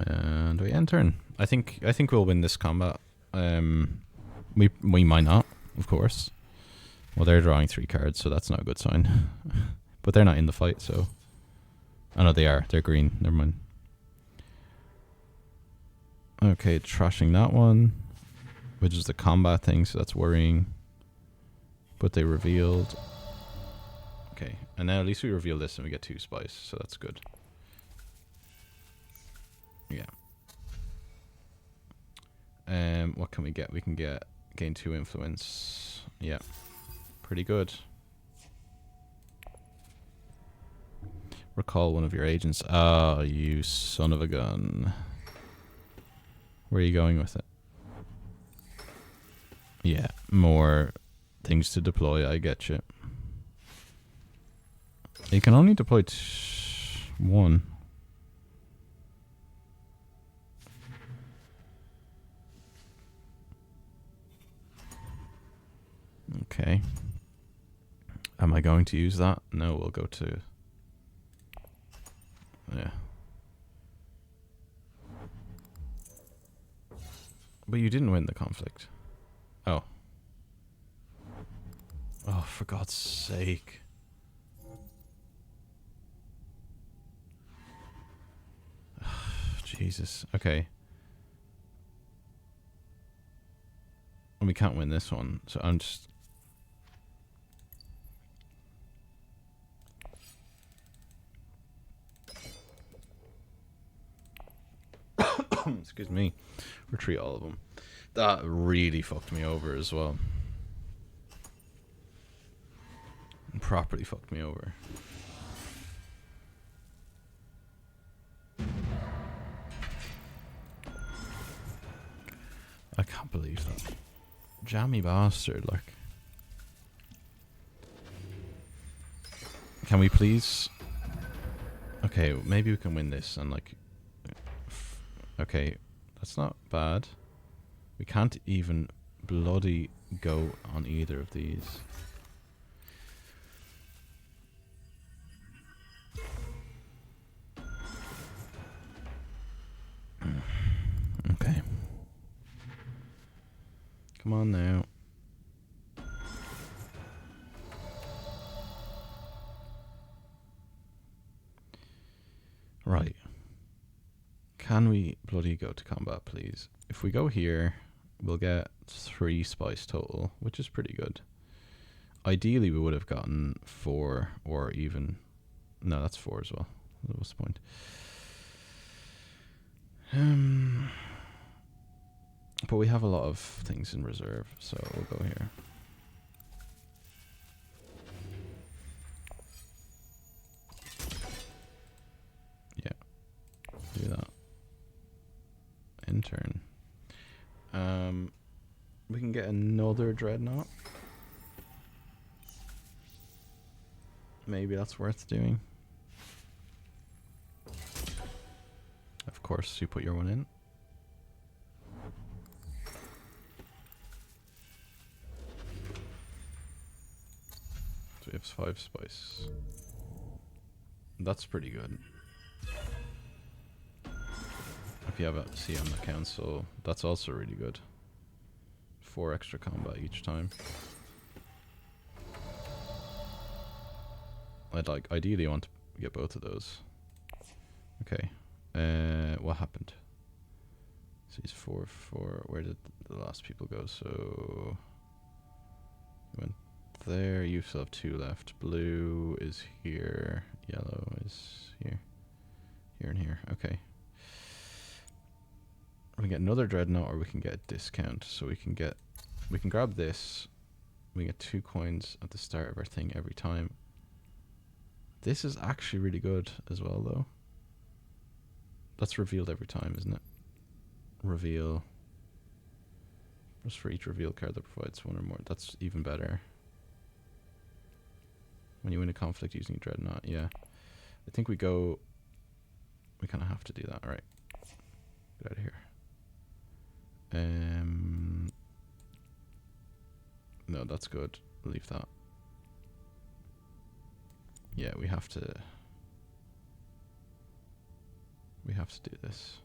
And we end turn. I think we'll win this combat. We might not, of course. Well, they're drawing 3 cards, so that's not a good sign. But they're not in the fight, so. Oh no, they are. They're green. Never mind. Okay, trashing that one, which is the combat thing, so that's worrying. But they revealed. And now at least we reveal this and we get 2 spice, so that's good. Yeah. What can we get? We can gain 2 influence. Yeah. Pretty good. Recall one of your agents. Oh, you son of a gun. Where are you going with it? Yeah, more things to deploy, I get you. You can only deploy 1. Okay. Am I going to use that? No, we'll go to... Yeah. But you didn't win the conflict. Oh. Oh, for God's sake. Jesus. Okay. And we can't win this one, so I'm just... Excuse me. Retreat all of them. That really fucked me over as well. Properly fucked me over. I can't believe that. Jammy bastard, like. Can we please... Okay, maybe we can win this and like... Okay, that's not bad. We can't even bloody go on either of these. Okay. Come on now. Right. Can we bloody go to combat, please? If we go here, we'll get 3 spice total, which is pretty good. Ideally, we would have gotten 4 or even... No, that's 4 as well. What's the point? But we have a lot of things in reserve, so we'll go here. Yeah, do that. In turn. We can get another dreadnought. Maybe that's worth doing. Of course, you put your one in. So we have 5 spice. That's pretty good. If you have a C on the council, that's also really good. 4 extra combat each time. I'd like, ideally I want to get both of those. Okay. What happened? So he's 4, where did the last people go? So he went there, you still have 2 left. Blue is here, yellow is here. Here and here, okay. We can get another dreadnought or we can get a discount. So we can grab this. We get 2 coins at the start of our thing every time. This is actually really good as well though. That's revealed every time, isn't it? Reveal. Just for each reveal card that provides 1 or more. That's even better. When you win a conflict using a dreadnought, yeah. I think we kind of have to do that. Alright. Get out of here. No, that's good. Leave that. Yeah, we have to do this.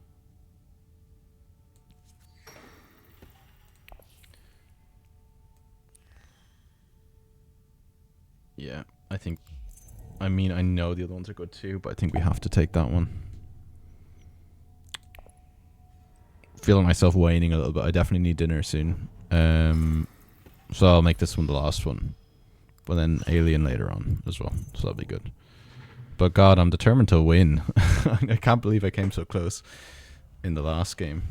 Yeah, I mean, I know the other ones are good too, but I think we have to take that one. Feeling myself waning a little bit. I definitely need dinner soon. So I'll make this one the last one. but then alien later on as well, so that'll be good. But God, I'm determined to win. I can't believe I came so close in the last game.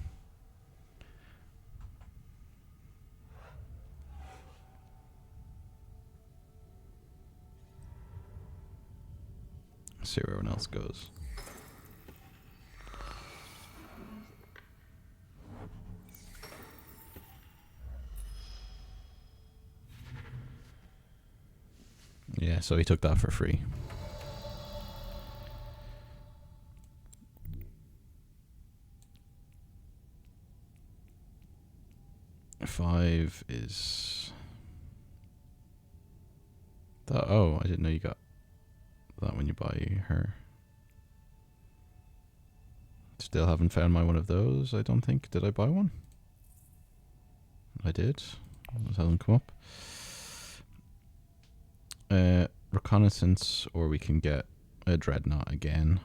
Let's see where everyone else goes. Yeah, so he took that for free. Five is that. Oh, I didn't know you got that when you buy her. Still haven't found my one of those, I don't think. Did I buy one? I did. It hasn't come up. Reconnaissance, or we can get a dreadnought again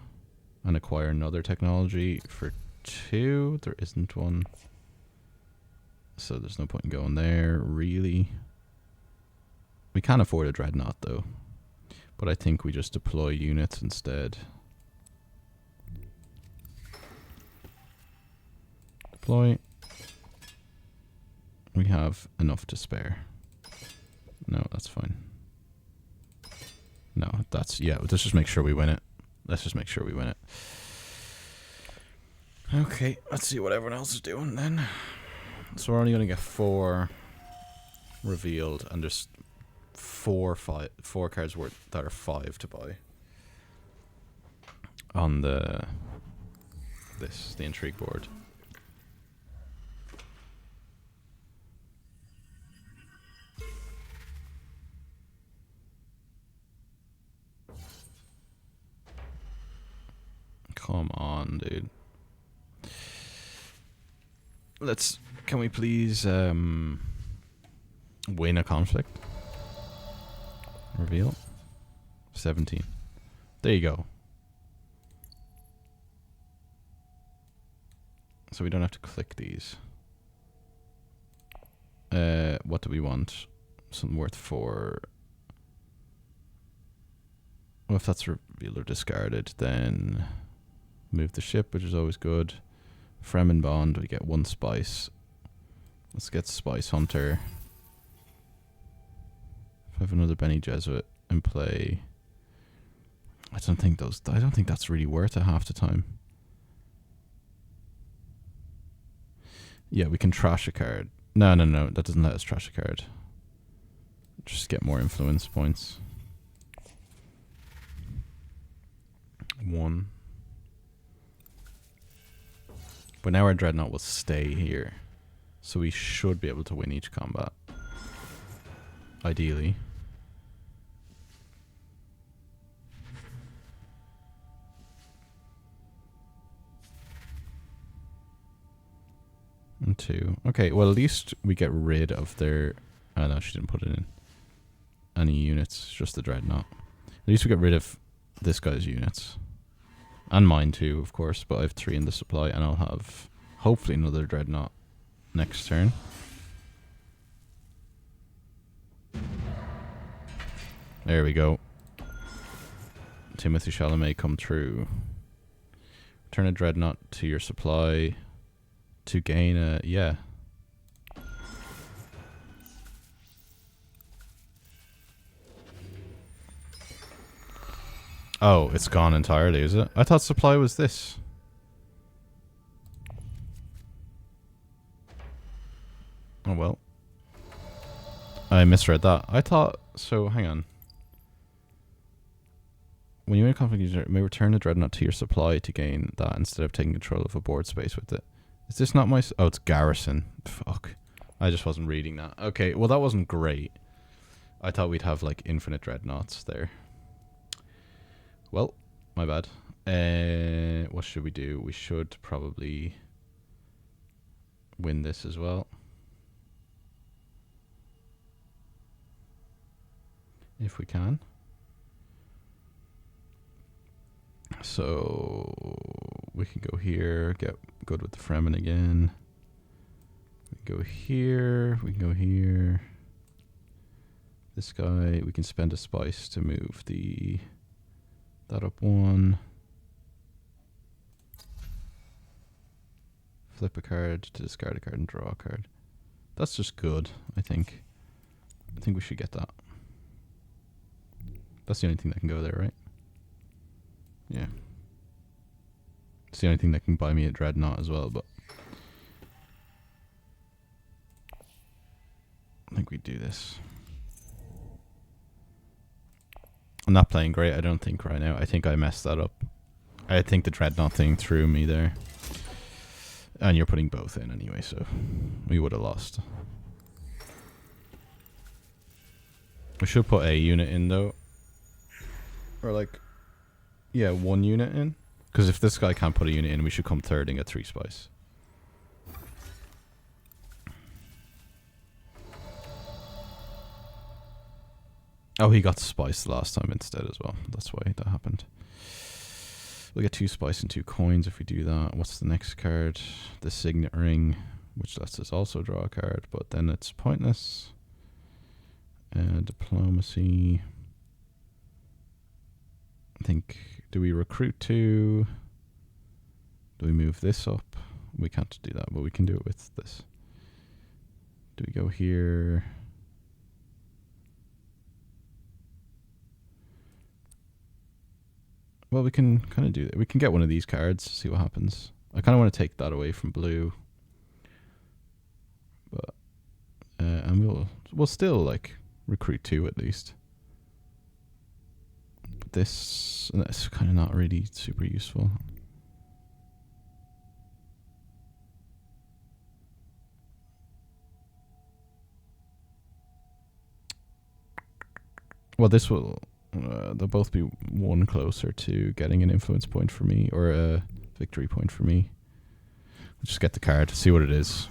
and acquire another technology for 2. There isn't one, so there's no point in going there, really. We can't afford a dreadnought though, but I think we just deploy units instead. Deploy. We have enough to spare. No, that's fine. No, that's, yeah, let's just make sure we win it. Let's just make sure we win it. Okay, let's see what everyone else is doing then. So we're only going to get 4 revealed, and there's 4 cards worth that are 5 to buy on the intrigue board. Come on, dude. Can we please win a conflict? Reveal 17. There you go. So we don't have to click these. What do we want? Something worth 4. Well, if that's revealed or discarded, then move the ship, which is always good. Fremen Bond, we get 1 spice. Let's get Spice Hunter. If I have another Bene Gesserit in play, I don't think that's really worth it half the time. Yeah, we can trash a card. No, that doesn't let us trash a card. Just get more influence points. 1. But now our dreadnought will stay here, so we should be able to win each combat. Ideally. And 2. Okay, well at least we get rid of their... Oh no, she didn't put it in. Any units, just the dreadnought. At least we get rid of this guy's units. And mine too, of course, but I have 3 in the supply, and I'll have hopefully another dreadnought next turn. There we go. Timothy Chalamet come through. Turn a dreadnought to your supply to gain a... yeah. Oh, it's gone entirely, is it? I thought supply was this. Oh well. I misread that. I thought... So, hang on. When you win a conflict, you may return a dreadnought to your supply to gain that instead of taking control of a board space with it. Is this not my... Oh, it's Garrison. Fuck. I just wasn't reading that. Okay, well that wasn't great. I thought we'd have like infinite dreadnoughts there. Well, my bad. What should we do? We should probably win this as well. If we can. So we can go here, get good with the Fremen again. We can go here, we can go here. This guy, we can spend a spice to move that up 1. Flip a card to discard a card and draw a card. That's just good, I think. I think we should get that. That's the only thing that can go there, right? Yeah. It's the only thing that can buy me a Dreadnought as well, but I think we do this. I'm not playing great, I don't think, right now. I think I messed that up. I think the Dreadnought thing threw me there. And you're putting both in anyway, so we would have lost. We should put a unit in, though. Or like, yeah, 1 unit in. Because if this guy can't put a unit in, we should come third and get 3 spice. Oh, he got spice last time instead as well. That's why that happened. We'll get 2 spice and 2 coins if we do that. What's the next card? The Signet Ring, which lets us also draw a card, but then it's pointless. Diplomacy. I think, do we recruit 2? Do we move this up? We can't do that, but we can do it with this. Do we go here? Well, we can kind of do that. We can get one of these cards, see what happens. I kind of want to take that away from blue. But, and we'll still, like, recruit 2 at least. But this is kind of not really super useful. Well, this will... they'll both be 1 closer to getting an influence point for me, or a victory point for me. We'll just get the card, see what it is.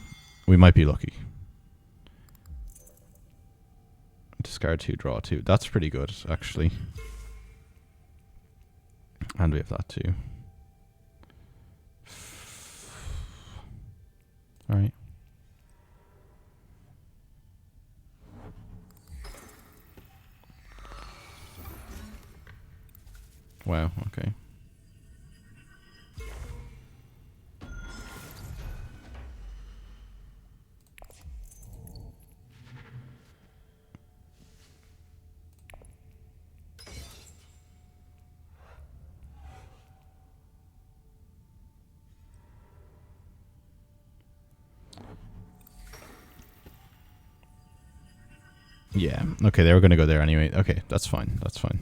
We might be lucky. Discard 2, draw 2. That's pretty good, actually. And we have that too. Alright. Wow, okay. Yeah, okay, they were going to go there anyway. Okay, that's fine, that's fine.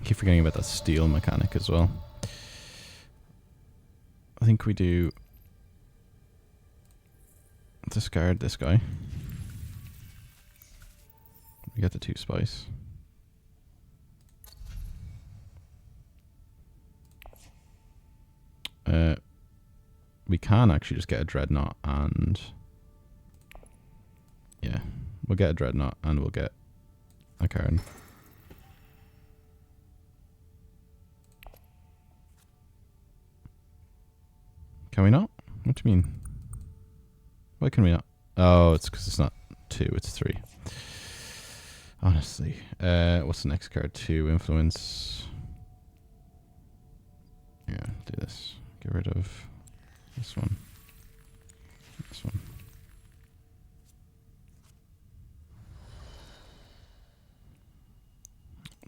I keep forgetting about that steel mechanic as well. I think we do discard this guy. We get the 2 spice. We can actually just get a Dreadnought and... yeah, we'll get a Dreadnought and we'll get a card. Can we not? What do you mean? Why can we not? Oh, it's because it's not 2, it's 3. Honestly. What's the next card? 2, influence. Yeah, do this. Get rid of this one. This one.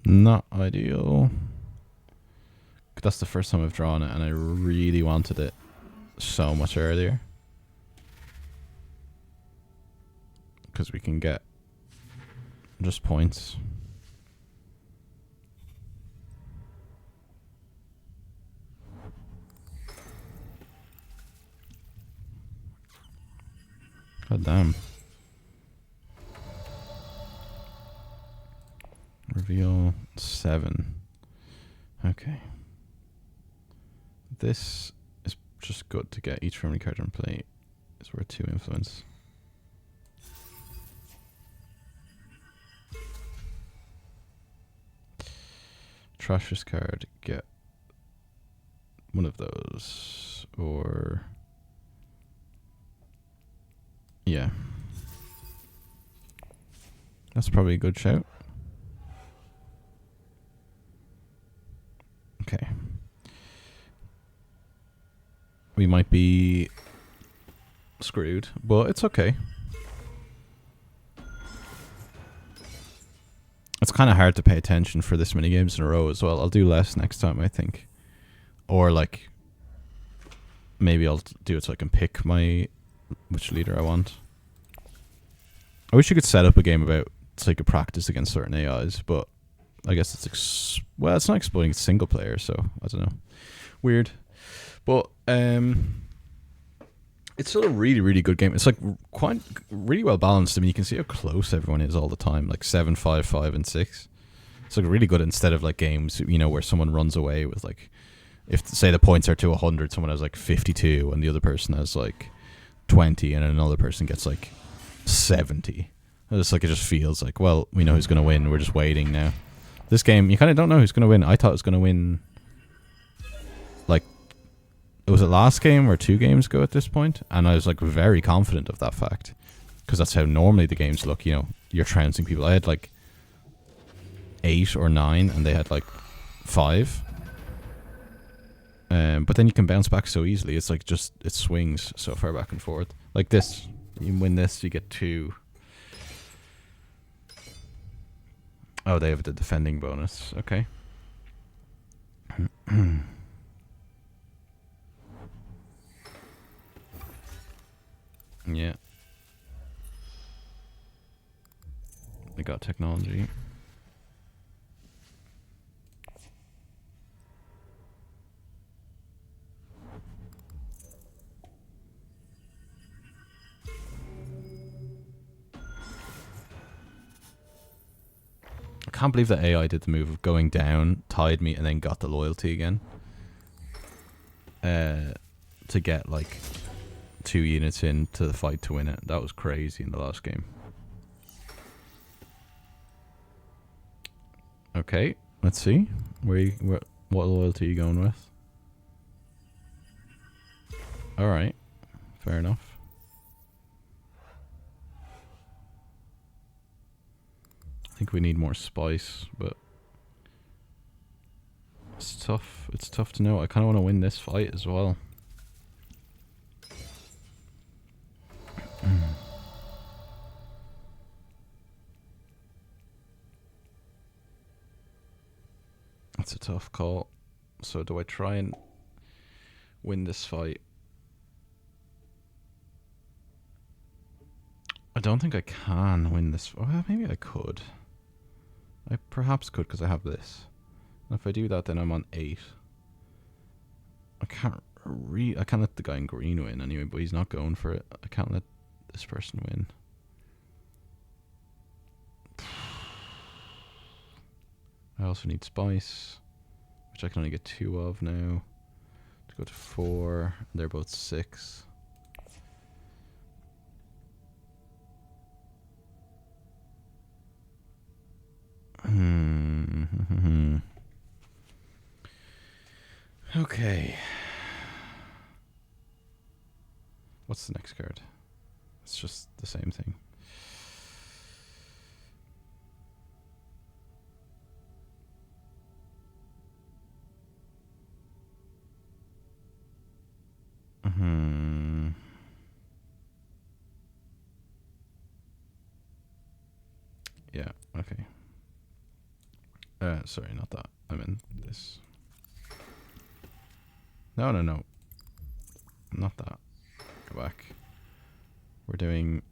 Not ideal. That's the first time I've drawn it and I really wanted it so much earlier. Because we can get just points. God damn. Reveal 7. Okay. This is just good to get each friendly card on play. Is worth 2 influence. trash this card, get one of those, or yeah, that's probably a good shout. Okay, we might be screwed, but it's okay. It's kind of hard to pay attention for this many games in a row as well. I'll do less next time, I think. Or like, maybe I'll do it so I can pick which leader I want. I wish you could set up a game about so you could practice against certain AIs, but I guess it's well, it's not exploiting, it's single player, so I don't know. Weird. But it's still a really, really good game. It's like quite really well balanced. I mean, you can see how close everyone is all the time, like 7, 5, 5, and 6. It's like really good instead of like games, you know, where someone runs away with like, if say the points are to 100, someone has like 52 and the other person has like 20 and another person gets like 70. It's like, it just feels like, well, we know who's going to win. We're just waiting now. This game, you kind of don't know who's going to win. I thought it was going to win like, was it last game or 2 games ago at this point? And I was like very confident of that fact, because that's how normally the games look. You know, you're trouncing people. I had like 8 or 9 and they had like 5. But then you can bounce back so easily. It's like just, it swings so far back and forth. Like this, you win this, you get 2. Oh, they have the defending bonus. Okay. Yeah. They got technology. I can't believe that AI did the move of going down, tied me, and then got the loyalty again. To get like 2 units into the fight to win it. That was crazy in the last game. Okay, let's see. What loyalty are you going with? Alright, fair enough. I think we need more spice, but it's tough. It's tough to know. I kind of want to win this fight as well. It's a tough call. So do I try and win this fight? I don't think I can win this. Well, maybe I could. I perhaps could, because I have this. And if I do that, then I'm on 8. I can't let the guy in green win anyway, but he's not going for it. I can't let this person win. I also need spice, which I can only get 2 of now. To go to 4. They're both 6. Okay. What's the next card? It's just the same thing. Yeah, okay. Sorry, not that. I meant this. No. Not that. Go back. We're doing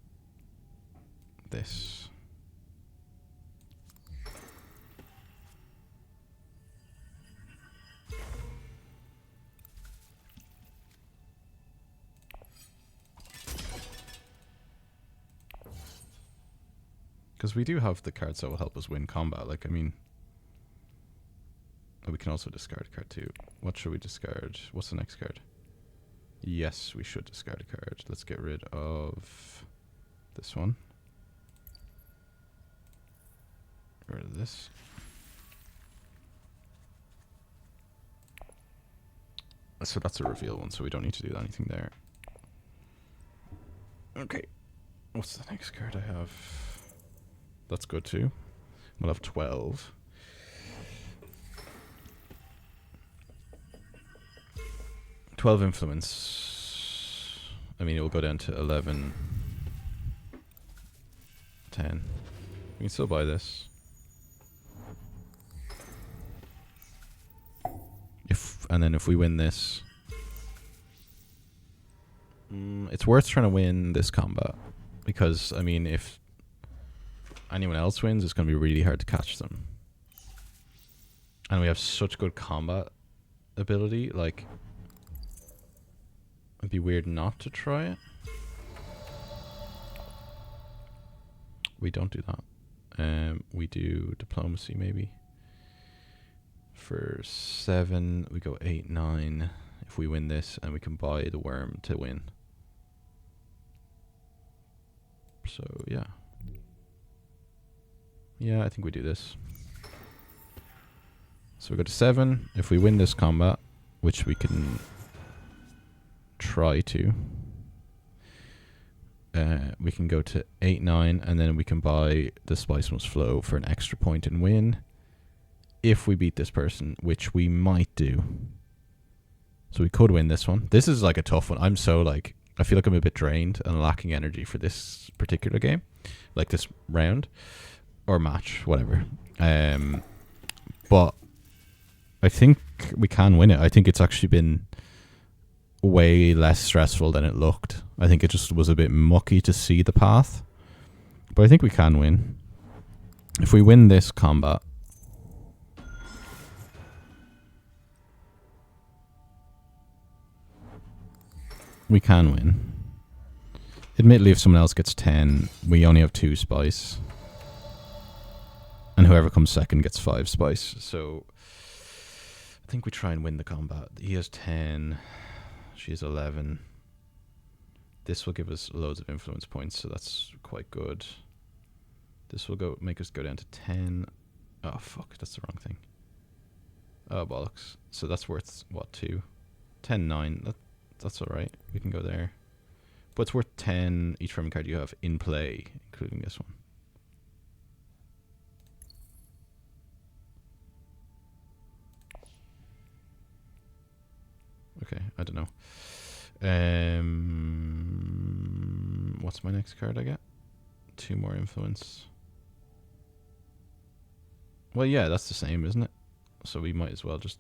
this. Because we do have the cards that will help us win combat. Like, I mean, we can also discard a card too. What should we discard? What's the next card? Yes, we should discard a card. Let's get rid of this one. Get rid of this. So that's a reveal one, so we don't need to do anything there. Okay. What's the next card I have? That's good too. We'll have 12. Influence. I mean, it will go down to 11. 10. We can still buy this. And then if we win this, it's worth trying to win this combat, because I mean, if anyone else wins, it's going to be really hard to catch them. And we have such good combat ability, like it'd be weird not to try it. We don't do that. We do diplomacy maybe. For 7, we go 8, 9. If we win this, and we can buy the worm to win. So yeah. Yeah, I think we do this. So we go to 7. If we win this combat, which we can try to, we can go to 8, 9, and then we can buy the Spice Must Flow for an extra point and win. If we beat this person, which we might do. So we could win this one. This is like a tough one. I feel like I'm a bit drained and lacking energy for this particular game. Like this round. Or match, whatever. But I think we can win it. I think it's actually been way less stressful than it looked. I think it just was a bit mucky to see the path. But I think we can win. If we win this combat, we can win. Admittedly, if someone else gets 10, we only have 2 spice. And whoever comes second gets 5 spice. So I think we try and win the combat. He has 10. She has 11. This will give us loads of influence points, so that's quite good. This will make us go down to 10. Oh, fuck. That's the wrong thing. Oh, bollocks. So that's worth, what, 2? 10, 9. That's alright. We can go there. But it's worth 10 each farming card you have in play, including this one. Okay, I don't know. What's my next card I get? 2 more influence. Well, yeah, that's the same, isn't it? So we might as well just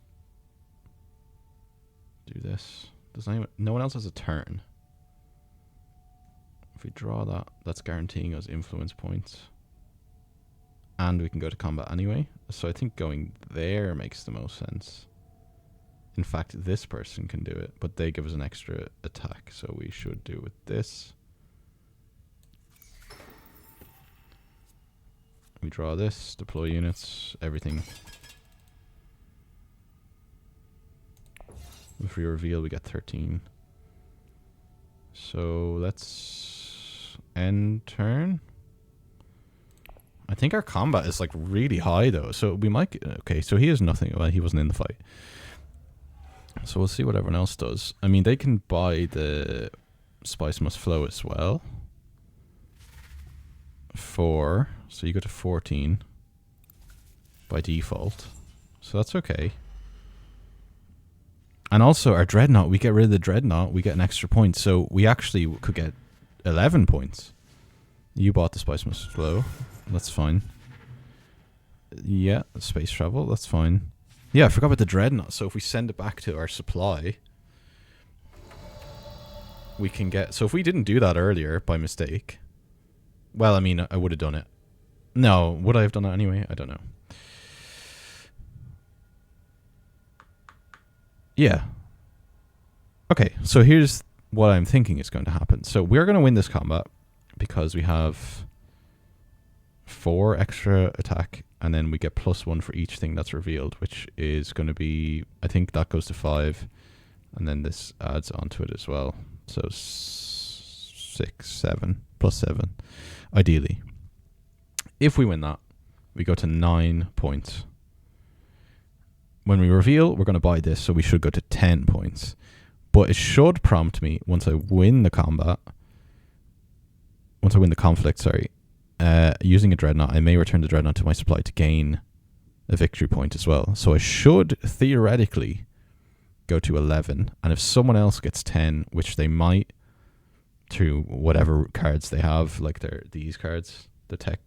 do this. No one else has a turn. If we draw that, that's guaranteeing us influence points. And we can go to combat anyway. So I think going there makes the most sense. In fact, this person can do it, but they give us an extra attack, so we should do it with this. We draw this, deploy units, everything. If we reveal, we get 13. So let's end turn. I think our combat is like really high though, so we might get, okay, so he has nothing. Well, he wasn't in the fight. So we'll see what everyone else does. I mean, they can buy the Spice Must Flow as well. 4. So you go to 14 by default. So that's okay. And also our Dreadnought, we get rid of the Dreadnought, we get an extra point. So we actually could get 11 points. You bought the Spice Must Flow. That's fine. Yeah, space travel, that's fine. Yeah, I forgot about the Dreadnought. So if we send it back to our supply, we can get... So if we didn't do that earlier by mistake... Well, I mean, I would have done it. No, would I have done that anyway? I don't know. Yeah. Okay, so here's what I'm thinking is going to happen. So we're going to win this combat because we have 4 extra attack, and then we get +1 for each thing that's revealed, which is going to be, I think that goes to 5, and then this adds onto it as well. So 6, 7, +7, ideally. If we win that, we go to 9 points. when we reveal, we're going to buy this, so we should go to 10 points. But it should prompt me once I win the combat. Once I win the conflict, sorry. Using a dreadnought, I may return the dreadnought to my supply to gain a victory point as well. So I should theoretically go to 11. And if someone else gets 10, which they might, through whatever cards they have, like these cards, the tech,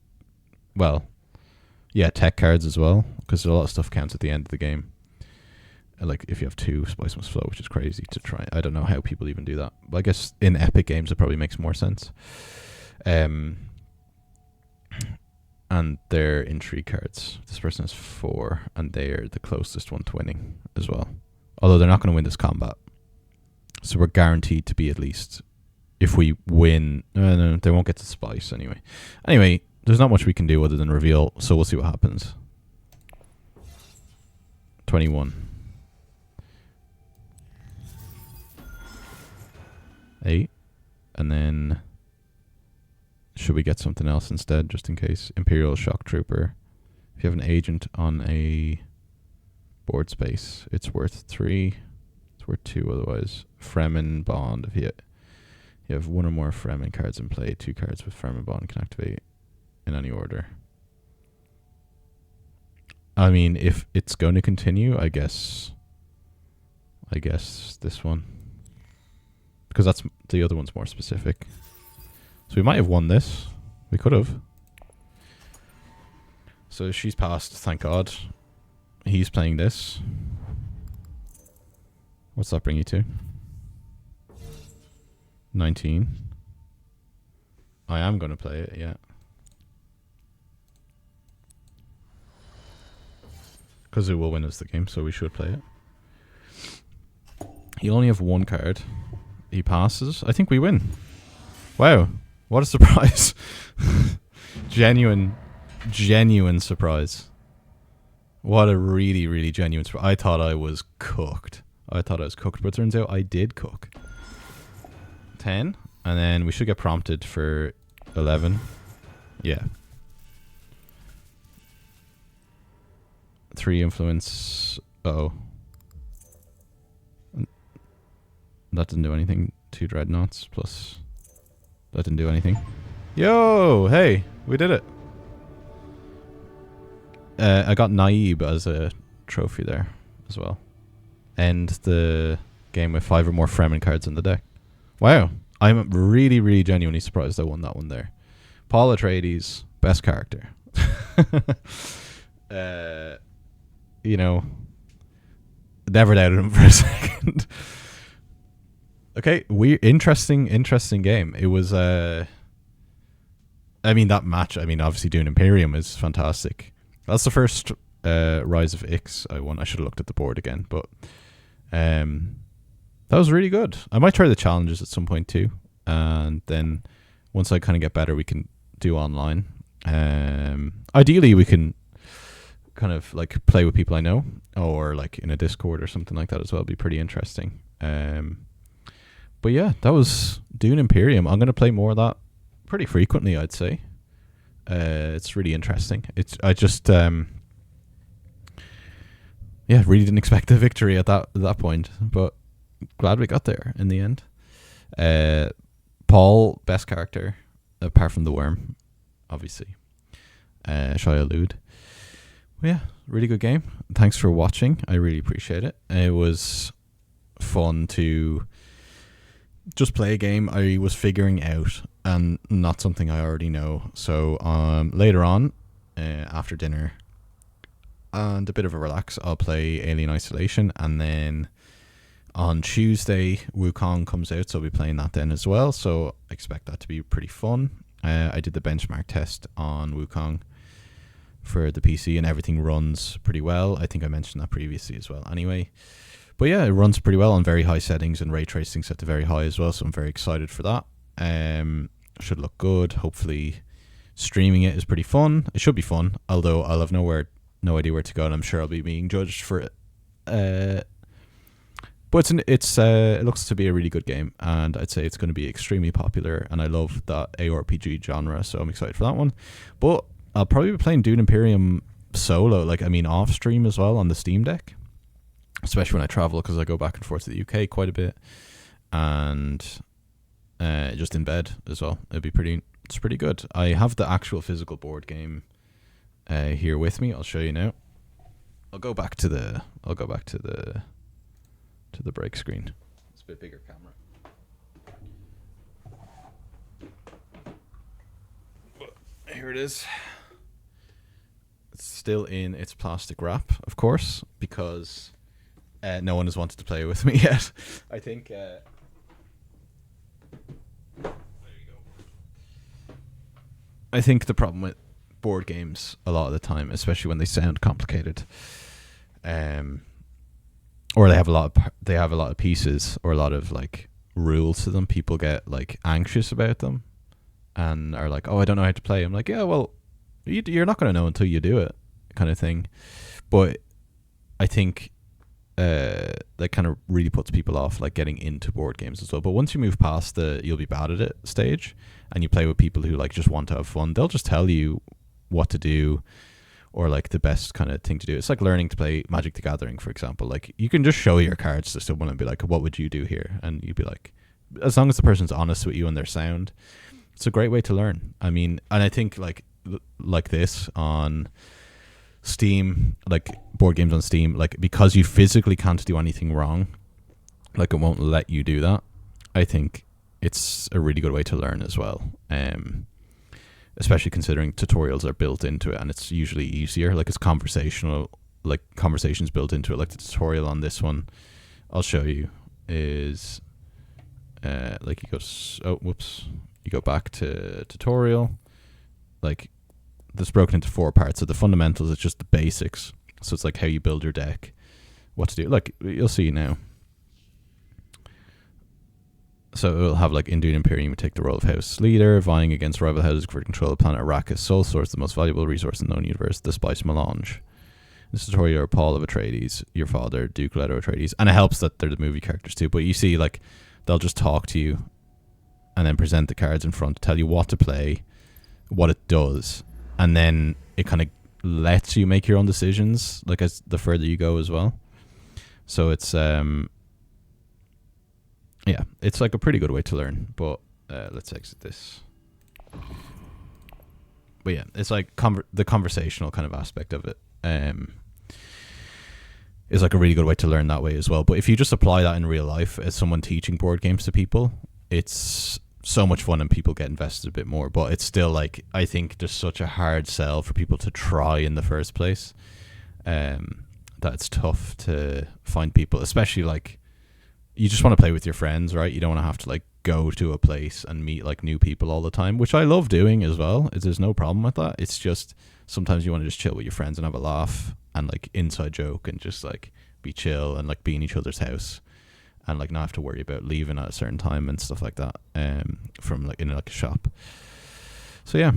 tech cards as well, because a lot of stuff counts at the end of the game. Like if you have 2, Spice Must Flow, which is crazy to try. I don't know how people even do that. But I guess in epic games it probably makes more sense. And they're intrigue cards. This person has 4, and they're the closest one to winning as well. Although they're not going to win this combat. So we're guaranteed to be at least, if we win, no, they won't get to Spice anyway. Anyway, there's not much we can do other than reveal, so we'll see what happens. 21. 8. And then should we get something else instead, just in case? Imperial Shock Trooper. If you have an agent on a board space, it's worth 3. It's worth 2 otherwise. Fremen Bond. If you have 1 or more Fremen cards in play, 2 cards with Fremen Bond can activate in any order. I mean, if it's going to continue, I guess this one. Because that's the other one's more specific. So we might have won this. We could have. So she's passed, thank God. He's playing this. What's that bring you to? 19. I am going to play it, yeah. Because it will win us the game, so we should play it. He only have 1 card. He passes. I think we win. Wow. What a surprise. Genuine surprise. What a really, really genuine surprise. I thought I was cooked. But it turns out I did cook. 10. And then we should get prompted for 11. Yeah. 3 influence. Uh-oh. That didn't do anything. 2 dreadnoughts plus... That didn't do anything. Yo! Hey! We did it! I got Naib as a trophy there as well. End the game with 5 or more Fremen cards in the deck. Wow! I'm really, really genuinely surprised I won that one there. Paul Atreides, best character. You know, never doubted him for a second. Okay, interesting game. It was, I mean, that match, obviously Dune Imperium is fantastic. That's the first Rise of Ix I won. I should have looked at the board again, but that was really good. I might try the challenges at some point too, and then once I kind of get better, we can do online. Ideally, we can kind of like play with people I know, or like in a Discord or something like that as well. It'd be pretty interesting. But yeah, that was Dune Imperium. I'm going to play more of that pretty frequently, I'd say. It's really interesting. I just really didn't expect a victory at that point, but glad we got there in the end. Paul, best character, apart from the worm, obviously. Shia Lud. Well, yeah, really good game. Thanks for watching. I really appreciate it. It was fun to just play a game I was figuring out and not something I already know. So later on, after dinner and a bit of a relax, I'll play Alien Isolation, and then on Tuesday Wukong comes out, so I'll be playing that then as well. So I expect that to be pretty fun. I did the benchmark test on Wukong for the PC and everything runs pretty well. I think I mentioned that previously as well. Anyway, but yeah, it runs pretty well on very high settings, and ray tracing set to very high as well, so I'm very excited for that. Should look good. Hopefully streaming it is pretty fun. It should be fun, although I'll have no idea where to go, and I'm sure I'll be being judged for it. But it looks to be a really good game, and I'd say it's going to be extremely popular, and I love that ARPG genre, so I'm excited for that one. But I'll probably be playing Dune Imperium solo, off stream as well on the Steam Deck. especially when I travel, because I go back and forth to the UK quite a bit, and just in bed as well. It's pretty good. I have the actual physical board game here with me. I'll show you now. I'll go back to the break screen. It's a bit bigger camera. Here it is. It's still in its plastic wrap, of course, because no one has wanted to play with me yet. I think. There you go. I think the problem with board games a lot of the time, especially when they sound complicated, or they have a lot of pieces or a lot of like rules to them, people get like anxious about them and are like, oh, I don't know how to play. I'm like, yeah, well, you're not going to know until you do it, kind of thing. But I think that kind of really puts people off like getting into board games as well. But once you move past the you'll be bad at it stage and you play with people who like just want to have fun, they'll just tell you what to do or like the best kind of thing to do. It's like learning to play Magic the Gathering, for example. Like you can just show your cards to someone and be like, what would you do here? And you'd be like, as long as the person's honest with you and their sound, it's a great way to learn. I mean, and I think like this on Steam, like board games on Steam, like because you physically can't do anything wrong, like it won't let you do that. I think it's a really good way to learn as well. Especially considering tutorials are built into it and it's usually easier. Like it's conversational, like conversations built into it. Like the tutorial on this one, I'll show you, is like you go back to tutorial, like that's broken into 4 parts. So the fundamentals, it's just the basics. So it's like how you build your deck, what to do. Like you'll see now. So it'll have like in Dune Imperium, you take the role of house leader, vying against rival houses for control of the planet Arrakis, soul source, the most valuable resource in the known universe, the spice melange. This tutorial are Paul of Atreides, your father, Duke Leto Atreides, and it helps that they're the movie characters too. But you see, like they'll just talk to you, and then present the cards in front, tell you what to play, what it does, and then it kind of lets you make your own decisions, like as the further you go as well. So it's yeah, it's like a pretty good way to learn. But let's exit this. But yeah, it's like the conversational kind of aspect of it is like a really good way to learn that way as well. But if you just apply that in real life as someone teaching board games to people, it's so much fun and people get invested a bit more. But it's still like, I think there's such a hard sell for people to try in the first place, that it's tough to find people, especially like you just want to play with your friends, right? You don't want to have to like go to a place and meet like new people all the time, which I love doing as well. There's no problem with that. It's just sometimes you want to just chill with your friends and have a laugh and like inside joke and just like be chill and like be in each other's house and like not have to worry about leaving at a certain time and stuff like that, from like in like a shop. So yeah,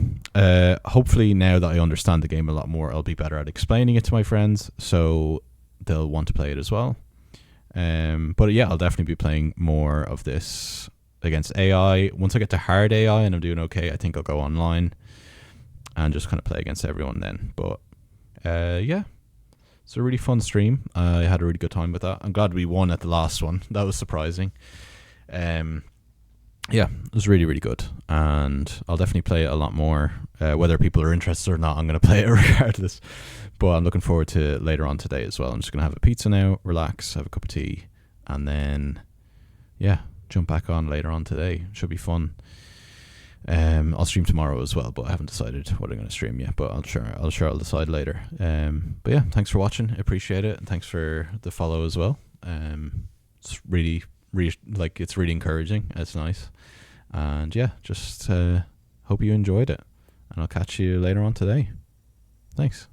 hopefully now that I understand the game a lot more, I'll be better at explaining it to my friends so they'll want to play it as well. But yeah, I'll definitely be playing more of this against AI. Once I get to hard AI and I'm doing okay, I think I'll go online and just kind of play against everyone then. But yeah, it's a really fun stream. I had a really good time with that. I'm glad we won at the last one. That was surprising. Yeah, it was really, really good. And I'll definitely play it a lot more. Whether people are interested or not, I'm going to play it regardless. But I'm looking forward to it later on today as well. I'm just going to have a pizza now, relax, have a cup of tea, and then, yeah, jump back on later on today. Should be fun. I'll stream tomorrow as well, but I haven't decided what I'm going to stream yet. But I'll decide later. But yeah, thanks for watching. I appreciate it, and thanks for the follow as well. It's really it's really encouraging. It's nice, and yeah, just hope you enjoyed it, and I'll catch you later on today. Thanks.